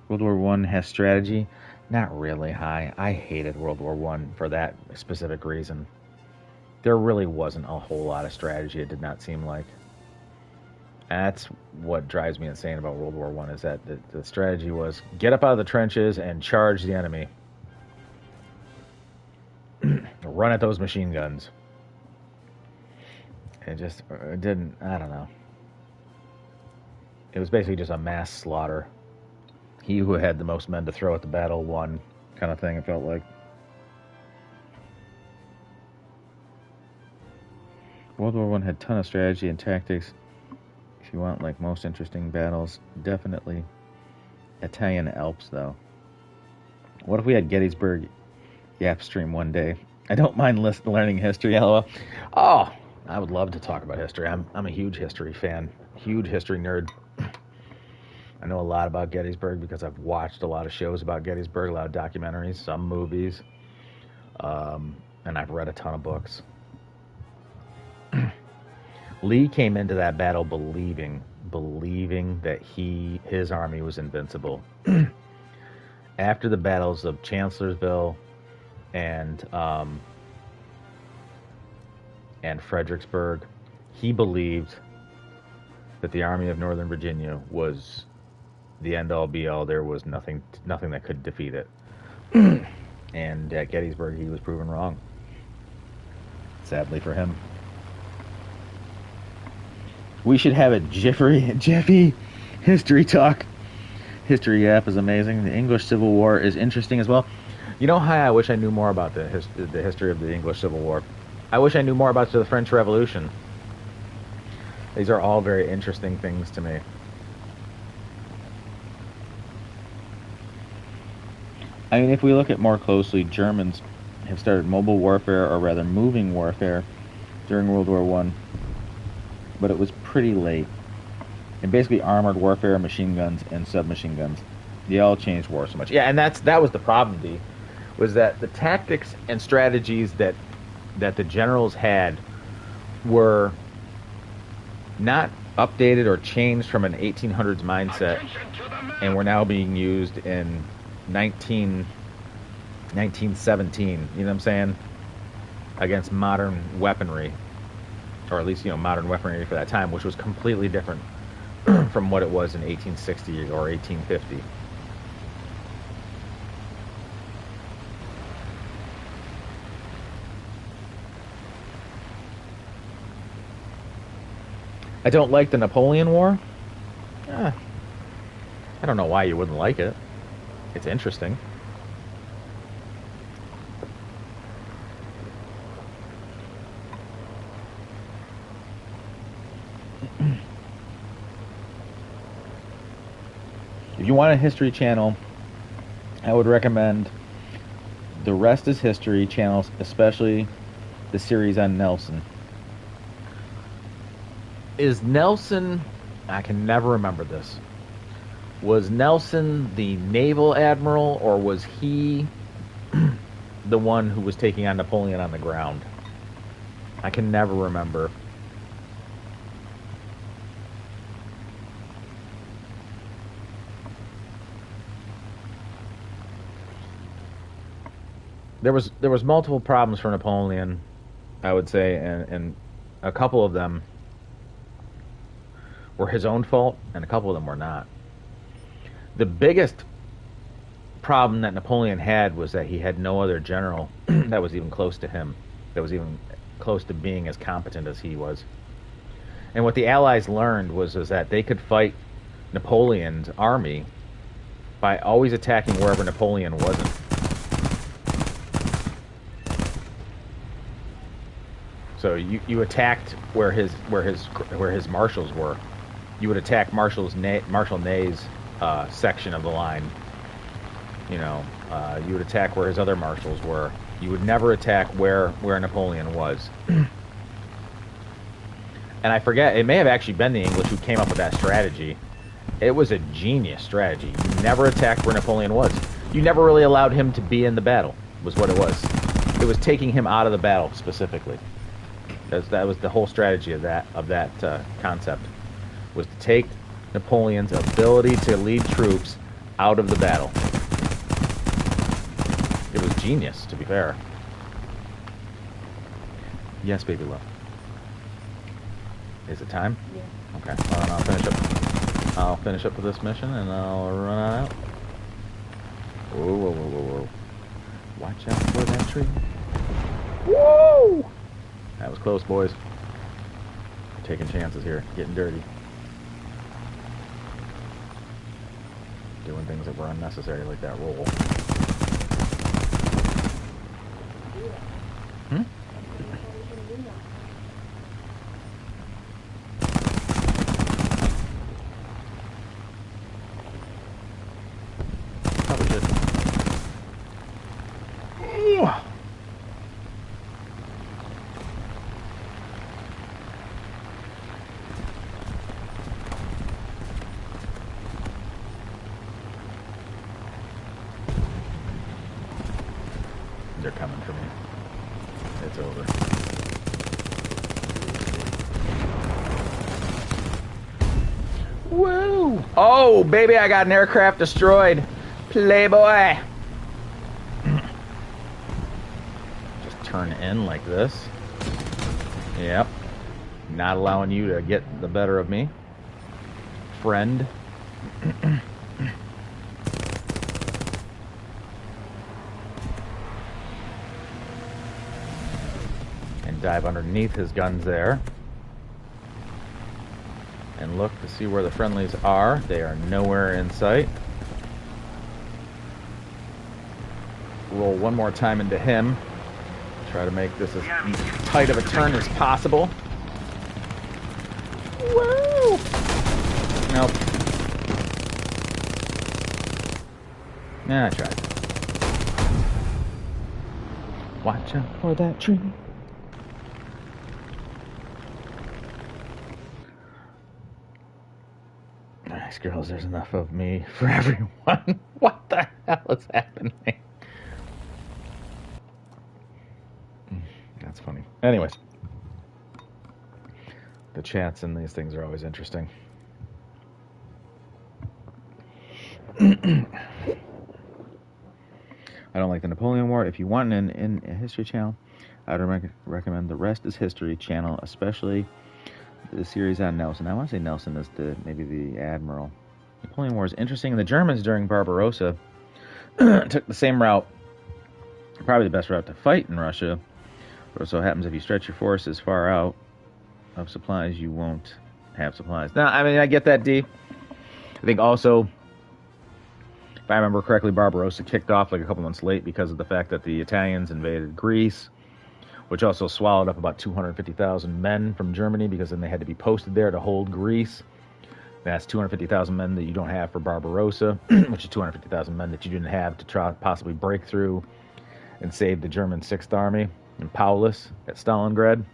World War One has strategy, not really high. I hated World War One for that specific reason. There really wasn't a whole lot of strategy, it did not seem like. And that's what drives me insane about World War One, is that the strategy was get up out of the trenches and charge the enemy. Run at those machine guns. It didn't, I don't know. It was basically just a mass slaughter. He who had the most men to throw at the battle won, kind of thing, it felt like. World War One had a ton of strategy and tactics. If you want, like, most interesting battles, definitely Italian Alps, though. What if we had Gettysburg Yap stream one day? I don't mind learning history, LOL. Oh, I would love to talk about history. I'm a huge history fan, huge history nerd. I know a lot about Gettysburg because I've watched a lot of shows about Gettysburg, a lot of documentaries, some movies, and I've read a ton of books. Lee came into that battle believing that his army was invincible. After the battles of Chancellorsville and Fredericksburg, he believed that the Army of Northern Virginia was the end-all be-all. There was nothing that could defeat it. And at Gettysburg, he was proven wrong. Sadly for him. We should have a Jeffy history talk. History app is amazing. The English Civil War is interesting as well. You know how I wish I knew more about the history of the English Civil War. I wish I knew more about the French Revolution. These are all very interesting things to me. I mean, if we look at more closely, Germans have started mobile warfare, or rather moving warfare, during World War One, but it was pretty late. And basically armored warfare, machine guns, and submachine guns. They all changed war so much. Yeah, and that was the problem, D, was that the tactics and strategies that the generals had were not updated or changed from an 1800s mindset, and were now being used in 1917, you know what I'm saying, against modern weaponry, or at least, modern weaponry for that time, which was completely different from what it was in 1860 or 1850. I don't like the Napoleon War. I don't know why you wouldn't like it. It's interesting. If you want a history channel, I would recommend The Rest is History channels, especially the series on Nelson. Is Nelson, I can never remember this. Was Nelson the naval admiral, or was he the one who was taking on Napoleon on the ground? I can never remember. There was multiple problems for Napoleon, I would say, and a couple of them were his own fault, and a couple of them were not. The biggest problem that Napoleon had was that he had no other general that was even close to him, that was even close to being as competent as he was. And what the Allies learned was that they could fight Napoleon's army by always attacking wherever Napoleon wasn't. So you attacked where his marshals were. You would attack Marshal Ney's section of the line. You know, you would attack where his other marshals were. You would never attack where Napoleon was. And I forget, it may have actually been the English who came up with that strategy. It was a genius strategy. You never attacked where Napoleon was. You never really allowed him to be in the battle, was what it was. It was taking him out of the battle specifically. That was the whole strategy of that concept, was to take Napoleon's ability to lead troops out of the battle. It was genius, to be fair. Yes, baby love. Is it time? Yeah. Okay. Well, then I'll finish up with this mission, and I'll run out. Whoa, whoa, whoa, whoa, whoa! Watch out for that tree. Woo! That was close, boys. Taking chances here, getting dirty, doing things that were unnecessary, like that roll. Hmm? Probably should. They're coming for me. It's over. Woo! Oh, baby, I got an aircraft destroyed. Playboy! Just turn in like this. Yep. Not allowing you to get the better of me. Friend. Dive underneath his guns there and look to see where the friendlies are. They are nowhere in sight. Roll one more time into him. Try to make this as tight of a turn as possible. Woo! Nope. Nah, I tried. Watch out for that tree. Nice girls, there's enough of me for everyone. What the hell is happening? That's funny. Anyways, the chats in these things are always interesting. I don't like the Napoleon War. If you want in a history channel, I would recommend The Rest is History channel, especially the series on Nelson. I want to say Nelson is maybe the admiral. Napoleon War is interesting. And the Germans during Barbarossa took the same route, probably the best route to fight in Russia. But it so happens if you stretch your forces far out of supplies, you won't have supplies. Now, I mean, I get that, D. I think also, if I remember correctly, Barbarossa kicked off like a couple months late because of the fact that the Italians invaded Greece, which also swallowed up about 250,000 men from Germany, because then they had to be posted there to hold Greece. That's 250,000 men that you don't have for Barbarossa, which is 250,000 men that you didn't have to try possibly break through and save the German Sixth Army in Paulus at Stalingrad.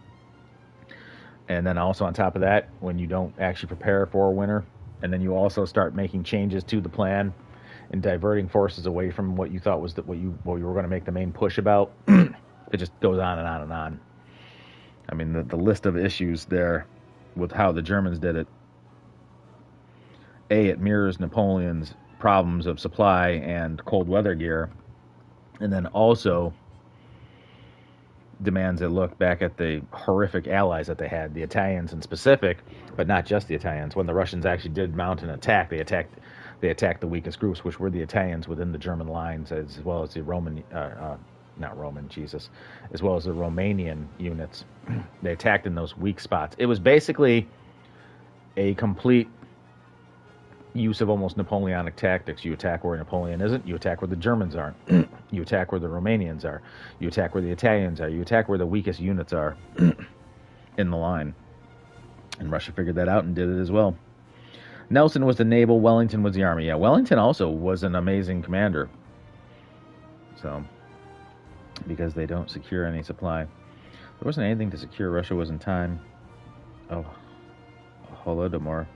And then also on top of that, when you don't actually prepare for a winter, and then you also start making changes to the plan and diverting forces away from what you thought was what you were going to make the main push about, it just goes on and on and on. I mean, the list of issues there with how the Germans did it. It mirrors Napoleon's problems of supply and cold weather gear, and then also demands a look back at the horrific allies that they had, the Italians in specific, but not just the Italians. When the Russians actually did mount an attack, they attacked the weakest groups, which were the Italians within the German lines, as well as the as well as the Romanian units. They attacked in those weak spots. It was basically a complete use of almost Napoleonic tactics. You attack where Napoleon isn't. You attack where the Germans aren't. You attack where the Romanians are. You attack where the Italians are. You attack where the weakest units are in the line. And Russia figured that out and did it as well. Nelson was the naval. Wellington was the army. Yeah, Wellington also was an amazing commander. So, because they don't secure any supply. There wasn't anything to secure. Russia was in time. Oh, a whole lot more.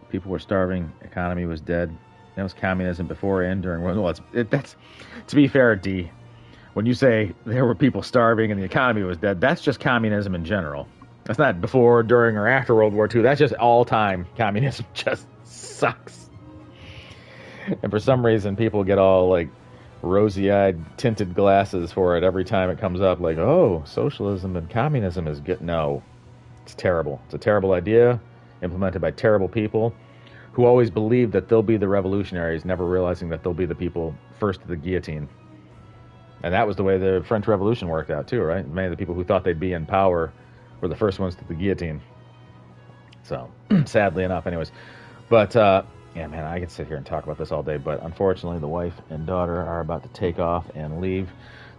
People were starving. Economy was dead. That was communism before and during. Well, that's to be fair, D. When you say there were people starving and the economy was dead, that's just communism in general. That's not before, during, or after World War II. That's just all time. Communism just sucks. And for some reason, people get all like rosy-eyed, tinted glasses for it every time it comes up. Like, oh, socialism and communism is good. No, it's terrible. It's a terrible idea, implemented by terrible people who always believe that they'll be the revolutionaries, never realizing that they'll be the people first to the guillotine. And that was the way the French Revolution worked out too, right? Many of the people who thought they'd be in power were the first ones to the guillotine. So, sadly enough, anyways. But, yeah, man, I could sit here and talk about this all day, but unfortunately the wife and daughter are about to take off and leave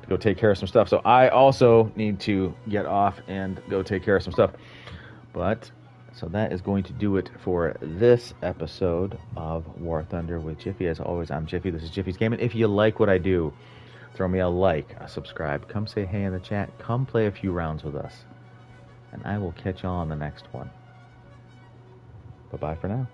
to go take care of some stuff. So I also need to get off and go take care of some stuff. But, so that is going to do it for this episode of War Thunder with Jiffy. As always, I'm Jiffy. This is Jiffy's Gaming. If you like what I do, throw me a like, a subscribe, come say hey in the chat, come play a few rounds with us. And I will catch y'all on the next one. Bye-bye for now.